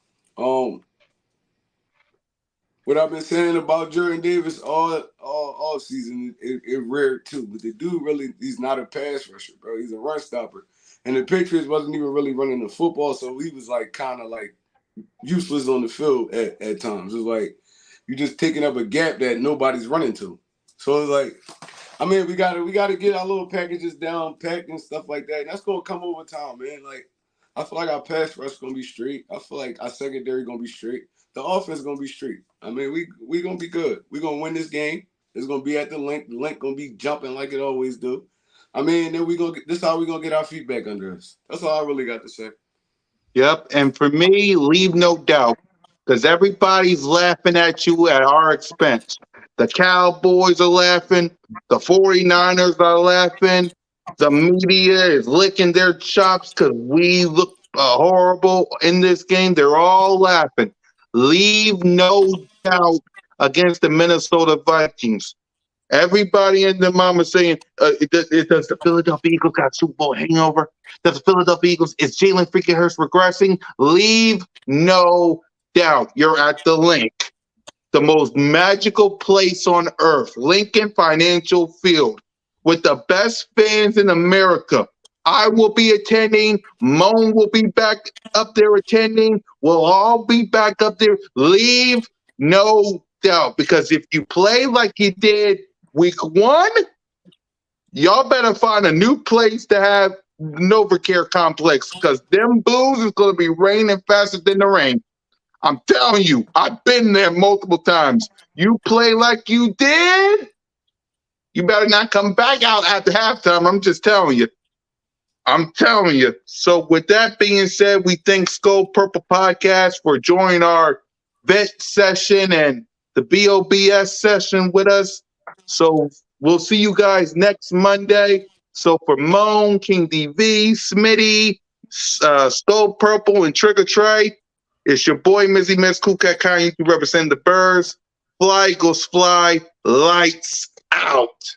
Speaker 6: What I've been saying about Jordan Davis all season, it rare too. But the dude really, he's not a pass rusher, bro. He's a run stopper. And the Patriots wasn't even really running the football, so he was like kind of like useless on the field at times. It was like you're just taking up a gap that nobody's running to. So it's like, I mean, we gotta get our little packages down, packed and stuff like that. And that's gonna come over time, man. Like, I feel like our pass rush gonna be straight. I feel like our secondary gonna be straight. The offense gonna be straight. I mean, we gonna be good. We gonna win this game. It's gonna be at the link. The link gonna be jumping like it always do. I mean, then this is how we gonna get our feet back under us. That's all I really got to say.
Speaker 1: Yep. And for me, leave no doubt, because everybody's laughing at you at our expense. The Cowboys are laughing. The 49ers are laughing. The media is licking their chops because we look horrible in this game. They're all laughing. Leave no doubt against the Minnesota Vikings. Everybody in the mama saying, does the Philadelphia Eagles got Super Bowl hangover? Does the Philadelphia Eagles, is Jalen freaking Hurts regressing? Leave no doubt. You're at the link. The most magical place on earth, Lincoln Financial Field, with the best fans in America. I will be attending. Moan will be back up there attending. We'll all be back up there. Leave no doubt. Because if you play like you did week 1, y'all better find a new place to have NovaCare Complex, because them boos is going to be raining faster than the rain. I'm telling you, I've been there multiple times. You play like you did, you better not come back out after halftime. I'm just telling you. I'm telling you. So with that being said, we thank Skol Purple Podcast for joining our vet session and the BOBS session with us. So we'll see you guys next Monday. So for Moan, King DV, Smitty, Skol Purple, and Trigger Trey, it's your boy Mizzy Miz Cool Cat Kanye. You represent the birds. Fly, Eagles fly. Lights out.